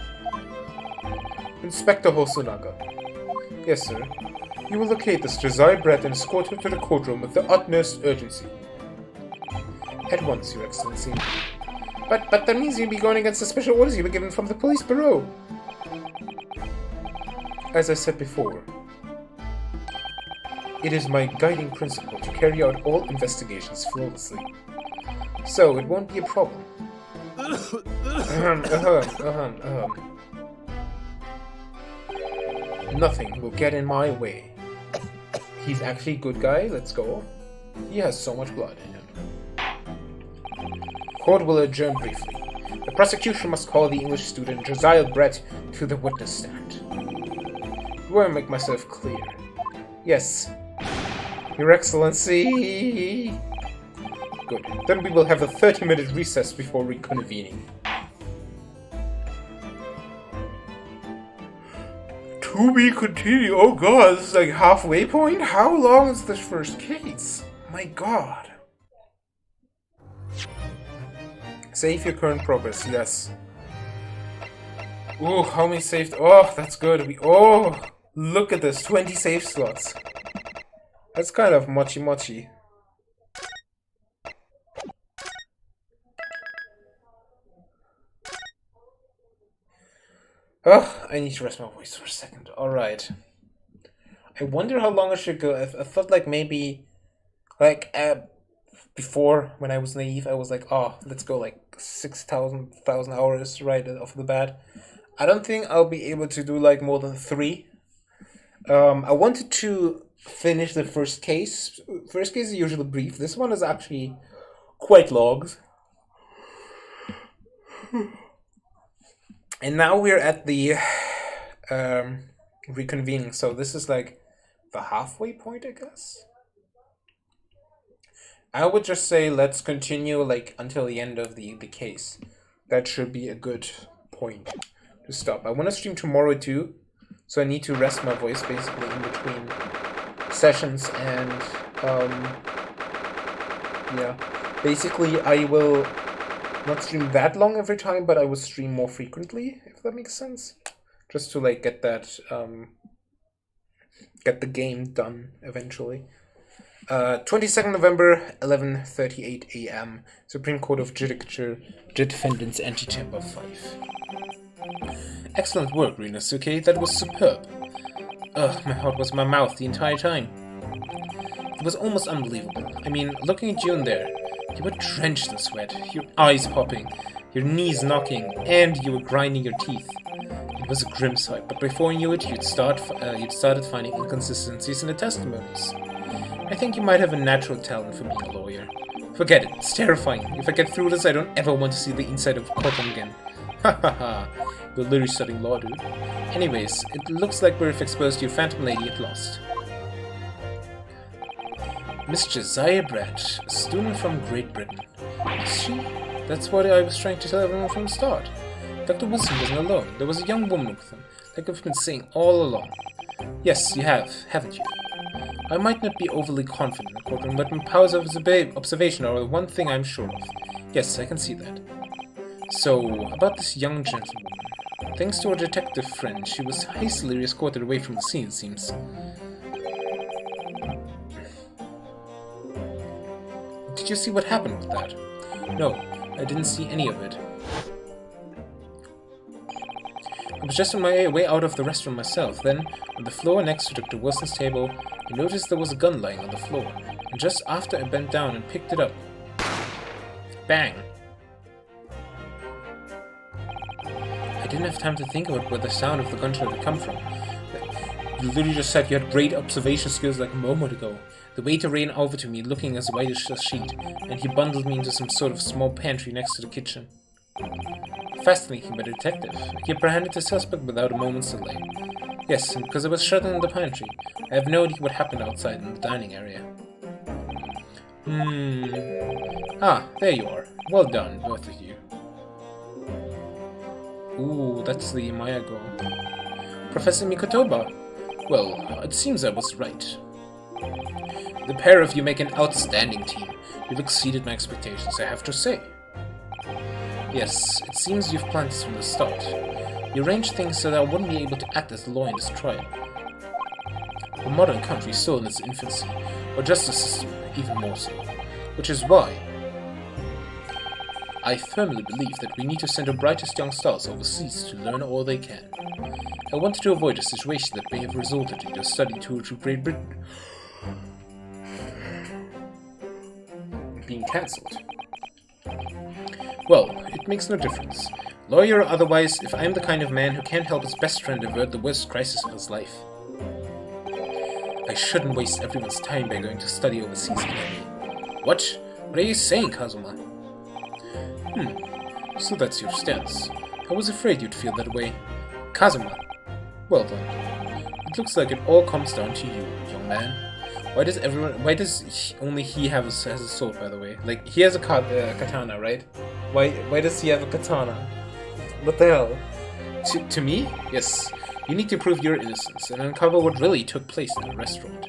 Inspector Hosonaga. Yes, sir. You will locate this Josiah Brett and escort her to the courtroom with the utmost urgency. At once, Your Excellency. But that means you'll be going against the special orders you were given from the police bureau. As I said before, it is my guiding principle to carry out all investigations flawlessly. So, it won't be a problem. Nothing will get in my way. He's actually a good guy, let's go. He has so much blood in him. Court will adjourn briefly. The prosecution must call the English student Josiah Brett to the witness stand. Do I make myself clear? Yes. Your Excellency! Good. Then we will have a 30-minute recess before reconvening. To be continued. Oh god, this is like halfway point? How long is this first case? My god. Save your current progress, yes. Ooh, how many saved? Oh, that's good. Oh, look at this, 20 save slots. That's kind of mochi. Oh, I need to rest my voice for a second. Alright. I wonder how long I should go. I thought like maybe, like, before, when I was naive, I was like, oh, let's go like 6,000 hours right off the bat. I don't think I'll be able to do like more than 3. I wanted to finish the first case. First case is usually brief. This one is actually quite long. And now we're at the reconvening. So this is like the halfway point, I guess. I would just say let's continue like until the end of the case. That should be a good point to stop. I want to stream tomorrow too, so I need to rest my voice basically in between sessions, and yeah, basically I will not stream that long every time, but I will stream more frequently, if that makes sense, just to like get that get the game done eventually. 22nd November, 11:38 a.m. Supreme Court of Judicature, Defendants Antechamber 5. Excellent work, Rinosuke. That was superb. Ugh, my heart was in my mouth the entire time. It was almost unbelievable. I mean, looking at you in there, you were drenched in sweat, your eyes popping, your knees knocking, and you were grinding your teeth. It was a grim sight, but before you knew it, you'd started finding inconsistencies in the testimonies. I think you might have a natural talent for being a lawyer. Forget it, it's terrifying. If I get through this, I don't ever want to see the inside of a courtroom again. Ha ha ha. You're literally studying law, dude. Anyways, it looks like we've exposed your phantom lady at last. Miss Josiah Brett, a student from Great Britain. Is she? That's what I was trying to tell everyone from the start. Dr. Wilson wasn't alone. There was a young woman with him, like I've been saying all along. Yes, you have, haven't you? I might not be overly confident in the courtroom, but my powers of observation are the one thing I'm sure of. Yes, I can see that. So, about this young gentlewoman. Thanks to our detective friend, she was hastily escorted away from the scene, it seems. Did you see what happened with that? No, I didn't see any of it. I was just on my way out of the restaurant myself. Then, on the floor next to Dr. Wilson's table, I noticed there was a gun lying on the floor. and just after I bent down and picked it up, bang! I didn't have time to think about where the sound of the gunshot had come from. You literally just said you had great observation skills like a moment ago. The waiter ran over to me, looking as white as a sheet, and he bundled me into some sort of small pantry next to the kitchen. Fascinating, but detective. He apprehended the suspect without a moment's delay. Yes, and because I was shut in the pantry, I have no idea what happened outside in the dining area. Ah, there you are. Well done, both of you. Ooh, that's the Maya girl. Professor Mikotoba. Well, it seems I was right. The pair of you make an outstanding team. You've exceeded my expectations, I have to say. Yes, it seems you've planned this from the start. You arranged things so that I wouldn't be able to act as the lawyer in this trial. The modern country is still in its infancy, or justice system even more so. Which is why I firmly believe that we need to send our brightest young stars overseas to learn all they can. I wanted to avoid a situation that may have resulted in a study tour to Great Britain being cancelled. Well, it makes no difference. Lawyer or otherwise, if I'm the kind of man who can't help his best friend avert the worst crisis of his life. I shouldn't waste everyone's time by going to study overseas anyway. What? What are you saying, Kazuma? So that's your stance. I was afraid you'd feel that way. Kazuma. Well done. It looks like it all comes down to you, young man. Why does only he has a sword, by the way? Like, he has a katana, right? Why does he have a katana? What the hell? To me? Yes. You need to prove your innocence and uncover what really took place in the restaurant.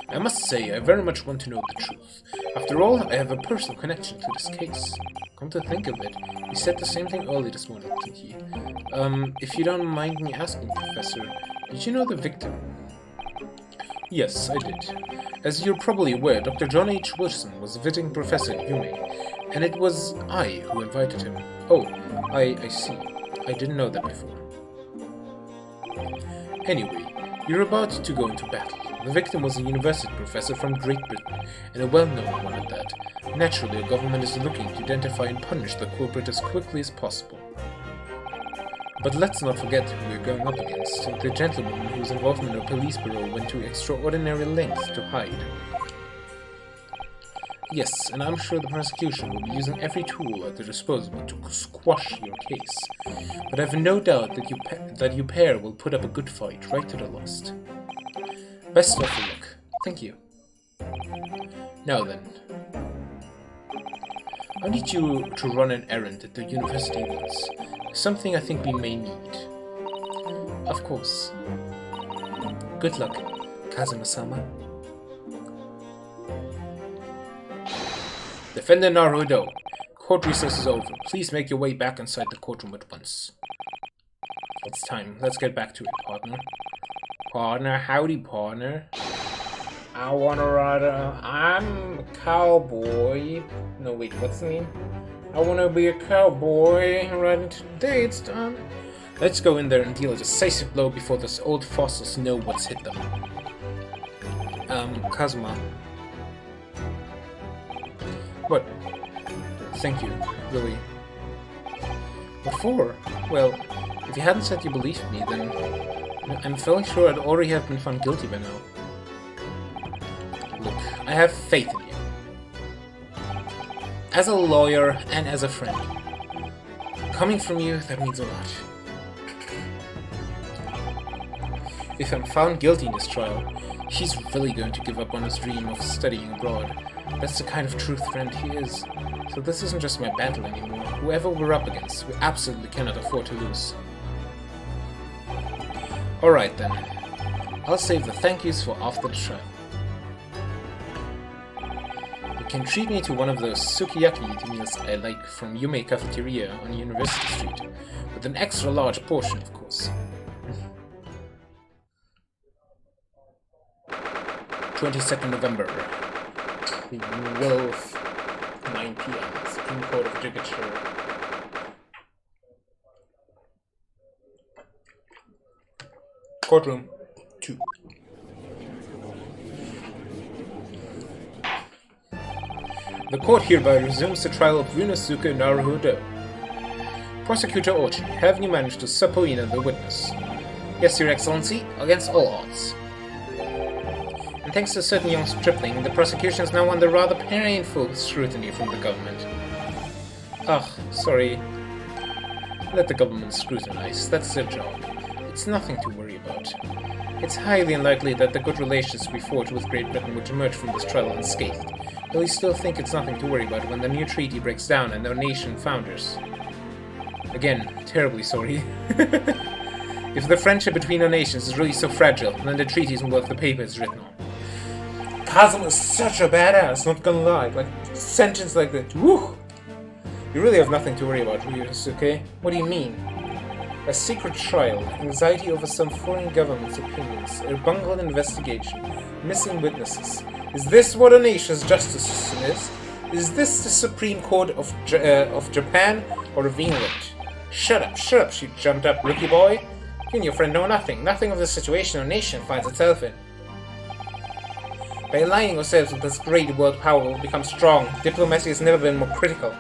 I must say, I very much want to know the truth. After all, I have a personal connection to this case. Come to think of it, he said the same thing early this morning, didn't he? If you don't mind me asking, Professor, did you know the victim? Yes, I did. As you're probably aware, Dr. John H. Wilson was a visiting professor at UMA, and it was I who invited him. Oh, I see. I didn't know that before. Anyway, you're about to go into battle. The victim was a university professor from Great Britain, and a well-known one at that. Naturally, the government is looking to identify and punish the culprit as quickly as possible. But let's not forget who we're going up against, the gentleman whose involvement in the police bureau went to extraordinary lengths to hide. Yes, and I'm sure the prosecution will be using every tool at their disposal to squash your case. But I've no doubt that you pair will put up a good fight right to the last. Best of luck. Thank you. Now then. I need you to run an errand at the university once. Something I think we may need. Of course. Good luck, Kazuma-sama. Defender Naruto. Court recess is over. Please make your way back inside the courtroom at once. It's time. Let's get back to it, partner. Partner, howdy, partner. I wanna ride I'm a cowboy. No, wait, what's the name? I wanna be a cowboy right into the day it's done. Let's go in there and deal a decisive blow before those old fossils know what's hit them. Kazuma. What? Thank you, really. What for? Well, if you hadn't said you believed me, then I'm fairly sure I'd already have been found guilty by now. Look, I have faith in you. As a lawyer and as a friend. Coming from you, that means a lot. If I'm found guilty in this trial, he's really going to give up on his dream of studying abroad. That's the kind of true friend he is. So this isn't just my battle anymore. Whoever we're up against, we absolutely cannot afford to lose. Alright then. I'll save the thank yous for after the trial. You can treat me to one of those sukiyaki meals I like from Yume Cafeteria on University Street, with an extra large portion, of course. 22nd November. The Wolf, 9 p.m. Supreme Court of Judicature. Courtroom 2. The court hereby resumes the trial of Ryunosuke Naruhodo. Prosecutor Ochi, have you managed to subpoena the witness? Yes, Your Excellency, against all odds. And thanks to a certain young stripling, the prosecution is now under rather painful scrutiny from the government. Ugh, sorry. Let the government scrutinize, that's their job. It's nothing to worry about. It's highly unlikely that the good relations we forged with Great Britain would emerge from this trial unscathed, but we still think it's nothing to worry about when the new treaty breaks down and our nation founders. Again, terribly sorry. If the friendship between our nations is really so fragile, then the treaty isn't worth the paper it's written on. Kazuma is such a badass, not gonna lie. Like, sentence like that. Woo! You really have nothing to worry about, Ryunosuke. What do you mean? A secret trial, anxiety over some foreign government's opinions, a bungled investigation, missing witnesses. Is this what a nation's justice system is? Is this the Supreme Court of Japan or of England? Shut up, she jumped up, rookie boy. You and your friend know nothing of the situation our nation finds itself in. By aligning ourselves with this great world power, we'll become strong. Diplomacy has never been more critical.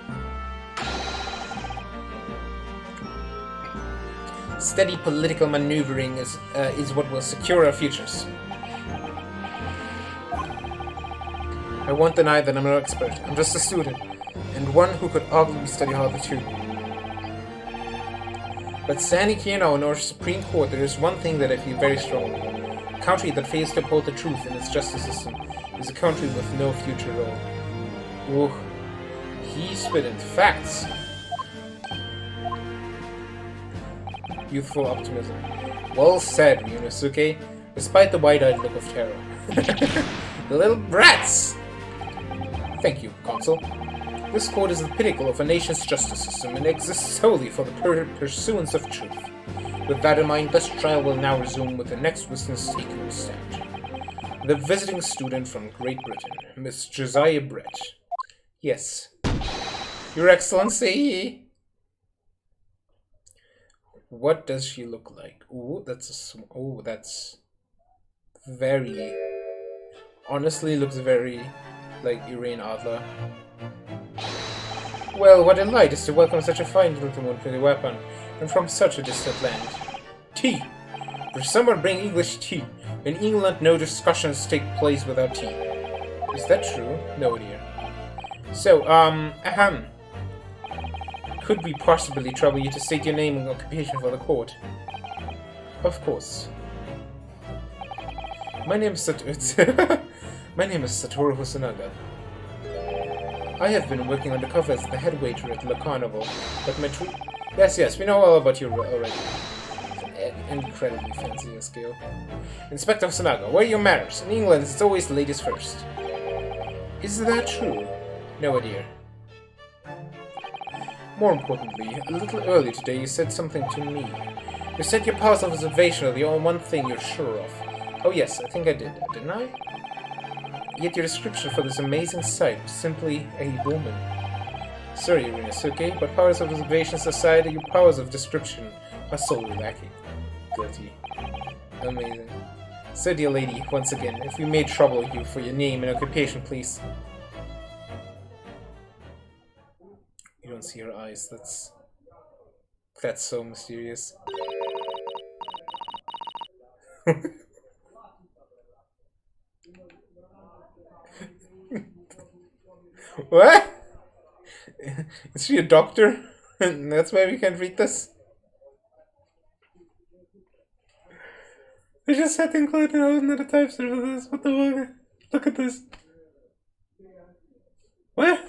Steady political maneuvering is what will secure our futures. I won't deny that I'm no expert. I'm just a student, and one who could arguably study harder too. But standing here now in our Supreme Court, there is one thing that I feel very strongly. A country that fails to uphold the truth in its justice system is a country with no future at all. Ooh, he's spitting facts. Youthful optimism. Well said, Ryunosuke, despite the wide-eyed look of terror. The little brats! Thank you, Consul. This court is the pinnacle of a nation's justice system and exists solely for the pursuance of truth. With that in mind, this trial will now resume with the next witness taking the stand. The visiting student from Great Britain, Miss Josiah Brett. Yes. Your Excellency! What does she look like? Ooh, that's very... Honestly, looks very like Irene Adler. Well, what a delight is to welcome such a fine gentleman with a weapon, and from such a distant land. Tea! For someone bring English tea. In England, no discussions take place without tea. Is that true? No, dear. So, could we possibly trouble you to state your name and occupation for the court? Of course. My name is Satoru Hosonaga. I have been working undercover as the head waiter at Le Carnival, but my Yes, we know all about you already. Incredibly fancy skill. Inspector Hosonaga, where are your manners? In England, it's always the ladies first. Is that true? No, dear. More importantly, a little earlier today you said something to me. You said your powers of observation are the only one thing you're sure of. Oh yes, I think I did, didn't I? Yet your description for this amazing sight was simply a woman. Sorry, Ryunosuke, but powers of observation aside, your powers of description are solely lacking. Guilty. Amazing. So, dear lady, once again, if we may trouble you for your name and occupation, please. You don't see her eyes, that's so mysterious. What? Is she a doctor? That's why we can't read this? I just had to include another typeset for this. What the fuck? Look at this. What?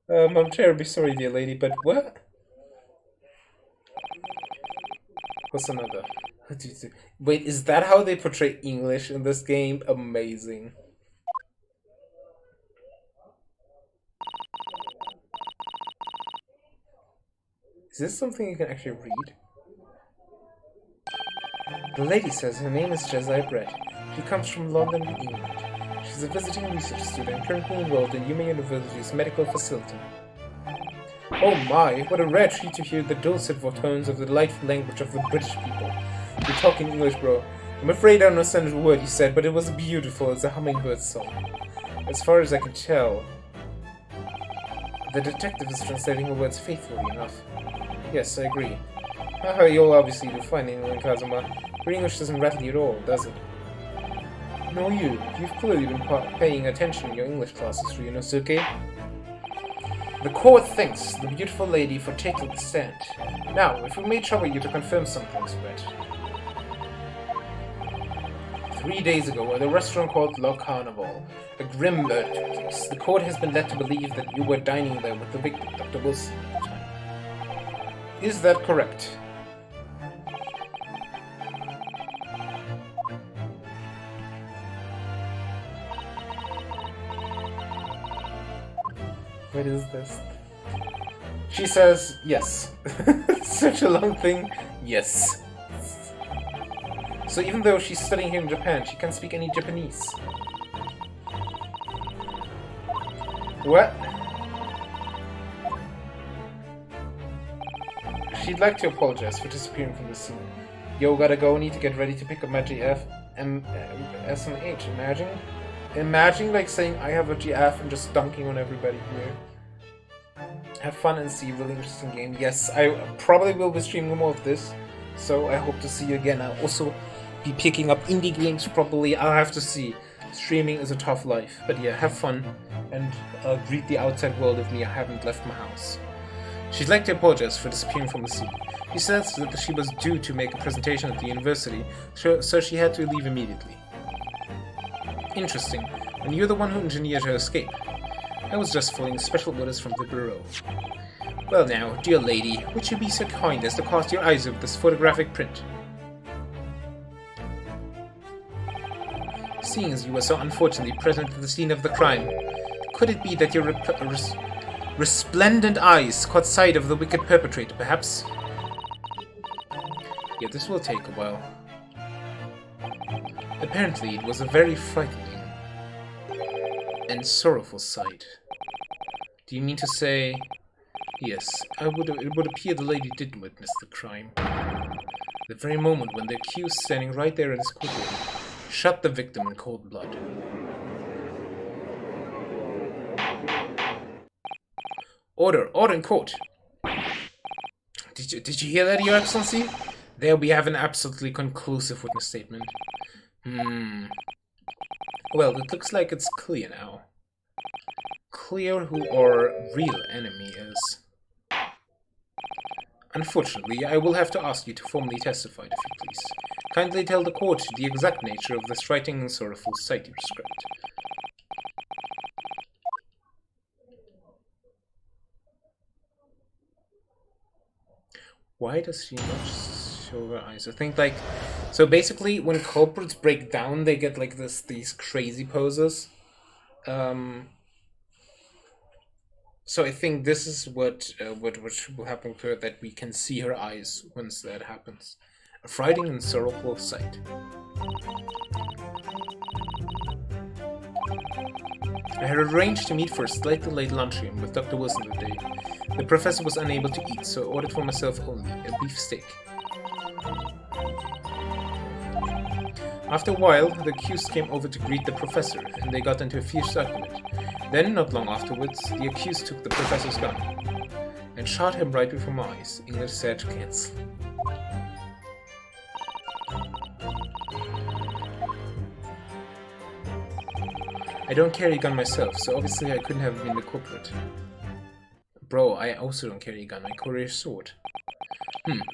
I'm terribly sorry, dear lady, but what? What's another? Wait, is that how they portray English in this game? Amazing. Is this something you can actually read? The lady says her name is Josiah Brett. She comes from London, England. She's a visiting research student currently enrolled in Yuma University's medical facility. Oh my, what a rare treat to hear the dulcet tones of the delightful language of the British people. You're talking English, bro. I'm afraid I don't understand a word you said, but it was beautiful as a hummingbird song. As far as I can tell, the detective is translating the words faithfully enough. Yes, I agree. Haha, you'll obviously do fine in England, Kazuma. Your English doesn't rattle you at all, does it? No, you've clearly been paying attention in your English classes, Ryunosuke. The court thanks the beautiful lady for taking the stand. Now, if we may trouble you to confirm some things, Brett. 3 days ago, at a restaurant called Le Carnival, a grim murder took place. The court has been led to believe that you were dining there with the victim, Dr. Wilson, at the time. Is that correct? What is this? She says, yes. Such a long thing. Yes. So even though she's studying here in Japan, she can't speak any Japanese. What? She'd like to apologize for disappearing from the scene. Yo, gotta go, need to get ready to pick up my GF. SMH, Imagine like saying I have a GF and just dunking on everybody here. Have fun and see a really interesting game. Yes, I probably will be streaming more of this, so I hope to see you again. I'll also be picking up indie games probably. I'll have to see. Streaming is a tough life. But yeah, have fun and greet the outside world of me. I haven't left my house. She'd like to apologize for disappearing from the scene. She says that she was due to make a presentation at the university, so she had to leave immediately. Interesting. And you're the one who engineered her escape. I was just following special orders from the bureau. Well now, dear lady, would you be so kind as to cast your eyes over this photographic print? Seeing as you were so unfortunately present at the scene of the crime, could it be that your resplendent eyes caught sight of the wicked perpetrator, perhaps? Yeah, this will take a while. Apparently, it was a very frightening and sorrowful sight. Do you mean to say... Yes, it would appear the lady did witness the crime. The very moment when the accused, standing right there in his courtroom, shot the victim in cold blood. Order in court! Did you hear that, Your Excellency? There we have an absolutely conclusive witness statement. Well, it looks like it's clear now. Clear who our real enemy is. Unfortunately, I will have to ask you to formally testify, if you please. Kindly tell the court the exact nature of this frightening and sorrowful sight you described. Why does she not show her eyes? I think like... So basically, when culprits break down, they get like these crazy poses. So I think this is what will happen to her, that we can see her eyes once that happens. A frightening and sorrowful sight. I had arranged to meet for a slightly late luncheon with Dr. Wilson that day. The professor was unable to eat, so I ordered for myself only a beef steak. After a while, the accused came over to greet the professor, and they got into a fierce argument. Then, not long afterwards, the accused took the professor's gun and shot him right before my eyes. English said cancel. I don't carry a gun myself, so obviously I couldn't have been the culprit. Bro, I also don't carry a gun, I carry a sword.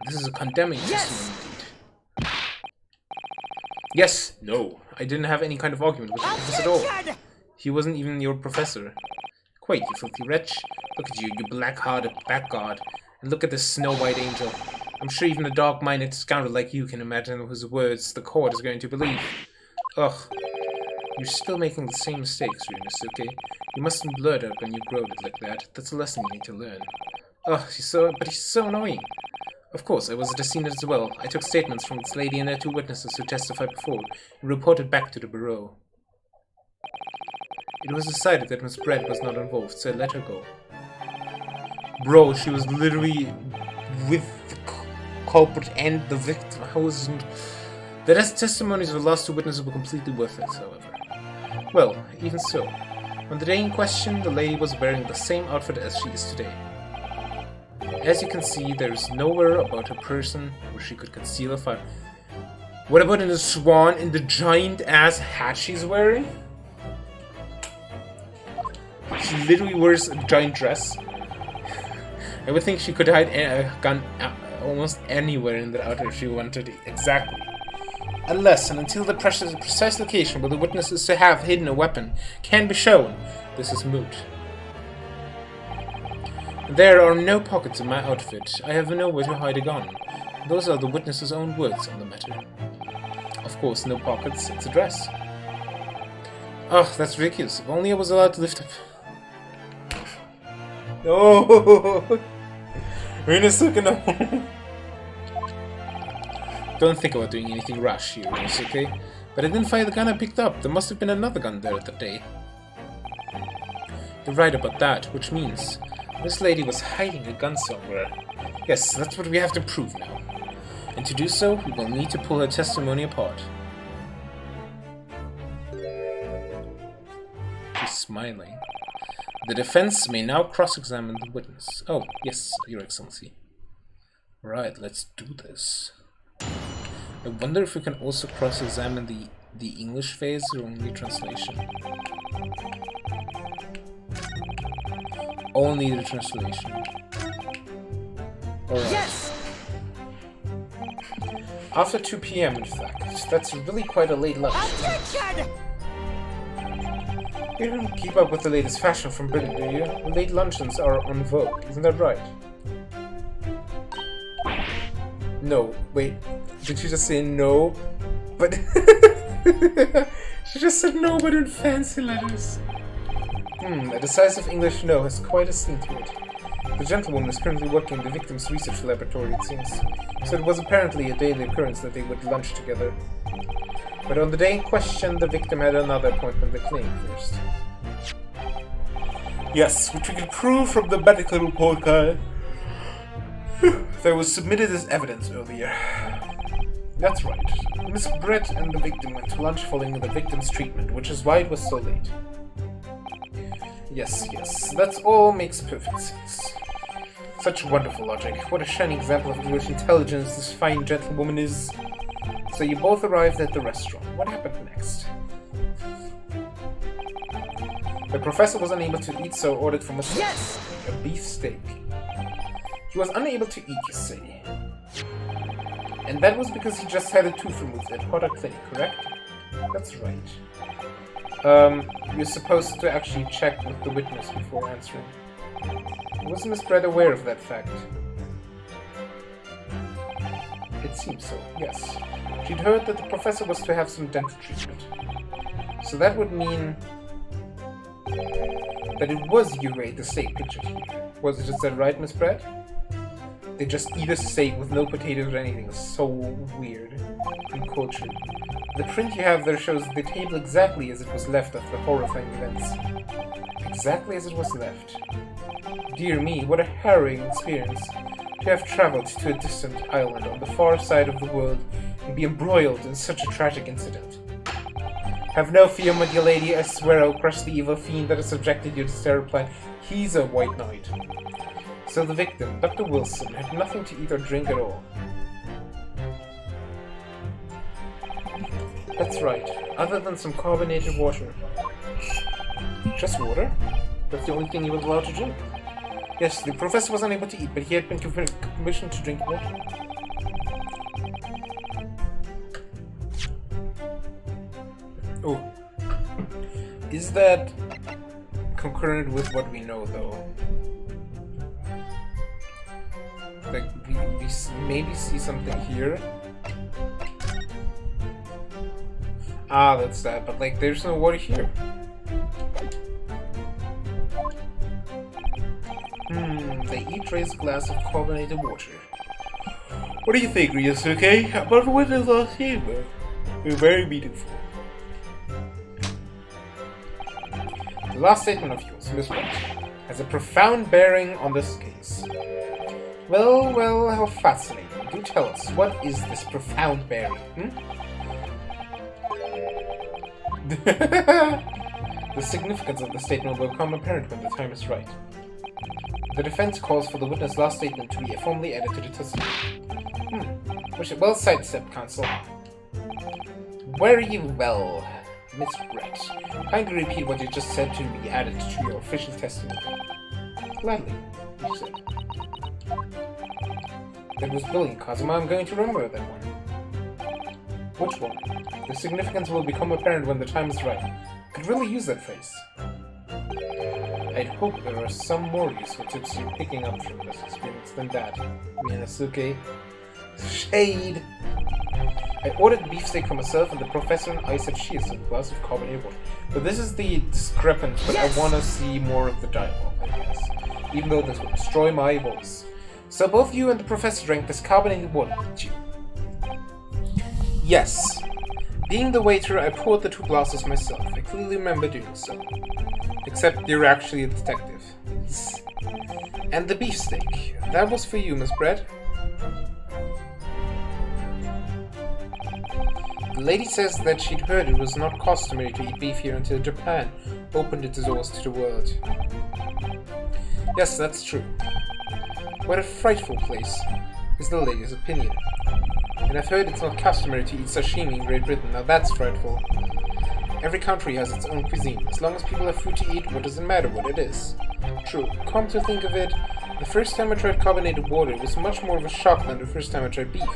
This is a condemning testimony indeed. Yes! No! I didn't have any kind of argument with the professor at all. He wasn't even your professor. Quite, you filthy wretch. Look at you, you black-hearted blackguard. And look at this snow-white angel. I'm sure even a dark-minded scoundrel like you can imagine whose words the court is going to believe. Ugh. You're still making the same mistakes, Ryunosuke. You mustn't blurt out when you growed it like that. That's a lesson you need to learn. Ugh, he's so annoying. Of course, I was at the scene as well. I took statements from this lady and her 2 witnesses who testified before, and reported back to the bureau. It was decided that Miss Brett was not involved, so I let her go. Bro, she was literally with the culprit and the victim. I wasn't... The testimonies of the last two witnesses were completely worthless, however. Well, even so, on the day in question, the lady was wearing the same outfit as she is today. As you can see, there is nowhere about her person where she could conceal a fire. What about in the swan in the giant-ass hat she's wearing? She literally wears a giant dress. I would think she could hide a gun almost anywhere in the outfit if she wanted it. Exactly. Unless and until the precise location where the witness is to have hidden a weapon can be shown, this is moot. There are no pockets in my outfit. I have nowhere to hide a gun. Those are the witness's own words on the matter. Of course, no pockets, it's a dress. Oh, that's ridiculous. If only I was allowed to lift up. No! Rinasuke, no! Don't think about doing anything rash here, Rinasuke. But I didn't fire the gun I picked up. There must have been another gun there that day. You're right about that, which means this lady was hiding a gun somewhere. Yes, that's what we have to prove now. And to do so, we will need to pull her testimony apart. She's smiling. The defense may now cross-examine the witness. Oh, yes, Your Excellency. Right, let's do this. I wonder if we can also cross-examine the English phase or only translation. Only the translation. Alright. Yes! After 2 PM, in fact. That's really quite a late lunch. Attention! You don't keep up with the latest fashion from Britain, do you? Late luncheons are en vogue, isn't that right? No, wait. Did she just say no? But... she just said no, but in fancy letters. A decisive English no has quite a sting to it. The gentlewoman is currently working in the victim's research laboratory, it seems. So it was apparently a daily occurrence that they would lunch together. But on the day in question, the victim had another appointment at the clinic first. Yes, which we can prove from the medical report card that was submitted as evidence earlier. That's right. Miss Brett and the victim went to lunch following the victim's treatment, which is why it was so late. Yes, that all makes perfect sense. Such wonderful logic. What a shining example of English intelligence this fine gentlewoman is. So you both arrived at the restaurant. What happened next? The professor was unable to eat, so ordered for Mr. Yes! A beef steak. He was unable to eat, you say. And that was because he just had a tooth removed at Potter Clinic, correct? That's right. You're supposed to actually check with the witness before answering. Was Miss Brett aware of that fact? It seems so, yes. She'd heard that the professor was to have some dental treatment. So that would mean that it was you who ate the steak pictured here. Was it just that right, Miss Brett? They just eat a steak with no potatoes or anything. It's so weird and cultured. The print you have there shows the table exactly as it was left after the horrifying events. Exactly as it was left. Dear me, what a harrowing experience to have traveled to a distant island on the far side of the world and be embroiled in such a tragic incident. Have no fear, my dear lady, I swear I'll crush the evil fiend that has subjected you to this terrible plan. He's a white knight. So the victim, Dr. Wilson, had nothing to eat or drink at all. That's right, other than some carbonated water. Just water? That's the only thing he was allowed to drink. Yes, the professor was unable to eat, but he had been given permission to drink water. Oh. Is that concurrent with what we know, though? Like, we maybe see something here? Ah, that's that, but like, there's no water here. They each raise a glass of carbonated water. What do you think, Ryusuke? About what is last year? We're very meaningful. The last statement of yours, Miss Brett. has a profound bearing on this case. Well, well, how fascinating. Do tell us, what is this profound bearing, The significance of the statement will become apparent when the time is right. The defense calls for the witness' last statement to be formally added to the testimony. Well sidestepped, counsel. Very well, Miss Brett. Kindly repeat what you just said to be added to your official testimony. Gladly, you said. That was brilliant, Kazuma. I'm going to remember that one. Which one? The significance will become apparent when the time is right. Could really use that phrase. I'd hope there are some more useful tips you're picking up from this experience than that, Minazuke. Shade! I ordered beefsteak for myself, and the professor and I said she is a glass of carbonated water. But this is the discrepant, but I want to see more of the dialogue, I guess. Even though this will destroy my voice. So both you and the professor drank this carbonated water, didn't you? Yes. Being the waiter, I poured the 2 glasses myself. I clearly remember doing so. Except you're actually a detective. And the beefsteak. That was for you, Miss Brett. The lady says that she'd heard it was not customary to eat beef here until Japan opened its doors to the world. Yes, that's true. What a frightful place, is the lady's opinion. And I've heard it's not customary to eat sashimi in Great Britain. Now that's frightful. Every country has its own cuisine. As long as people have food to eat, what does it matter what it is? True. Come to think of it, the first time I tried carbonated water, it was much more of a shock than the first time I tried beef.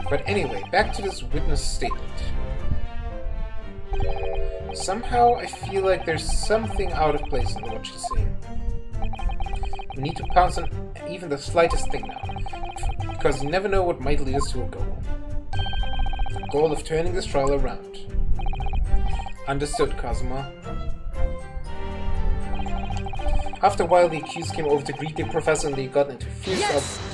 But anyway, back to this witness statement. Somehow I feel like there's something out of place in what she's saying. We need to pounce on even the slightest thing now, because you never know what might lead us to a goal. The goal of turning this trial around. Understood, Kazuma. After a while, the accused came over to greet the professor and they got into fierce argument.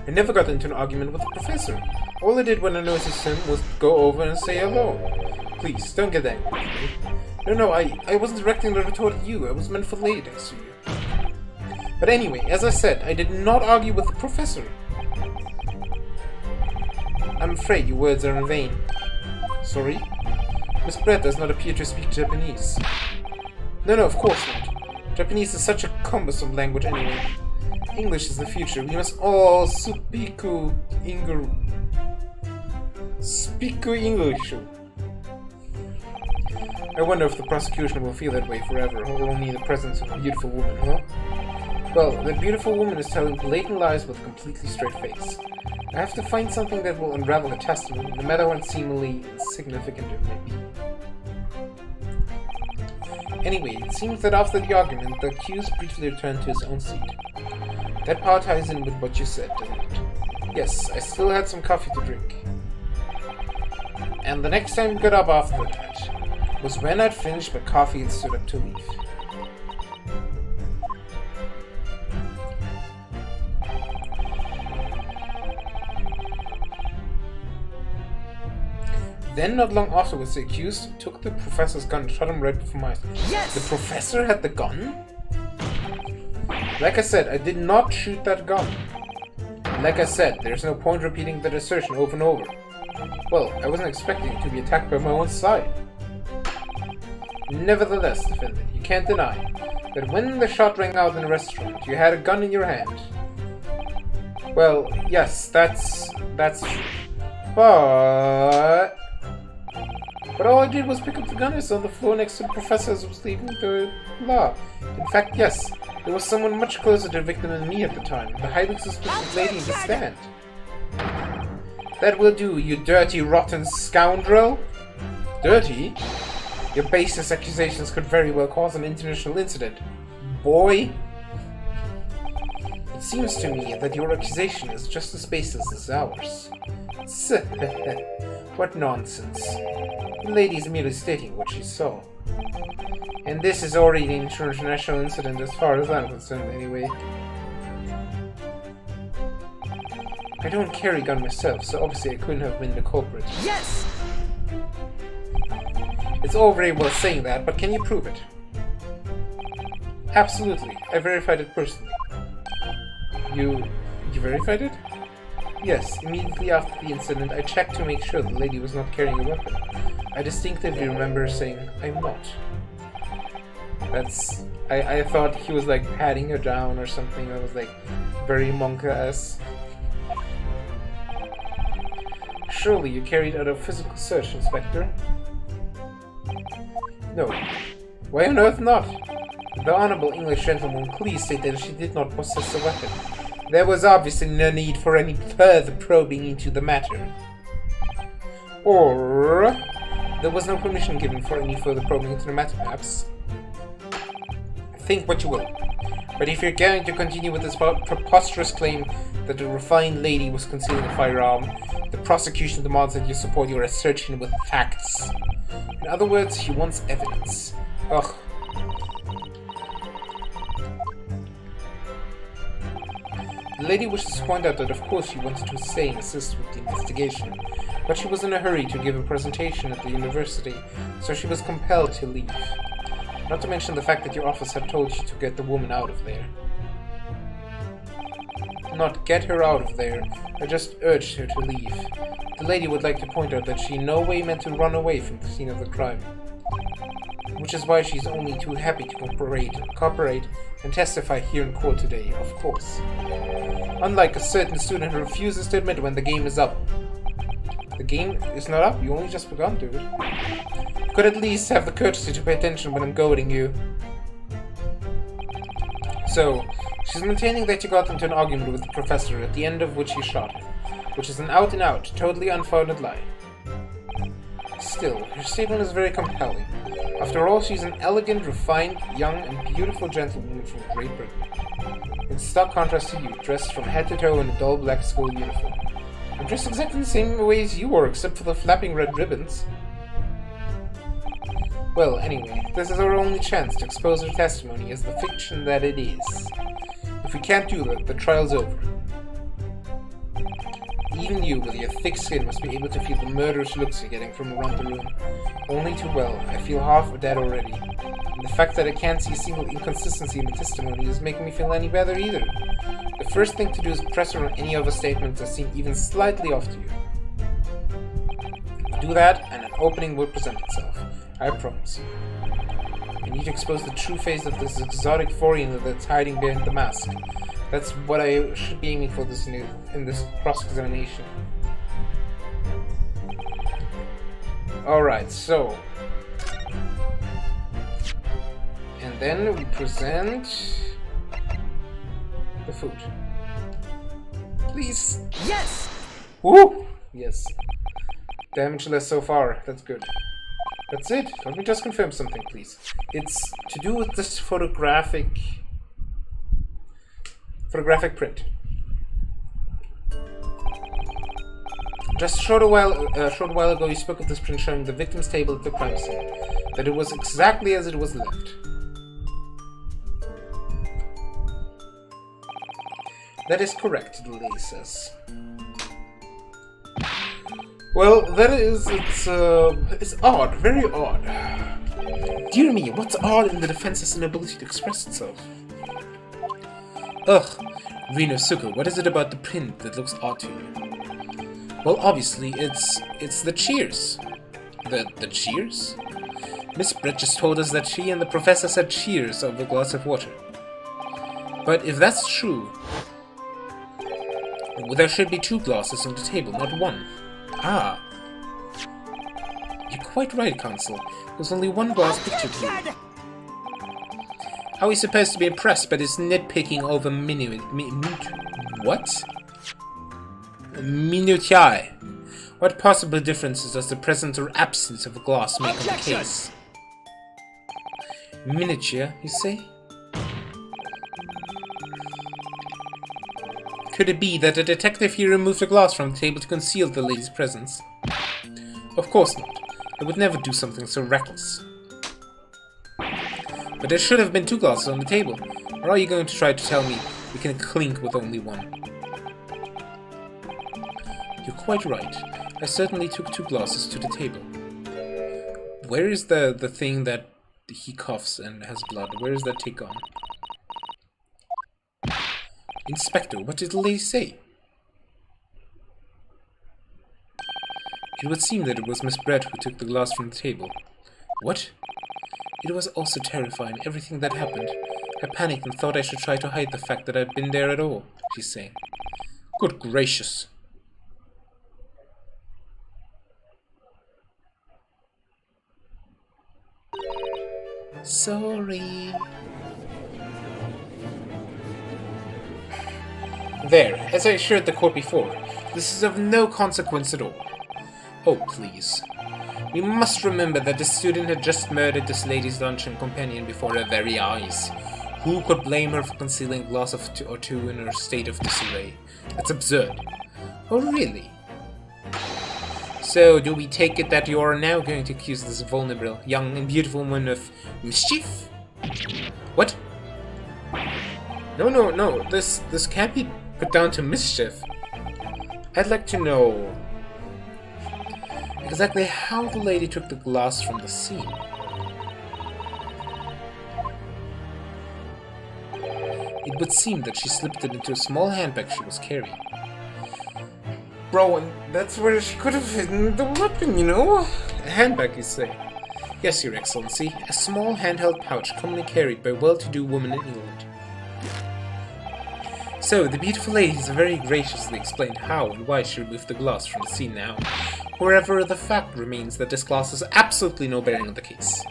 I never got into an argument with the professor. All I did when I noticed him was go over and say hello. Please, don't get angry with me. No, I wasn't directing the retort at you. I was meant for the lady next to you. But anyway, as I said, I did not argue with the professor. I'm afraid your words are in vain. Sorry? Miss Brett does not appear to speak Japanese. No, of course not. Japanese is such a cumbersome language anyway. English is the future. We must all speak English. I wonder if the prosecution will feel that way forever, or only in the presence of a beautiful woman, huh? Well, that beautiful woman is telling blatant lies with a completely straight face. I have to find something that will unravel her testimony, no matter how seemingly insignificant it may be. Anyway, it seems that after the argument, the accused briefly returned to his own seat. That part ties in with what you said, doesn't it? Yes, I still had some coffee to drink. And the next time we got up after that was when I'd finished my coffee and stood up to leave. Then, not long afterwards, the accused took the professor's gun and shot him right before my eyes. Yes! The professor had the gun? Like I said, I did not shoot that gun. Like I said, there's no point repeating that assertion over and over. Well, I wasn't expecting to be attacked by my own side. Nevertheless, defendant, you can't deny that when the shot rang out in the restaurant, you had a gun in your hand. Well, yes, that's true. But all I did was pick up the gun I saw on the floor next to the professor as I was leaving the law. In fact, yes, there was someone much closer to the victim than me at the time, the highly suspicious lady in the stand. That will do, you dirty, rotten scoundrel. Dirty? Your baseless accusations could very well cause an international incident. Boy! It seems to me that your accusation is just as baseless as ours. What nonsense. The lady is merely stating what she saw. And this is already an international incident as far as I'm concerned, anyway. I don't carry a gun myself, so obviously I couldn't have been the culprit. Yes! It's all very well saying that, but can you prove it? Absolutely. I verified it personally. You verified it? Yes, immediately after the incident, I checked to make sure the lady was not carrying a weapon. I distinctively remember saying, I'm not. I thought he was like patting her down or something. That was like very Monka-esque. Surely you carried out a physical search, Inspector? No. Why on earth not? The honorable English gentleman clearly stated that she did not possess a weapon. There was obviously no need for any further probing into the matter. Or there was no permission given for any further probing into the matter, perhaps. Think what you will. But if you're going to continue with this preposterous claim that the refined lady was concealing a firearm, the prosecution demands that you support your assertion with facts. In other words, he wants evidence. Ugh. The lady wishes to point out that of course she wanted to stay and assist with the investigation, but she was in a hurry to give a presentation at the university, so she was compelled to leave. Not to mention the fact that your office had told you to get the woman out of there. Not get her out of there, I just urged her to leave. The lady would like to point out that she in no way meant to run away from the scene of the crime. Which is why she's only too happy to cooperate and testify here in court today, of course. Unlike a certain student who refuses to admit when the game is up. The game is not up, you only just begun, dude. You could at least have the courtesy to pay attention when I'm goading you. So, she's maintaining that you got into an argument with the professor, at the end of which you shot her, which is an out-and-out, totally unfounded lie. Still, her statement is very compelling. After all, she's an elegant, refined, young, and beautiful gentlewoman from Great Britain. In stark contrast to you, dressed from head to toe in a dull black school uniform. I'm dressed exactly the same way as you are, except for the flapping red ribbons. Well, anyway, this is our only chance to expose her testimony as the fiction that it is. If we can't do that, the trial's over. Even you, with your thick skin, must be able to feel the murderous looks you're getting from around the room. Only too well, I feel half of that already. And the fact that I can't see a single inconsistency in the testimony is making me feel any better either. The first thing to do is press her on any other statements that seem even slightly off to you. Do that, and an opening will present itself. I promise you. I need to expose the true face of this exotic foreigner that's hiding behind the mask. That's what I should be aiming for in this cross-examination. Alright, so... And then we present... the food. Please! Yes! Woo! Yes. Damageless so far, that's good. That's it. Let me just confirm something, please. It's to do with this photographic print. Just a short while ago, you spoke of this print showing the victim's table at the crime scene. That it was exactly as it was left. That is correct, the lady says. Well, it's odd, very odd. Dear me, what's odd in the defense's inability to express itself? Ugh, Rinosuke, what is it about the print that looks odd to you? Well, obviously, it's the cheers. The cheers? Miss Brett just told us that she and the professor said cheers over a glass of water. But if that's true, well, there should be 2 glasses on the table, not 1. Ah. You're quite right, Counsel. There's only 1 glass pictured here. How are we supposed to be impressed by this nitpicking over what? Minutiae. What possible differences does the presence or absence of a glass make on the case? Miniature, you say? Could it be that the detective here removed a glass from the table to conceal the lady's presence? Of course not. I would never do something so reckless. But there should have been 2 glasses on the table. Or are you going to try to tell me we can clink with only 1? You're quite right. I certainly took 2 glasses to the table. Where is the thing that he coughs and has blood? Where is that tick on? Inspector, what did the lady say? It would seem that it was Miss Brett who took the glass from the table. What? It was also terrifying, everything that happened. I panicked and thought I should try to hide the fact that I'd been there at all, she's saying. Good gracious. Sorry. There, as I assured the court before, this is of no consequence at all. Oh, please. We must remember that the student had just murdered this lady's luncheon companion before her very eyes. Who could blame her for concealing a glass of or two in her state of disarray? That's absurd. Oh, really? So, do we take it that you are now going to accuse this vulnerable, young and beautiful woman of mischief? What? No. This can't be put down to mischief. I'd like to know exactly how the lady took the glass from the scene. It would seem that she slipped it into a small handbag she was carrying. Bro, and that's where she could have hidden the weapon, you know? A handbag, you say? Yes, Your Excellency. A small handheld pouch commonly carried by well-to-do women in England. So, the beautiful lady has very graciously explained how and why she removed the glass from the scene now. However, the fact remains that this glass has absolutely no bearing on the case.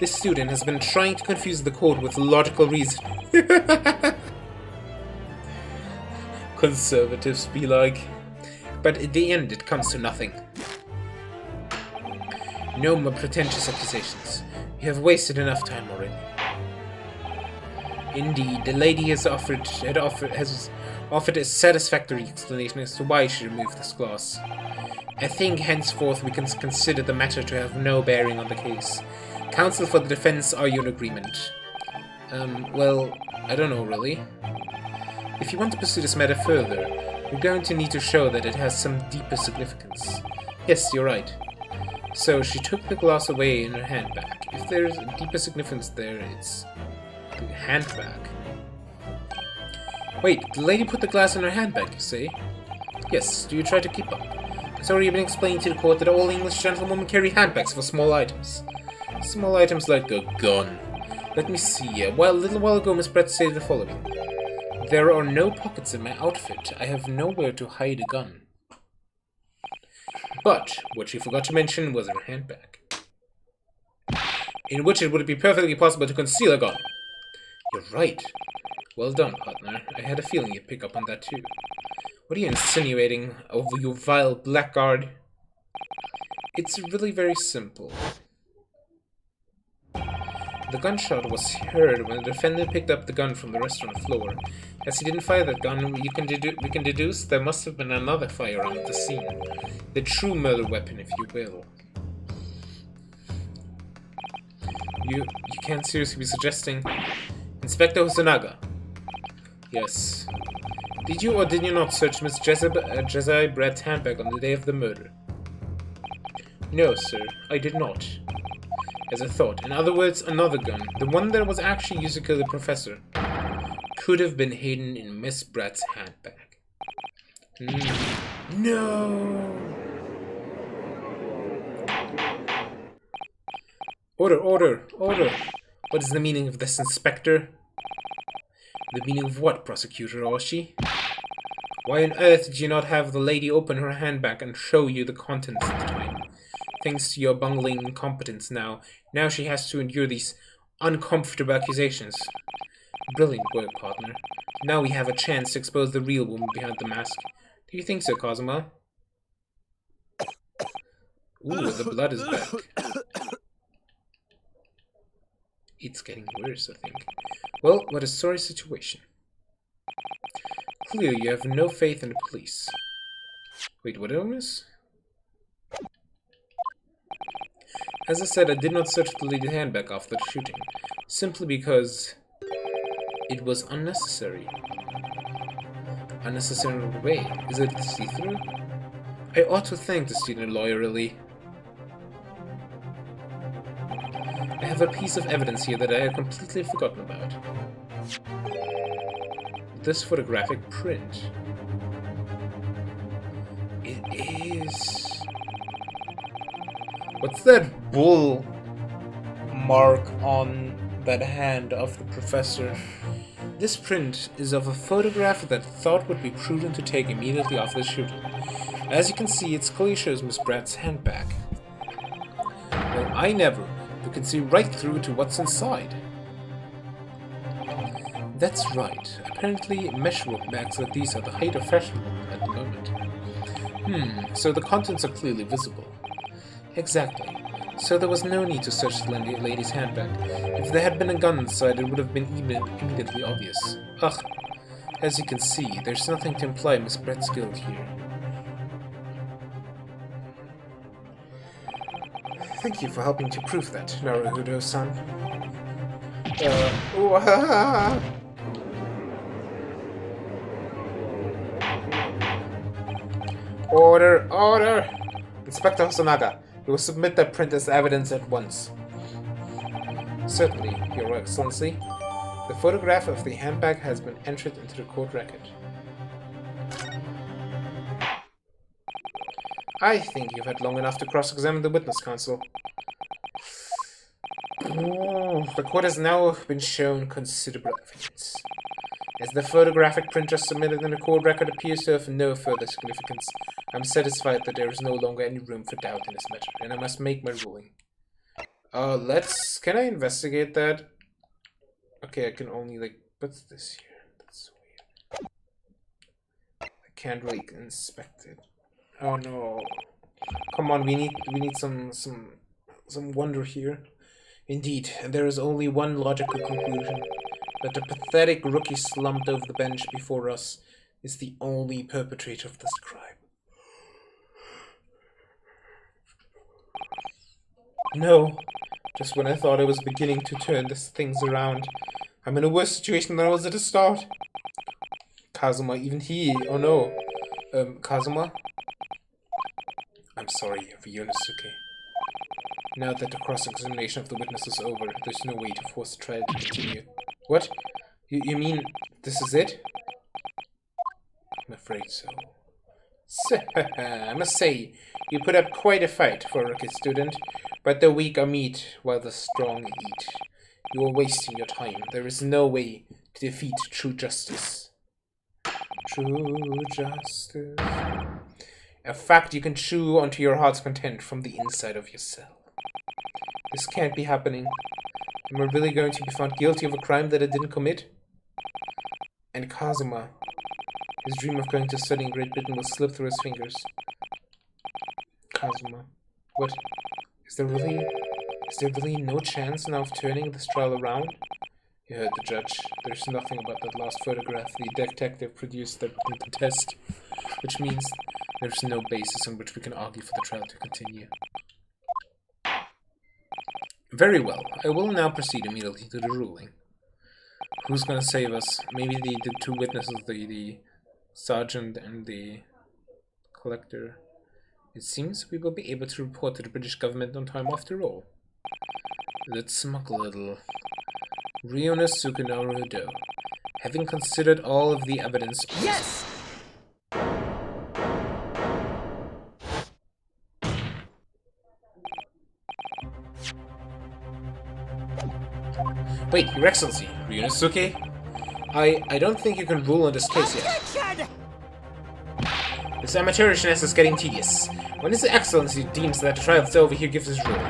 This student has been trying to confuse the court with logical reason. Conservatives be like. But in the end, it comes to nothing. No more pretentious accusations. You have wasted enough time already. Indeed, the lady has offered a satisfactory explanation as to why she removed this glass. I think henceforth we can consider the matter to have no bearing on the case. Counsel for the defense, are you in agreement? Well, I don't know really. If you want to pursue this matter further, you're going to need to show that it has some deeper significance. Yes, you're right. So she took the glass away in her handbag. If there's a deeper significance there, it's the handbag. Wait, the lady put the glass in her handbag, you say? Yes, do you try to keep up? It's already been explained to the court that all English gentlewomen carry handbags for small items. Small items like a gun. Let me see, a little while ago Miss Brett stated the following. There are no pockets in my outfit. I have nowhere to hide a gun. But what she forgot to mention was her handbag, in which it would be perfectly possible to conceal a gun. You're right. Well done, partner. I had a feeling you'd pick up on that too. What are you insinuating, over you vile blackguard? It's really very simple. The gunshot was heard when the defendant picked up the gun from the restaurant floor. As he didn't fire that gun, we can deduce there must have been another firearm at the scene. The true murder weapon, if you will. You can't seriously be suggesting... Inspector Hosonaga. Yes. Did you or did you not search Miss Jezai Brett's handbag on the day of the murder? No, sir, I did not. As I thought. In other words, another gun, the one that was actually used to kill the professor, could have been hidden in Miss Brett's handbag. No! Order! What is the meaning of this, Inspector? The meaning of what, Prosecutor Oshi? Why on earth did you not have the lady open her handbag and show you the contents at the time? Thanks to your bungling incompetence now she has to endure these uncomfortable accusations. Brilliant work, partner. Now we have a chance to expose the real woman behind the mask. Do you think so, Kazuma? Ooh, the blood is back. It's getting worse, I think. Well, what a sorry situation. Clearly, you have no faith in the police. Wait, what did I miss? As I said, I did not search the lady's handbag after the shooting, simply because it was unnecessary. Unnecessary in what way? Is it see-through? I ought to thank the student loyally. I have a piece of evidence here that I had completely forgotten about. This photographic print. It is... What's that bull mark on that hand of the professor? This print is of a photograph that thought would be prudent to take immediately after the shooting. As you can see, it clearly shows Miss Bratt's handbag. Well, I never. You can see right through to what's inside. That's right. Apparently, measurable bags like these are the height of fashion at the moment. So the contents are clearly visible. Exactly. So there was no need to search the lady's handbag. If there had been a gun inside, it would have been immediately obvious. Ugh. As you can see, there's nothing to imply Miss Bratt's guilt here. Thank you for helping to prove that, Naruhodo-san. Order, order! Inspector Hosonaga, we will submit that print as evidence at once. Certainly, Your Excellency. The photograph of the handbag has been entered into the court record. I think you've had long enough to cross-examine the witness, Counsel. The court has now been shown considerable evidence. As the photographic print just submitted in the court record appears to have no further significance, I'm satisfied that there is no longer any room for doubt in this matter, and I must make my ruling. Can I investigate that? Okay, I can only, what's this here? That's weird. I can't really inspect it. Oh no. Come on, we need some wonder here. Indeed, and there is only one logical conclusion. That the pathetic rookie slumped over the bench before us is the only perpetrator of this crime. No, just when I thought I was beginning to turn things around, I'm in a worse situation than I was at the start. Kazuma, even he, oh no. Kazuma? I'm sorry, Ryunosuke. Now that the cross-examination of the witness is over, there's no way to force the trial to continue. What? You mean this is it? I'm afraid so. I must say, you put up quite a fight for a rookie student, but the weak are meat while the strong eat. You are wasting your time. There is no way to defeat true justice. True justice. A fact you can chew onto your heart's content from the inside of your cell. This can't be happening. Am I really going to be found guilty of a crime that I didn't commit? And Kazuma, his dream of going to study in Great Britain will slip through his fingers. Kazuma, what? Is there really no chance now of turning this trial around? You heard the judge. There's nothing about that last photograph the detective produced that we can contest, which means there's no basis on which we can argue for the trial to continue. Very well. I will now proceed immediately to the ruling. Who's gonna save us? Maybe the two witnesses, the sergeant and the collector. It seems we will be able to report to the British government on time after all. Let's smoke a little. Ryunosuke Naruhodo. Having considered all of the evidence... Yes! Wait, Your Excellency, Ryunosuke? I don't think you can rule on this case yet. Objection! This amateurishness is getting tedious. When His Excellency deems that the trial is over, he gives his ruling.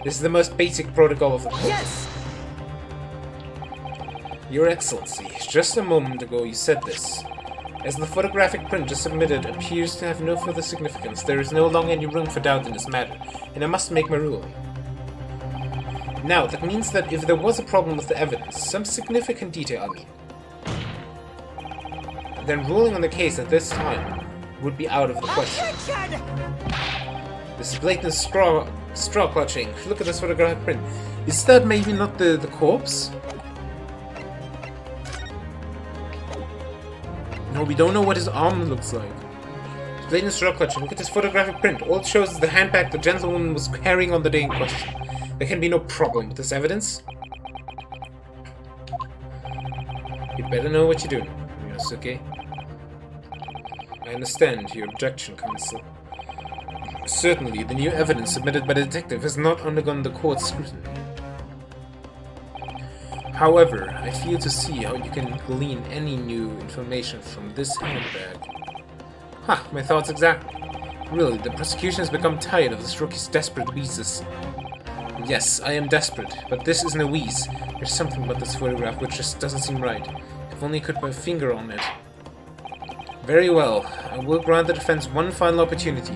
This is the most basic protocol of the court. Yes! Your Excellency, just a moment ago you said this. As the photographic print just submitted appears to have no further significance, there is no longer any room for doubt in this matter, and I must make my ruling. Now, that means that if there was a problem with the evidence, some significant detail, I mean, then ruling on the case at this time would be out of the question. Objection! This is blatant straw clutching. Look at this photographic print. Is that maybe not the corpse? No, we don't know what his arm looks like. Blatant straw clutching. Look at this photographic print. All it shows is the handbag the gentlewoman was carrying on the day in question. There can be no problem with this evidence. You better know what you're doing, Yosuke. I understand your objection, Counsel. Certainly, the new evidence submitted by the detective has not undergone the court's scrutiny. However, I fail to see how you can glean any new information from this handbag. My thoughts exactly. Really, the prosecution has become tired of this rookie's desperate wheezes. Yes, I am desperate, but this is no wheeze. There's something about this photograph which just doesn't seem right. If only I could put my finger on it. Very well, I will grant the defense one final opportunity.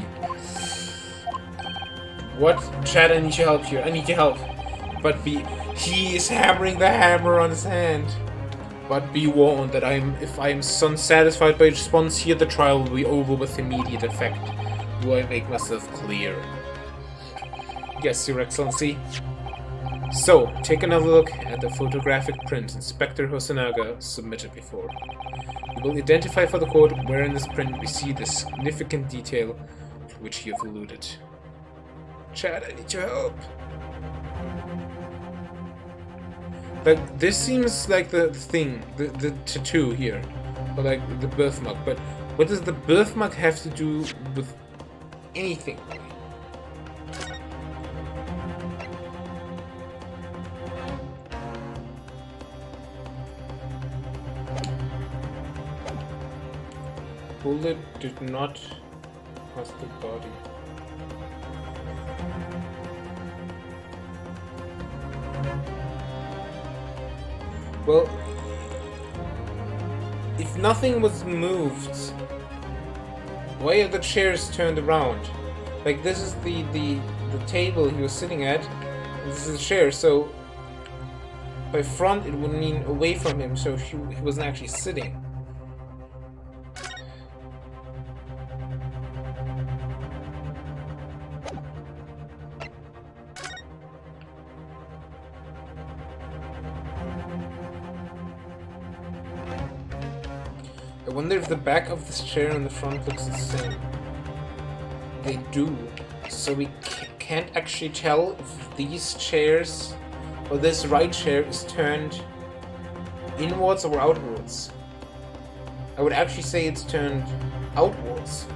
What? Chad, I need your help here. I need your help. But he is hammering the hammer on his hand. But be warned that if I am unsatisfied by your response here, the trial will be over with immediate effect. Do I make myself clear? Yes, Your Excellency. So, take another look at the photographic print Inspector Hosonaga submitted before. You will identify for the court where in this print we see the significant detail to which you have alluded. Chad, I need your help. Like, this seems like the thing, the tattoo here, or like the birthmark, but what does the birthmark have to do with anything? Bullet did not pass the body. Well, if nothing was moved, why are the chairs turned around? Like, this is the table he was sitting at, this is a chair, so by front it would mean away from him, so he wasn't actually sitting. I wonder if the back of this chair and the front looks the same. They do. So we can't actually tell if these chairs, or this right chair, is turned inwards or outwards. I would actually say it's turned outwards.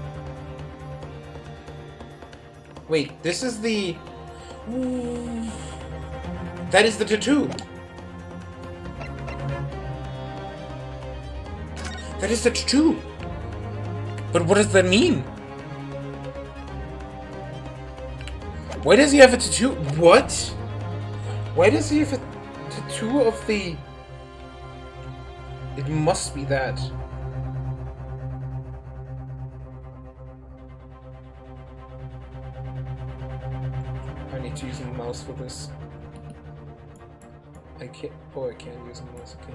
Wait, this is the... That is the tattoo! That is the tattoo! But what does that mean? Why does he have a tattoo? What? Why does he have a tattoo of the... It must be that. I need to use a mouse for this. I can't... Oh, I can't use a mouse, okay.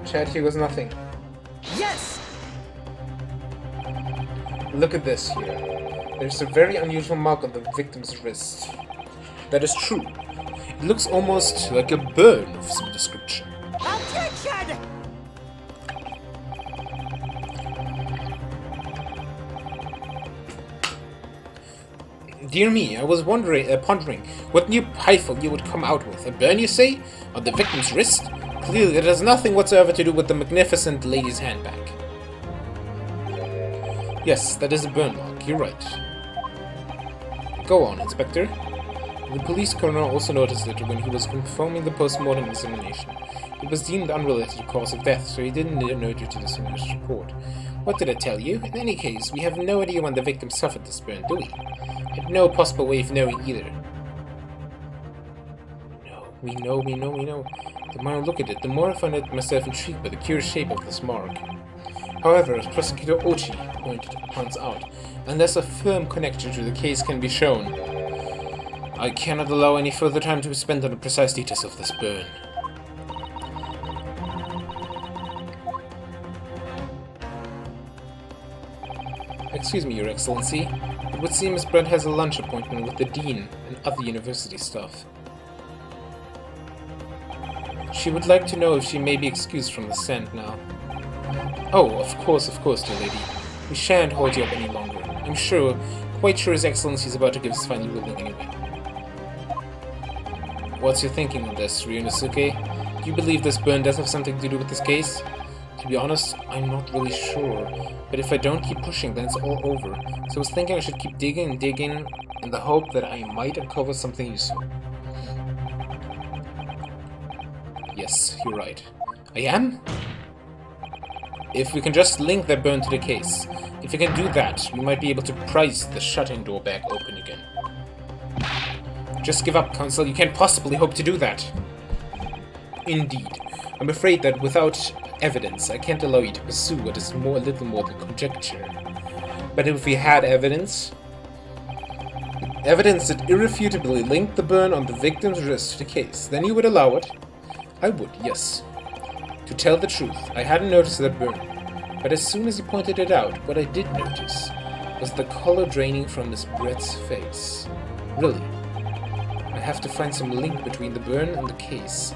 Chat, here goes nothing. Yes! Look at this here. There's a very unusual mark on the victim's wrist. That is true. It looks almost like a burn of some description. Objection! Dear me, I was pondering what new rifle you would come out with. A burn, you say? On the victim's wrist? Clearly, it has nothing whatsoever to do with the magnificent lady's handbag. Yes, that is a burn mark. You're right. Go on, Inspector. The police coroner also noticed it when he was performing the post-mortem examination. It was deemed unrelated to cause of death, so he didn't note it to the sinister's report. What did I tell you? In any case, we have no idea when the victim suffered this burn, do we? And no possible way of knowing either. No, we know. The more I look at it, the more I find myself intrigued by the curious shape of this mark. However, as Prosecutor Ochi points out, unless a firm connection to the case can be shown, I cannot allow any further time to be spent on the precise details of this burn. Excuse me, Your Excellency. It would seem Miss Brent has a lunch appointment with the Dean and other university staff. She would like to know if she may be excused from the stand now. Oh, of course, dear lady. We shan't hold you up any longer. I'm sure quite sure His Excellency is about to give his final ruling anyway. What's your thinking on this, Ryunosuke? Do you believe this burn does have something to do with this case? To be honest, I'm not really sure. But if I don't keep pushing, then it's all over. So I was thinking I should keep digging and digging in the hope that I might uncover something useful. Yes, you're right. I am? If we can just link that burn to the case. If we can do that, we might be able to prise the shutting door back open again. Just give up, Counsel. You can't possibly hope to do that. Indeed. I'm afraid that without evidence, I can't allow you to pursue what is a little more than conjecture. But if we had evidence that irrefutably linked the burn on the victim's wrist to the case, then you would allow it? I would, yes. To tell the truth, I hadn't noticed that burn, but as soon as he pointed it out, what I did notice was the color draining from Miss Brett's face. Really, I have to find some link between the burn and the case.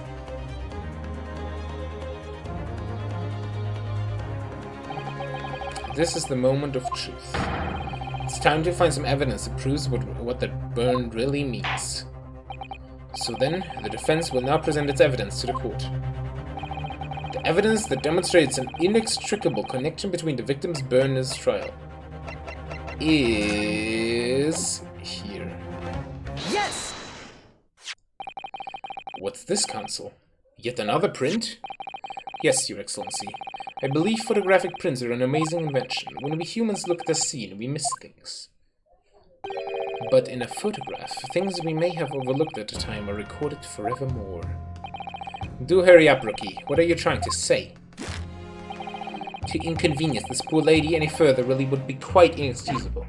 This is the moment of truth. It's time to find some evidence that proves what that burn really means. So then, the defense will now present its evidence to the court. The evidence that demonstrates an inextricable connection between the victim's burn and his trial is here. Yes! What's this, Counsel? Yet another print? Yes, Your Excellency. I believe photographic prints are an amazing invention. When we humans look at a scene, we miss things. But in a photograph, things we may have overlooked at the time are recorded forevermore. Do hurry up, Rookie. What are you trying to say? To inconvenience this poor lady any further really would be quite inexcusable.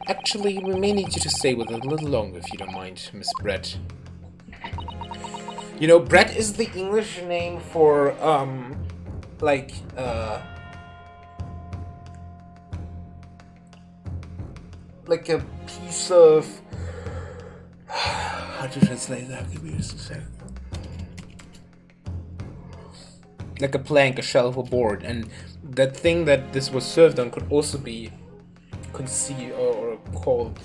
Actually, we may need you to stay with us a little longer if you don't mind, Miss Brett. You know, Brett is the English name for, like a piece of... How to translate that? Give me just a second. Like a plank, a shelf, a board, and that thing that this was served on could also be conceived or called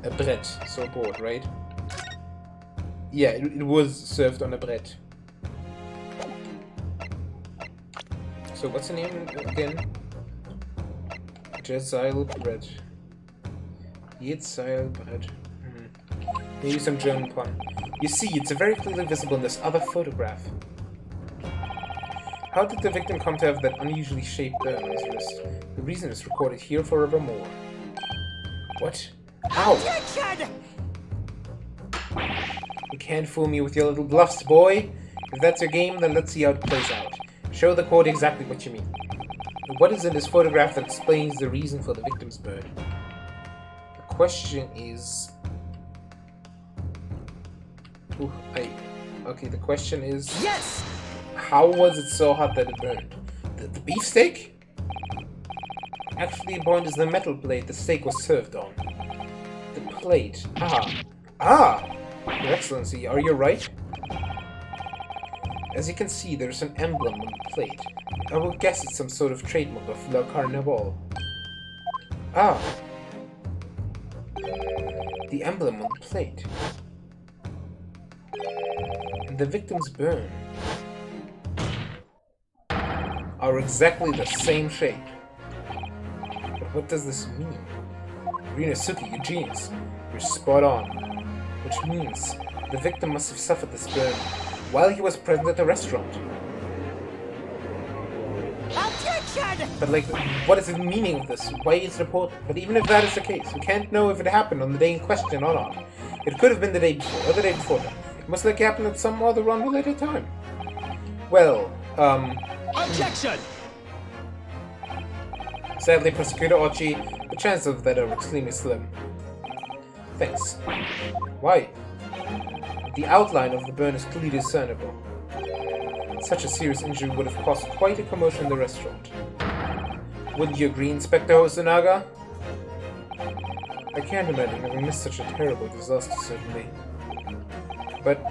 a brett, so a board, right? Yeah, it was served on a brett. So what's the name again? Jezail bread. Jezail bread. Maybe some German pun. You see, it's very clearly visible in this other photograph. How did the victim come to have that unusually shaped burn on his wrist? The reason is recorded here forevermore. What? How? You can't fool me with your little bluffs, boy. If that's your game, then let's see how it plays out. Show the court exactly what you mean. What is in this photograph that explains the reason for the victim's burn? The question is... Okay, the question is... Yes! How was it so hot that it burned? The beefsteak? Actually, the point is the metal plate the steak was served on. The plate. Your Excellency, are you right? As you can see, there's an emblem on the plate. I will guess it's some sort of trademark of Le Carnaval. The emblem on the plate. And the victim's burn are exactly the same shape. But what does this mean? Ryunosuke, you genius. You're spot on. Which means the victim must have suffered this burn while he was present at the restaurant. Objection! But like, what is the meaning of this? Why is it important? But even if that is the case, we can't know if it happened on the day in question or not. It could have been the day before, or the day before that. It must likely happen at some other unrelated time. Well, Objection! Sadly, Prosecutor Ochi, the chances of that are extremely slim. Thanks. Why? The outline of the burn is clearly discernible. Such a serious injury would have caused quite a commotion in the restaurant. Wouldn't you agree, Inspector Hosonaga? I can't imagine having missed such a terrible disaster, certainly. But...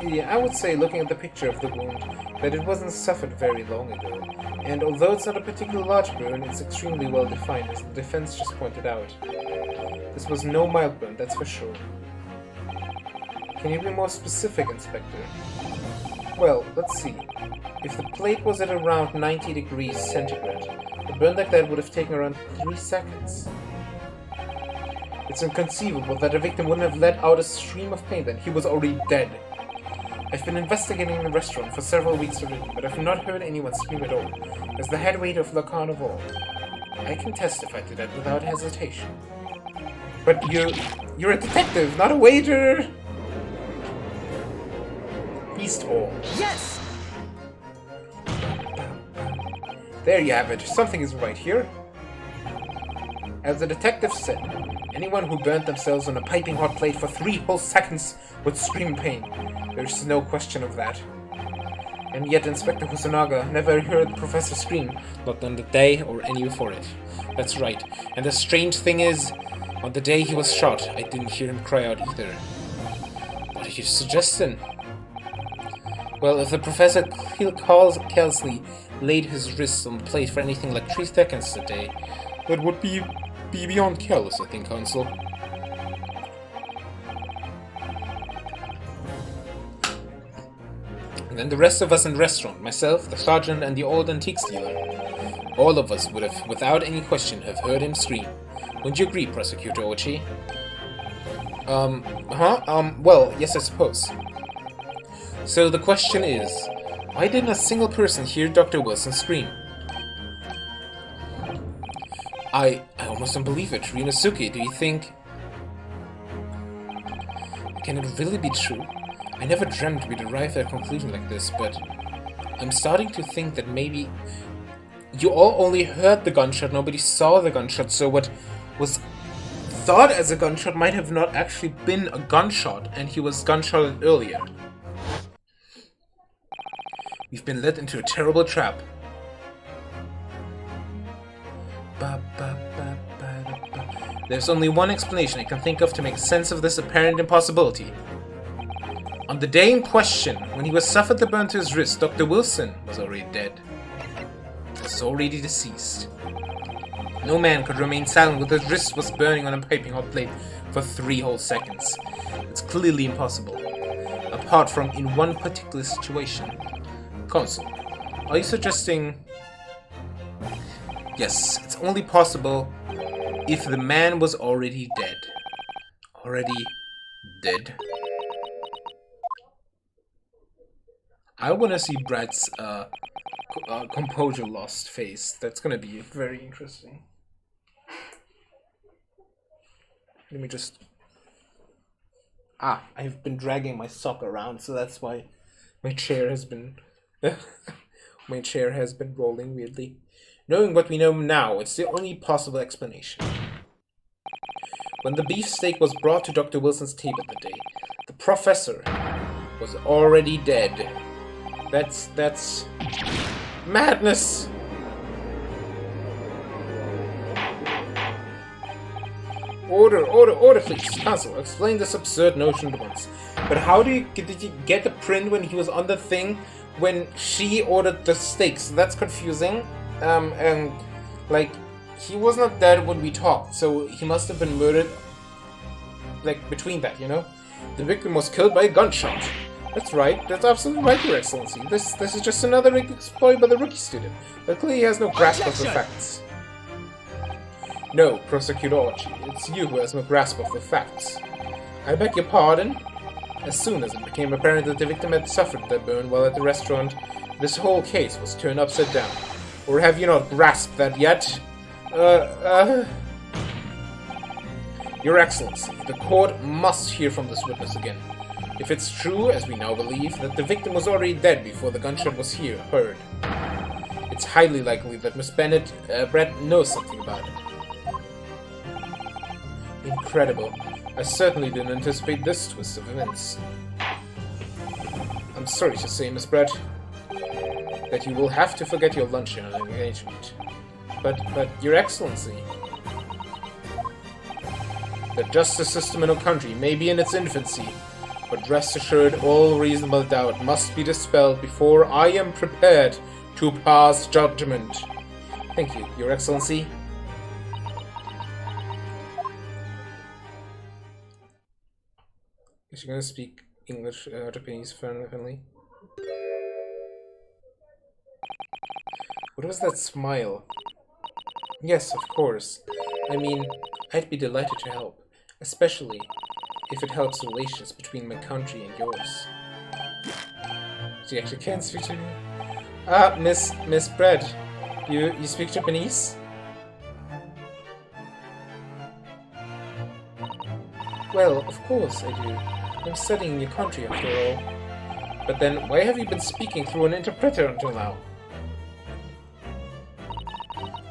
Yeah, I would say, looking at the picture of the wound, that it wasn't suffered very long ago, and although it's not a particularly large burn, it's extremely well defined, as the defense just pointed out. This was no mild burn, that's for sure. Can you be more specific, Inspector? Well, let's see. If the plate was at around 90 degrees centigrade, a burn like that would have taken around 3 seconds. It's inconceivable that a victim wouldn't have let out a stream of pain then. He was already dead. I've been investigating the restaurant for several weeks already, but I've not heard anyone scream at all. As the head waiter of Le Carnival, I can testify to that without hesitation. But you're a detective, not a waiter! Feast all. Yes! There you have it. Something is right here. As the detective said, anyone who burned themselves on a piping hot plate for 3 whole seconds would scream in pain. There's no question of that. And yet Inspector Kusunaga never heard the professor scream, not on the day or any before it. That's right. And the strange thing is, on the day he was shot, I didn't hear him cry out either. What are you suggesting? Well, if the Professor Kelsley laid his wrists on the plate for anything like 3 seconds a day, that would be beyond careless, I think, Counsel. And then the rest of us in the restaurant, myself, the sergeant, and the old antiques dealer, all of us would have, without any question, have heard him scream. Wouldn't you agree, Prosecutor Ochi? Well, yes, I suppose. So the question is, why didn't a single person hear Dr. Wilson scream? I almost don't believe it. Ryunosuke, do you think... Can it really be true? I never dreamt we'd arrive at a conclusion like this, but I'm starting to think that maybe you all only heard the gunshot, nobody saw the gunshot, so what was thought as a gunshot might have not actually been a gunshot, and he was gunshotted earlier. We've been led into a terrible trap. There's only one explanation I can think of to make sense of this apparent impossibility. On the day in question, when he was suffered the burn to his wrist, Dr. Wilson was already dead. Was already deceased. No man could remain silent when his wrist was burning on a piping hot plate for 3 whole seconds. It's clearly impossible. Apart from in one particular situation. Counsel, are you suggesting... Yes, it's only possible if the man was already dead. Already dead? I want to see Brad's composure lost face. That's going to be very interesting. Let me just... I've been dragging my sock around, so that's why my chair has been... my chair has been rolling weirdly. Knowing what we know now, it's the only possible explanation. When the beefsteak was brought to Dr. Wilson's table that day, the professor was already dead. That's madness! Order, please. Counsel, explain this absurd notion at once. But how did you get the print when he was on the thing when she ordered the steaks? That's confusing. And, like, he was not dead when we talked, so he must have been murdered, like, between that, you know? The victim was killed by a gunshot. That's right, that's absolutely right, Your Excellency. This is just another exploit by the rookie student, but clearly he has no grasp of the facts. No, Prosecutor Ochi, it's you who has no grasp of the facts. I beg your pardon? As soon as it became apparent that the victim had suffered that burn while at the restaurant, this whole case was turned upside down. Or have you not grasped that yet? Your Excellency, the court must hear from this witness again. If it's true, as we now believe, that the victim was already dead before the gunshot was heard, it's highly likely that Miss Brett knows something about it. Incredible. I certainly didn't anticipate this twist of events. I'm sorry to say, Miss Brett, that you will have to forget your luncheon and engagement. But, Your Excellency, the justice system in our country may be in its infancy, but rest assured all reasonable doubt must be dispelled before I am prepared to pass judgment. Thank you, Your Excellency. Is she gonna speak English, Japanese friendly? What was that smile? Yes, of course. I mean, I'd be delighted to help, especially if it helps relations between my country and yours. She actually can't speak to me. Ah, Miss Bread, you speak Japanese? Well, of course I do. I'm studying your country after all. But then, why have you been speaking through an interpreter until now?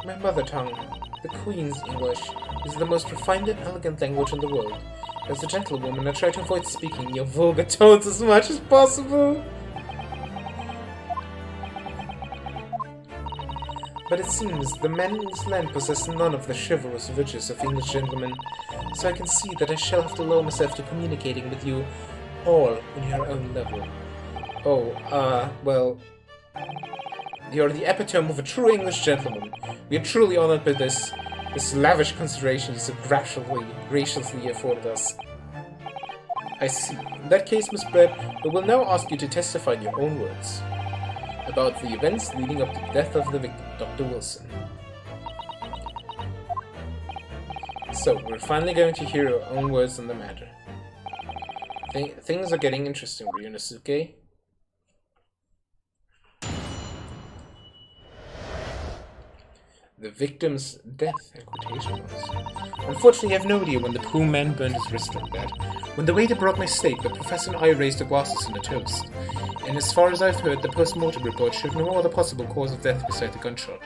My mother tongue, the Queen's English, is the most refined and elegant language in the world. As a gentlewoman, I try to avoid speaking your vulgar tones as much as possible. But it seems the men in this land possess none of the chivalrous virtues of English gentlemen, so I can see that I shall have to lower myself to communicating with you all on your own level. Oh, well... You're the epitome of a true English gentleman. We are truly honored by this lavish consideration you so graciously afforded us. I see. In that case, Miss Bread, we will now ask you to testify in your own words about the events leading up to the death of the victim, Dr. Wilson. So, we're finally going to hear your own words on the matter. Things are getting interesting, Ryunosuke. The victim's death, in quotation marks. Unfortunately, I have no idea when the poor man burned his wrist like that. When the waiter brought my steak, the professor and I raised the glasses in a toast. And as far as I've heard, the post-mortem report showed no other possible cause of death beside the gunshot.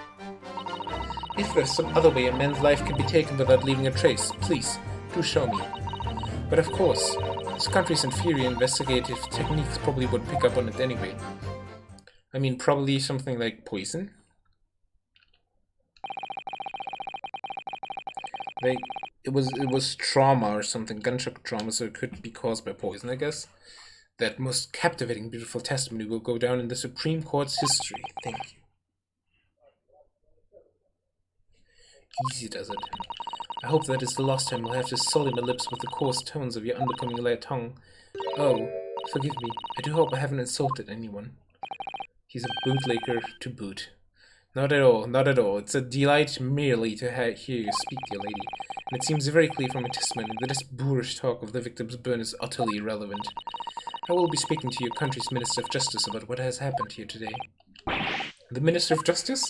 If there's some other way a man's life can be taken without leaving a trace, please, do show me. But of course, this country's inferior investigative techniques probably would pick up on it anyway. I mean, probably something like poison? Like, it was trauma or something, gunshot trauma, so it could be caused by poison, I guess. That most captivating, beautiful testimony will go down in the Supreme Court's history. Thank you. Easy does it. I hope that is the last time I'll have to sully my lips with the coarse tones of your unbecoming light tongue. Oh, forgive me. I do hope I haven't insulted anyone. He's a bootlegger to boot. Not at all, not at all. It's a delight merely to hear you speak, dear lady. And it seems very clear from your testimony that this boorish talk of the victim's burn is utterly irrelevant. I will be speaking to your country's Minister of Justice about what has happened here today. The Minister of Justice?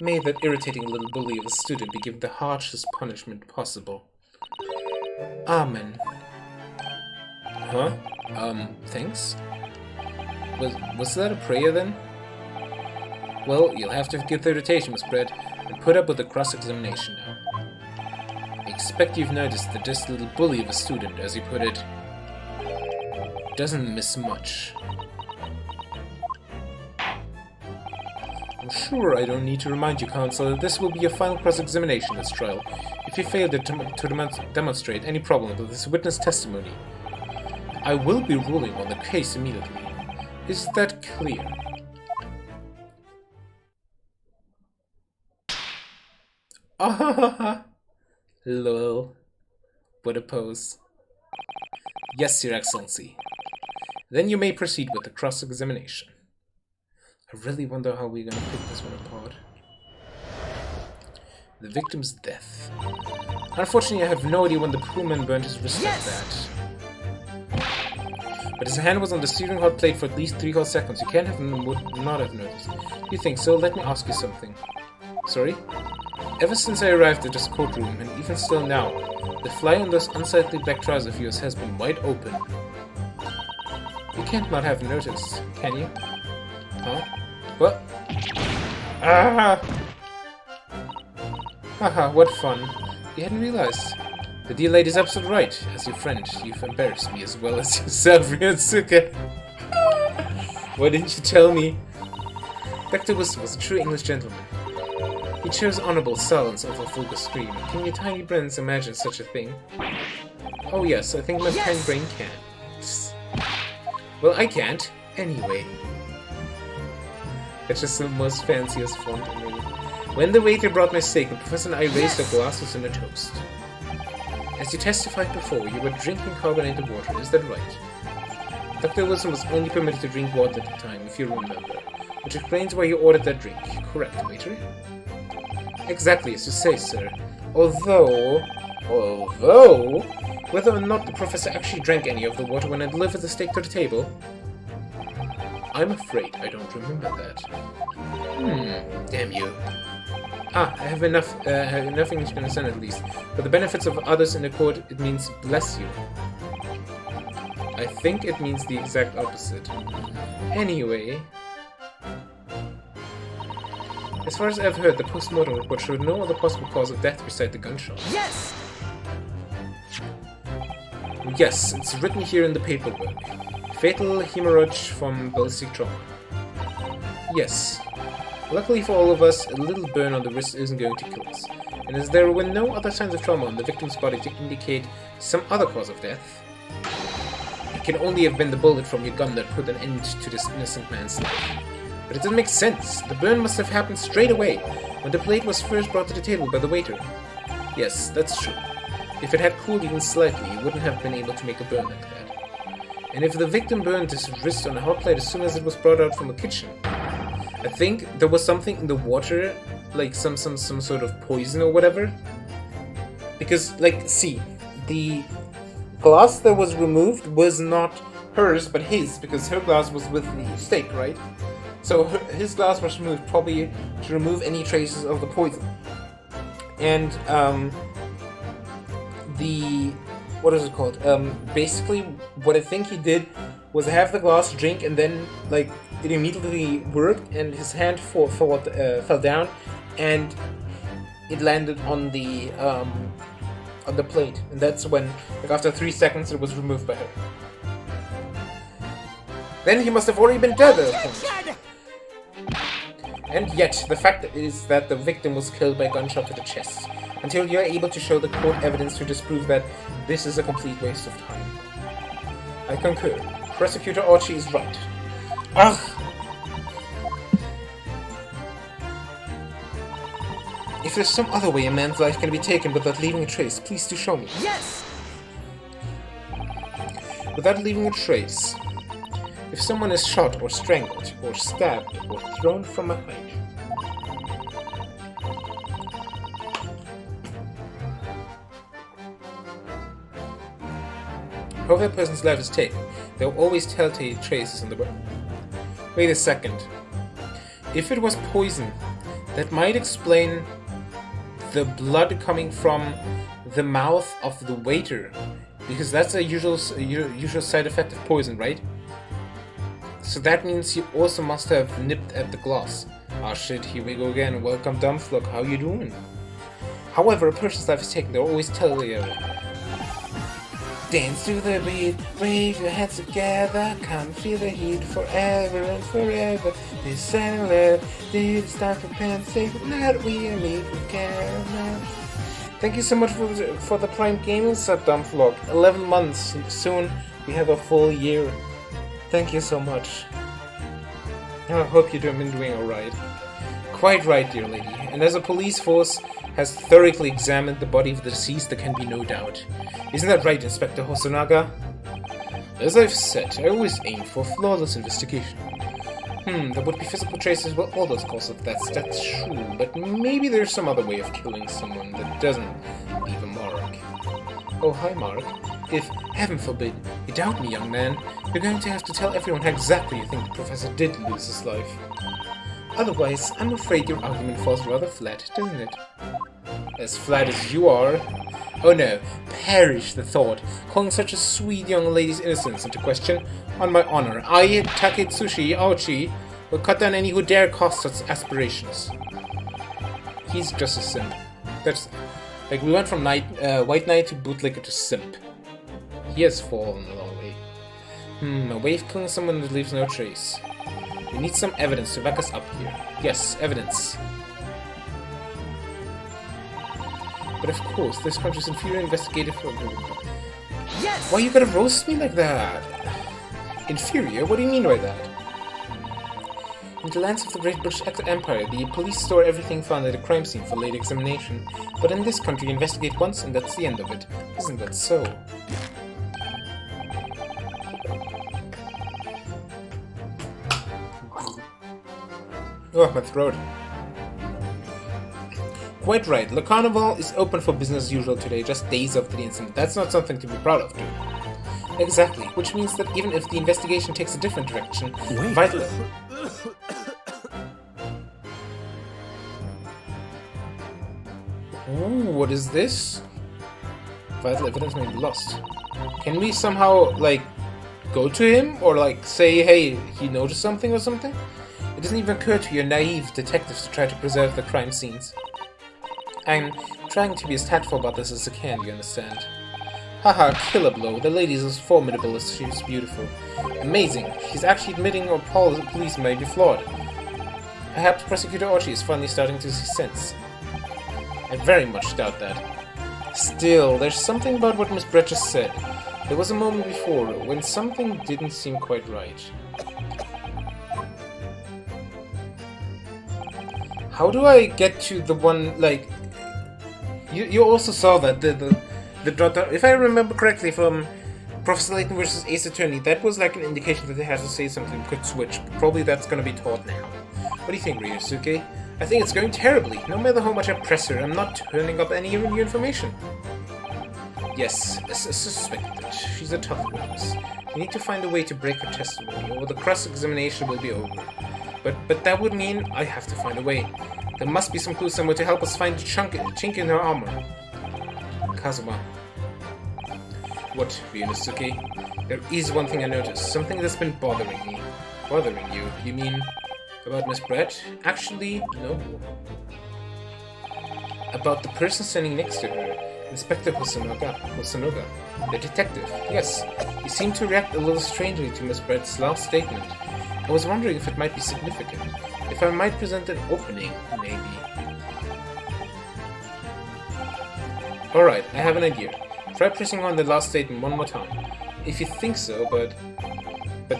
May that irritating little bully of a student be given the harshest punishment possible. Amen. Huh? Thanks? Was that a prayer then? Well, you'll have to forgive the irritation, Miss Bread, and put up with the cross-examination now. I expect you've noticed that this little bully of a student, as you put it, doesn't miss much. I'm sure I don't need to remind you, Counselor, that this will be your final cross-examination in this trial. If you fail to demonstrate any problem with this witness testimony, I will be ruling on the case immediately. Is that clear? Ah, lol. What a pose. Yes, Your Excellency. Then you may proceed with the cross-examination. I really wonder how we're gonna pick this one apart. The victim's death. Unfortunately, I have no idea when the poor man burned his wrist like that. But his hand was on the steering hot plate for at least 3 hot seconds. You can't have not have noticed. You think so? Let me ask you something. Sorry? Ever since I arrived at this courtroom, and even still now, the fly on those unsightly black trousers of yours has been wide open. You can't not have noticed, can you? Huh? What? Ah! Haha, what fun. You hadn't realized. The dear lady's absolutely right. As your friend, you've embarrassed me as well as yourself, Ryunosuke. Why didn't you tell me? Dr. Wilson was a true English gentleman. He chose honorable silence over vulgar scream. Can your tiny brains imagine such a thing? Oh yes, I think my tiny brain can. Well, I can't. Anyway. That's just the most fanciest font in the world. When the waiter brought my steak, the professor and I raised our glasses in a toast. As you testified before, you were drinking carbonated water, is that right? Dr. Wilson was only permitted to drink water at the time, if you remember, which explains why you ordered that drink. Correct, waiter? Exactly as you say, sir. Although, whether or not the professor actually drank any of the water when I delivered the steak to the table, I'm afraid I don't remember that. Damn you. I have enough English to understand at least. For the benefits of others in the court, it means bless you. I think it means the exact opposite. Anyway... As far as I've heard, the post-mortem report showed no other possible cause of death besides the gunshot. Yes! Yes, it's written here in the paperwork. Fatal hemorrhage from ballistic trauma. Yes. Luckily for all of us, a little burn on the wrist isn't going to kill us. And as there were no other signs of trauma on the victim's body to indicate some other cause of death, it can only have been the bullet from your gun that put an end to this innocent man's life. But it doesn't make sense. The burn must have happened straight away, when the plate was first brought to the table by the waiter. Yes, that's true. If it had cooled even slightly, you wouldn't have been able to make a burn like that. And if the victim burned his wrist on a hot plate as soon as it was brought out from the kitchen, I think there was something in the water, like some sort of poison or whatever. Because, like, see, the glass that was removed was not hers, but his, because her glass was with the steak, right? So his glass was removed probably to remove any traces of the poison. And, what is it called? Basically, what I think he did was have the glass, drink, and then, like, it immediately worked, and his hand fell down, and it landed on the plate. And that's when, like, after 3 seconds, it was removed by her. Then he must have already been dead at that point. And yet, the fact is that the victim was killed by a gunshot to the chest, until you are able to show the court evidence to disprove that this is a complete waste of time. I concur. Prosecutor Archie is right. Ugh! If there's some other way a man's life can be taken without leaving a trace, please do show me. Yes! Without leaving a trace. If someone is shot or strangled, or stabbed, or thrown from a height. However a person's life is taken, there will always telltale traces on the body. Wait a second. If it was poison, that might explain the blood coming from the mouth of the waiter, because that's a usual side effect of poison, right? So that means he also must have nipped at the glass. Ah shit, here we go again. Welcome, Dumpflock. How you doing? However, a person's life is taken, they're always telltale. Dance to the beat, wave your hands together, come feel the heat forever and forever. This silent, this time for pensing, not we meet again. Thank you so much for the Prime Gaming sub, Dumpflock. 11 months, soon we have a full year. Thank you so much. I hope you've been doing alright. Quite right, dear lady. And as a police force has thoroughly examined the body of the deceased, there can be no doubt. Isn't that right, Inspector Hosonaga? As I've said, I always aim for flawless investigation. There would be physical traces with all those causes of death, that's true, but maybe there's some other way of killing someone that doesn't leave a mark. Oh, hi, Mark. If, heaven forbid, you doubt me, young man, you're going to have to tell everyone how exactly you think the professor did lose his life. Otherwise, I'm afraid your argument falls rather flat, doesn't it? As flat as you are? Oh no, perish the thought, calling such a sweet young lady's innocence into question. On my honor, I, Taketsushi Aochi, will cut down any who dare cost such aspirations. He's just a simp. That's like we went from White Knight to bootlegger to simp. He has fallen a long way. A way of killing someone that leaves no trace. We need some evidence to back us up here. Yes, evidence. But of course, this country's inferior investigative program. Yes! Why you gotta roast me like that? Inferior? What do you mean by that? In the lands of the Great British Empire, the police store everything found at a crime scene for later examination. But in this country, you investigate once and that's the end of it. Isn't that so? Oh, my throat. Quite right. Le Carnival is open for business as usual today, just days after the incident. That's not something to be proud of, dude. Exactly, which means that even if the investigation takes a different direction, vital... Ooh, what is this? Vital evidence may be lost. Can we somehow, like, go to him? Or, like, say, hey, he noticed something or something? It doesn't even occur to your naive detectives to try to preserve the crime scenes. I'm trying to be as tactful about this as I can, you understand? Haha, killer blow. The lady is as formidable as she is beautiful. Amazing. She's actually admitting our police may be flawed. Perhaps Prosecutor Archie is finally starting to see sense. I very much doubt that. Still, there's something about what Miss Brett just said. There was a moment before when something didn't seem quite right. How do I get to the one, like... You also saw that, the daughter, if I remember correctly from Professor Layton versus Ace Attorney, that was like an indication that they had to say something, could switch. Probably that's gonna be taught now. What do you think, Ryusuke? I think it's going terribly. No matter how much I press her, I'm not turning up any new information. Yes, I suspect that. She's a tough witness. We need to find a way to break her testimony, or the cross-examination will be over. But that would mean I have to find a way. There must be some clue somewhere to help us find a chink in her armor. Kazuma. What, Ryunosuke? There is one thing I noticed. Something that's been bothering me. Bothering you? You mean about Miss Brett? Actually, no. About the person standing next to her. Inspector Hosonoga. The detective. Yes. He seemed to react a little strangely to Miss Brett's last statement. I was wondering if it might be significant. If I might present an opening, maybe. Alright, I have an idea. Try pressing on the last statement one more time. If you think so, but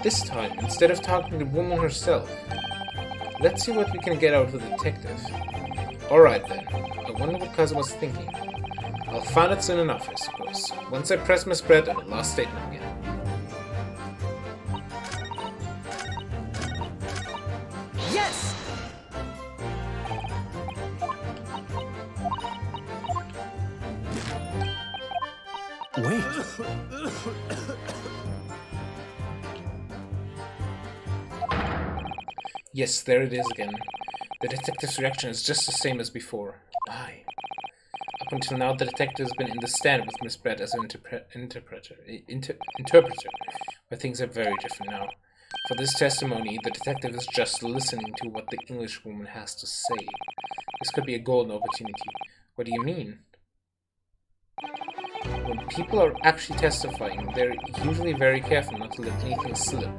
this time, instead of talking to the woman herself, let's see what we can get out of the detective. Alright then, I wonder what Kazuma's thinking. I'll find it soon enough, I suppose, once I press Miss Brett on the last statement again. Yes! Wait. Yes, there it is again. The detective's reaction is just the same as before. Aye. Up until now, the detective has been in the stand with Miss Brett as an interpreter. But things are very different now. For this testimony, the detective is just listening to what the Englishwoman has to say. This could be a golden opportunity. What do you mean? When people are actually testifying, they're usually very careful not to let anything slip.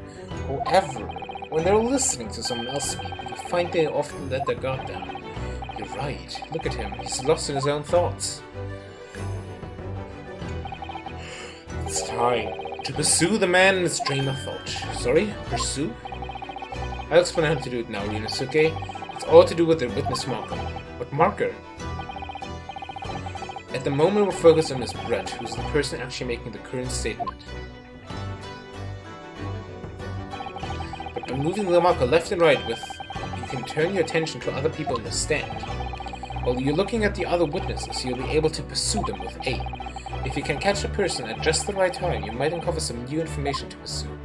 However, when they're listening to someone else speak, you find they often let their guard down. You're right. Look at him. He's lost in his own thoughts. It's time to pursue the man in his train of thought. Sorry? Pursue? I'll explain how to do it now, Ryunosuke. It's all to do with the witness marker. What marker? At the moment, we're focused on Miss Brett, who's the person actually making the current statement. But by moving the marker left and right, you can turn your attention to other people in the stand. While you're looking at the other witnesses, you'll be able to pursue them with A. If you can catch a person at just the right time, you might uncover some new information to pursue.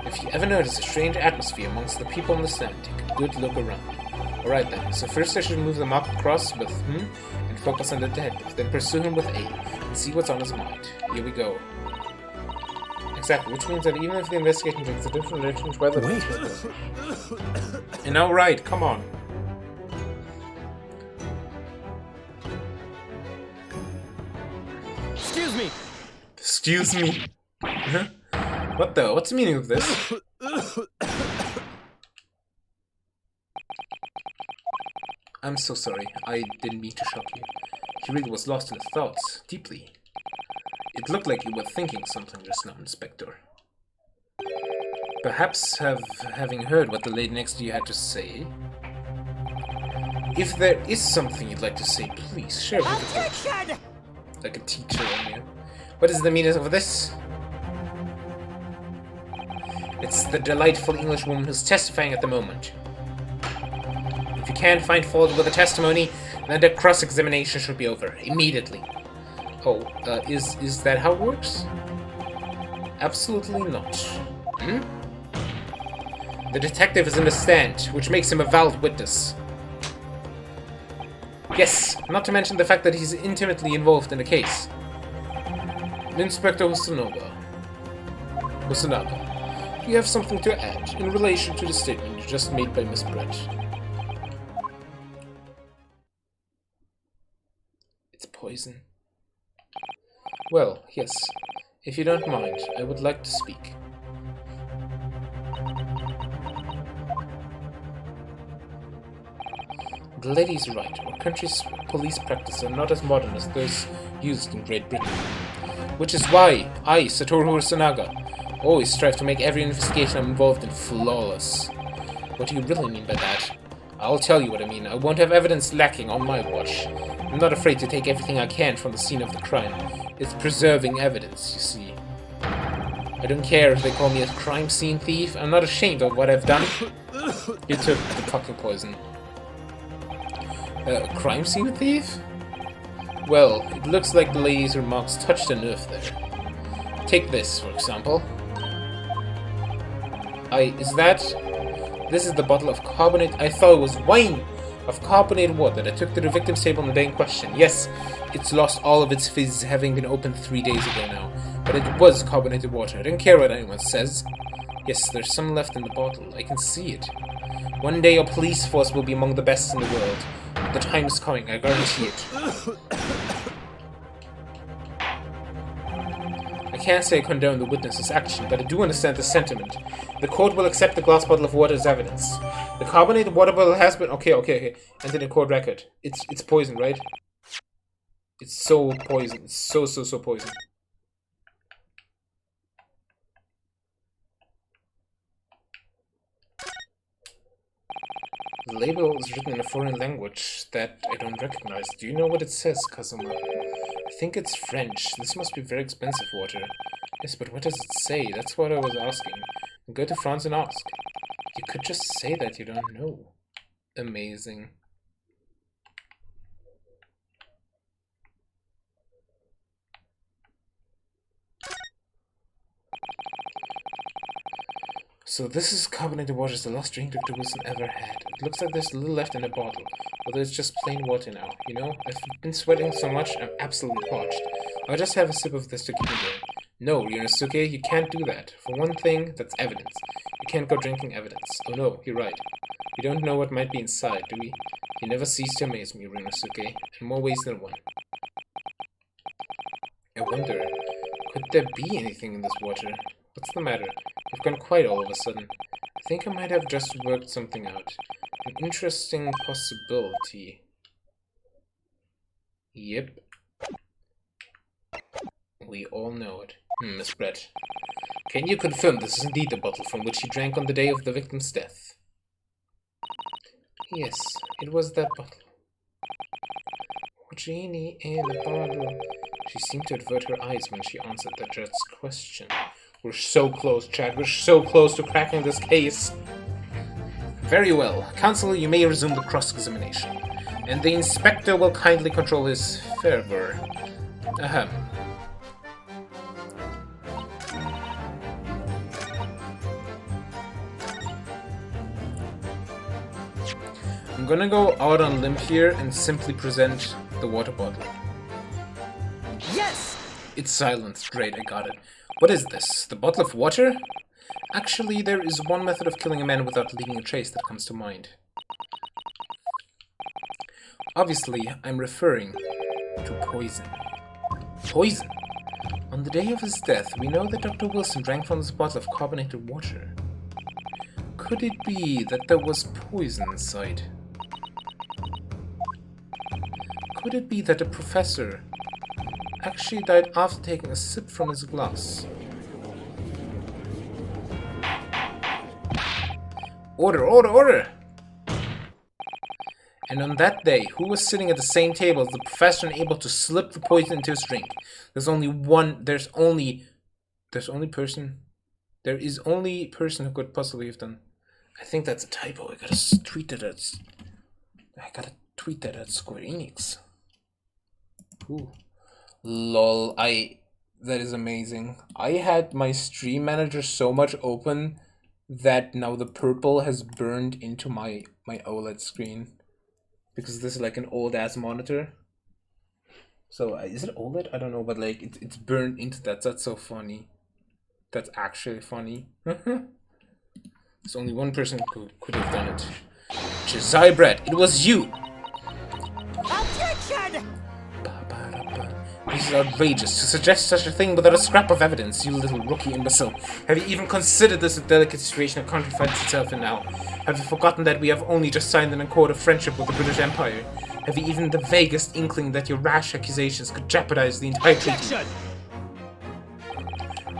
If you ever notice a strange atmosphere amongst the people in the stand, take a good look around. Alright then, so first I should move the mark across with and focus on the detective, then pursue him with A, and see what's on his mind. Here we go. Exactly, which means that even if the investigation takes a different direction, whether and now right, come on. Excuse me! Excuse me? What the? What's the meaning of this? I'm so sorry. I didn't mean to shock you. He really was lost in his thoughts, deeply. It looked like you were thinking something just now, Inspector. Perhaps having heard what the lady next to you had to say. If there is something you'd like to say, please share with us. Objection! Like a teacher on you. What is the meaning of this? It's the delightful English woman who's testifying at the moment. If you can't find fault with the testimony, then the cross-examination should be over immediately. Oh, is that how it works? Absolutely not. Hmm? The detective is in the stand, which makes him a valid witness. Yes, not to mention the fact that he's intimately involved in the case. Inspector Hosonaga, do you have something to add in relation to the statement you just made by Miss Brett? It's poison. Well, yes. If you don't mind, I would like to speak. The lady is right. Our country's police practices are not as modern as those used in Great Britain. Which is why I, Satoru Hosonaga, always strive to make every investigation I'm involved in flawless. What do you really mean by that? I'll tell you what I mean. I won't have evidence lacking on my watch. I'm not afraid to take everything I can from the scene of the crime. It's preserving evidence, you see. I don't care if they call me a crime scene thief. I'm not ashamed of what I've done. You took the fucking poison. A crime scene thief? Well, it looks like the lady's remarks touched a nerve there. Take this, for example. This is the bottle of carbonate. I thought it was wine of carbonated water that I took to the victim's table on the day in question. Yes, it's lost all of its fizz, having been opened 3 days ago now. But it was carbonated water. I don't care what anyone says. Yes, there's some left in the bottle. I can see it. One day our police force will be among the best in the world. The time is coming, I guarantee it. I can't say I condone the witness's action, but I do understand the sentiment. The court will accept the glass bottle of water as evidence. The carbonated water bottle has been... Okay. Entered in court record. It's poison, right? It's so poison. It's so poison. The label is written in a foreign language that I don't recognize. Do you know what it says, Kazuma? I think it's French. This must be very expensive water. Yes, but what does it say? That's what I was asking. Go to France and ask. You could just say that you don't know. Amazing. So this is carbonated water, the last drink Dr. Wilson ever had. It looks like there's a little left in the bottle, although it's just plain water now. You know, I've been sweating so much, I'm absolutely parched. I'll just have a sip of this to keep me going. No, Ryunosuke, you can't do that. For one thing, that's evidence. You can't go drinking evidence. Oh no, you're right. We don't know what might be inside, do we? You never cease to amaze me, Ryunosuke, in more ways than one. I wonder, could there be anything in this water? What's the matter? We've gone quiet all of a sudden. I think I might have just worked something out. An interesting possibility. Yep. We all know it. Miss Brett. Can you confirm this is indeed the bottle from which he drank on the day of the victim's death? Yes, it was that bottle. Genie in a bottle. She seemed to avert her eyes when she answered the judge's question. We're so close, Chad. We're so close to cracking this case. Very well. Counsel, you may resume the cross-examination. And the inspector will kindly control his fervor. Ahem. I'm gonna go out on a limb here and simply present the water bottle. Yes! It's silent. Great, I got it. What is this? The bottle of water? Actually, there is one method of killing a man without leaving a trace that comes to mind. Obviously, I'm referring to poison. Poison? On the day of his death, we know that Dr. Wilson drank from this bottle of carbonated water. Could it be that there was poison inside? Could it be that the professor actually died after taking a sip from his glass? Order, order, order! And on that day, who was sitting at the same table as the professor and able to slip the poison into his drink? There is only person who could possibly have done. I think that's a typo. I gotta tweet that at Square Enix. Ooh. Lol, that is amazing. I had my stream manager so much open that now the purple has burned into my OLED screen. Because this is like an old ass monitor. So is it OLED? I don't know, but like it's burned into that. That's so funny. That's actually funny. There's only one person who could have done it. Josiah Brett, it was you! Objection! This is outrageous. To suggest such a thing without a scrap of evidence, you little rookie imbecile. Have you even considered this a delicate situation a country finds itself in now? Have you forgotten that we have only just signed an accord of friendship with the British Empire? Have you even the vaguest inkling that your rash accusations could jeopardize the entire treaty?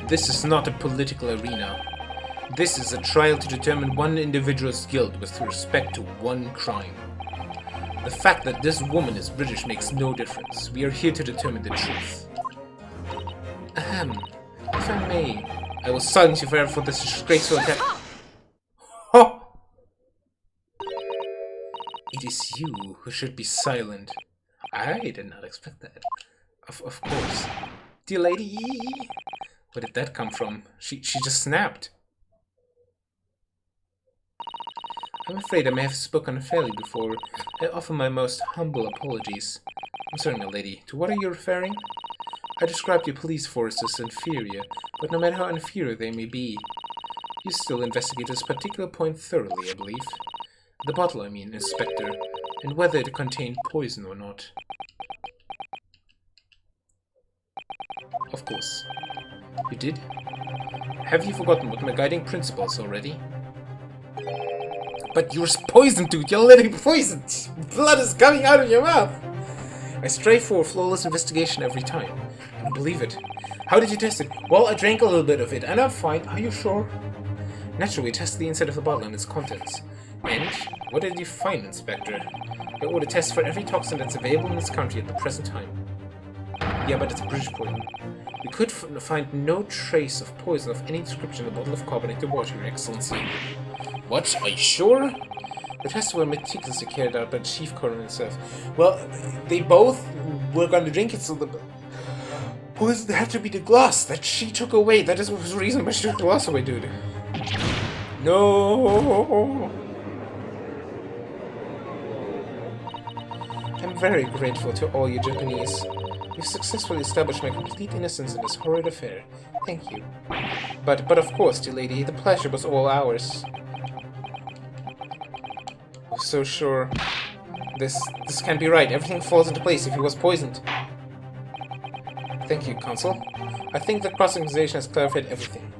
This is not a political arena. This is a trial to determine one individual's guilt with respect to one crime. The fact that this woman is British makes no difference. We are here to determine the truth. If I may, I will silence you forever for this disgraceful attack. Oh! It is you who should be silent. I did not expect that. Of course. Dear lady! Where did that come from? She just snapped. I'm afraid I may have spoken unfairly before. I offer my most humble apologies. I'm sorry, my lady. To what are you referring? I described your police force as inferior, but no matter how inferior they may be, you still investigate this particular point thoroughly, I believe. The bottle, I mean, Inspector, and whether it contained poison or not. Of course. You did? Have you forgotten what my guiding principles already? But you're poisoned, dude! You're literally poisoned! Blood is coming out of your mouth! I strive for a flawless investigation every time. I don't believe it. How did you test it? Well, I drank a little bit of it, and I'm fine. Are you sure? Naturally, we tested the inside of the bottle and its contents. And what did you find, Inspector? I ordered tests for every toxin that's available in this country at the present time. Yeah, but it's British poison. We could find no trace of poison of any description in the bottle of carbonated water, Your Excellency. What? Are you sure? The tests were meticulously carried out by the Chief Coroner himself. Well, they both were going to drink it, so the poison had to be the glass that she took away. That is the reason why she took the glass away, dude. No. I'm very grateful to all you Japanese. You've successfully established my complete innocence in this horrid affair. Thank you. But of course, dear lady, the pleasure was all ours. I'm so sure. This can't be right. Everything falls into place if he was poisoned. Thank you, Consul. I think the cross-examination has clarified everything.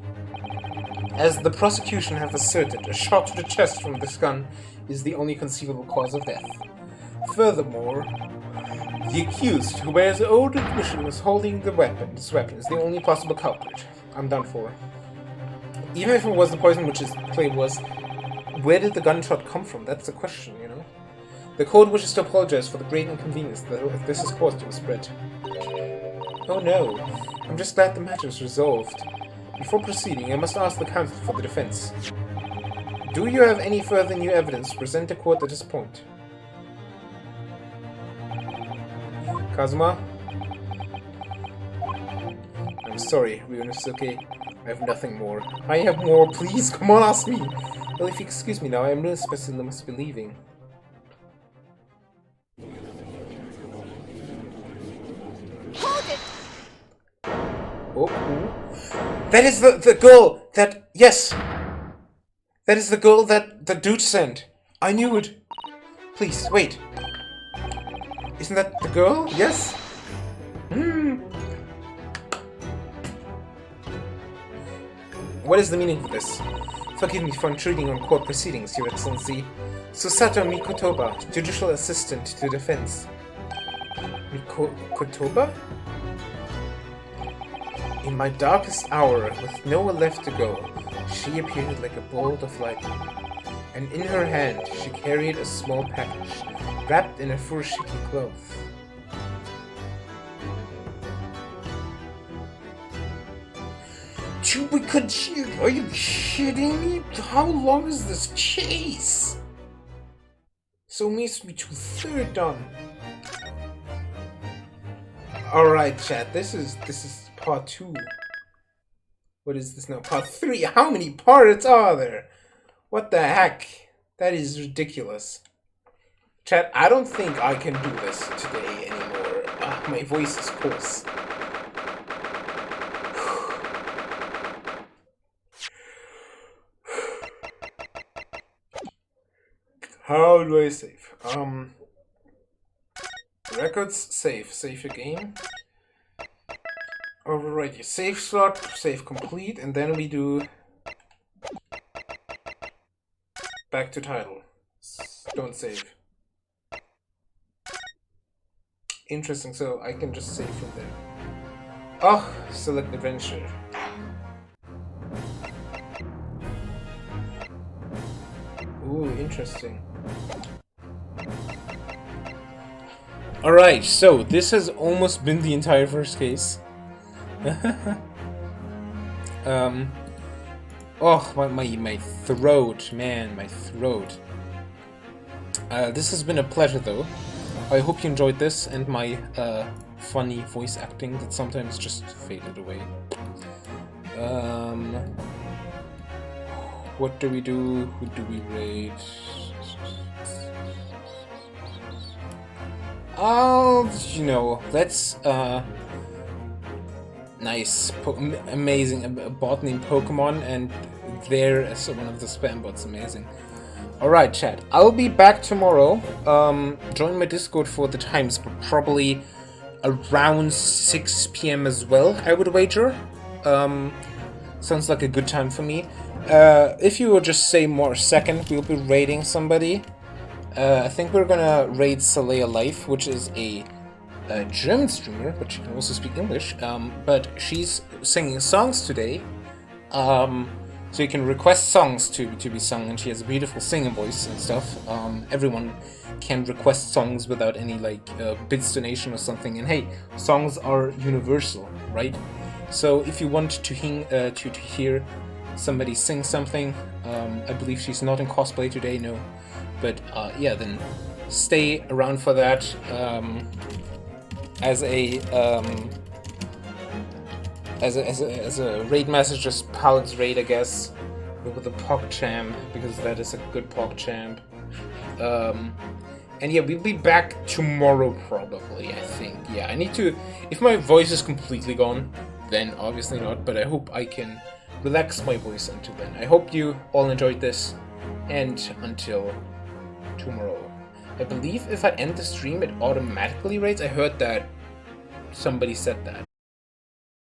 As the prosecution have asserted, a shot to the chest from this gun is the only conceivable cause of death. Furthermore, the accused, who by his own admission was holding this weapon, is the only possible culprit. I'm done for. Even if it was the poison which his claim was, where did the gunshot come from? That's the question, you know? The court wishes to apologize for the great inconvenience that this has caused to the spread. Oh no, I'm just glad the matter is resolved. Before proceeding, I must ask the counsel for the defense. Do you have any further new evidence to present to court at this point? Kazuma? I'm sorry, Ryunosuke. I have nothing more. I have more, please, come on, ask me! Well, if you excuse me now, I am really special must be leaving. Hold it! Oh, that is the girl that, yes! That is the girl that the dude sent. I knew it. Please, wait. Isn't that the girl? Yes? What is the meaning of this? Forgive me for intruding on court proceedings, Your Excellency. Susato Mikotoba, Judicial Assistant to Defense. Mikotoba? In my darkest hour, with nowhere left to go, she appeared like a bolt of lightning. and in her hand she carried a small package, wrapped in a furoshiki cloth. Chubikajir, are you kidding me? How long is this chase? So makes me to third done. Alright, chat, this is part 2. What is this now? Part 3? How many parts are there? What the heck? That is ridiculous. Chat, I don't think I can do this today anymore. My voice is hoarse. How do I save? Records, save your game. Overwrite your save slot, save complete, and then we do back to title. Don't save. Interesting, so I can just save from there. Oh, select adventure. Ooh, interesting. Alright, so this has almost been the entire first case. Oh, my throat, man, my throat. This has been a pleasure, though. I hope you enjoyed this and my funny voice acting that sometimes just faded away. What do we do? Who do we raid? You know, let's, nice, amazing, a bot named Pokemon, and there is one of the spam bots, amazing. Alright, chat, I'll be back tomorrow. Join my Discord for the times, but probably around 6 PM as well, I would wager. Sounds like a good time for me. If you would just say more second, we'll be raiding somebody. I think we're gonna raid Salea Life, which is a German streamer, but she can also speak English. But she's singing songs today. So you can request songs to be sung, and she has a beautiful singing voice and stuff. Everyone can request songs without any like bits donation or something. And hey, songs are universal, right? So if you want to hear somebody sing something, I believe she's not in cosplay today, no. But yeah, then stay around for that. As a raid message, just Palad's raid, I guess, with the PogChamp, because that is a good PogChamp. And yeah, we'll be back tomorrow probably, I think. Yeah, I need to, if my voice is completely gone, then obviously not, but I hope I can relax my voice until then. I hope you all enjoyed this, and until tomorrow. I believe if I end the stream, it automatically raids. I heard that somebody said that.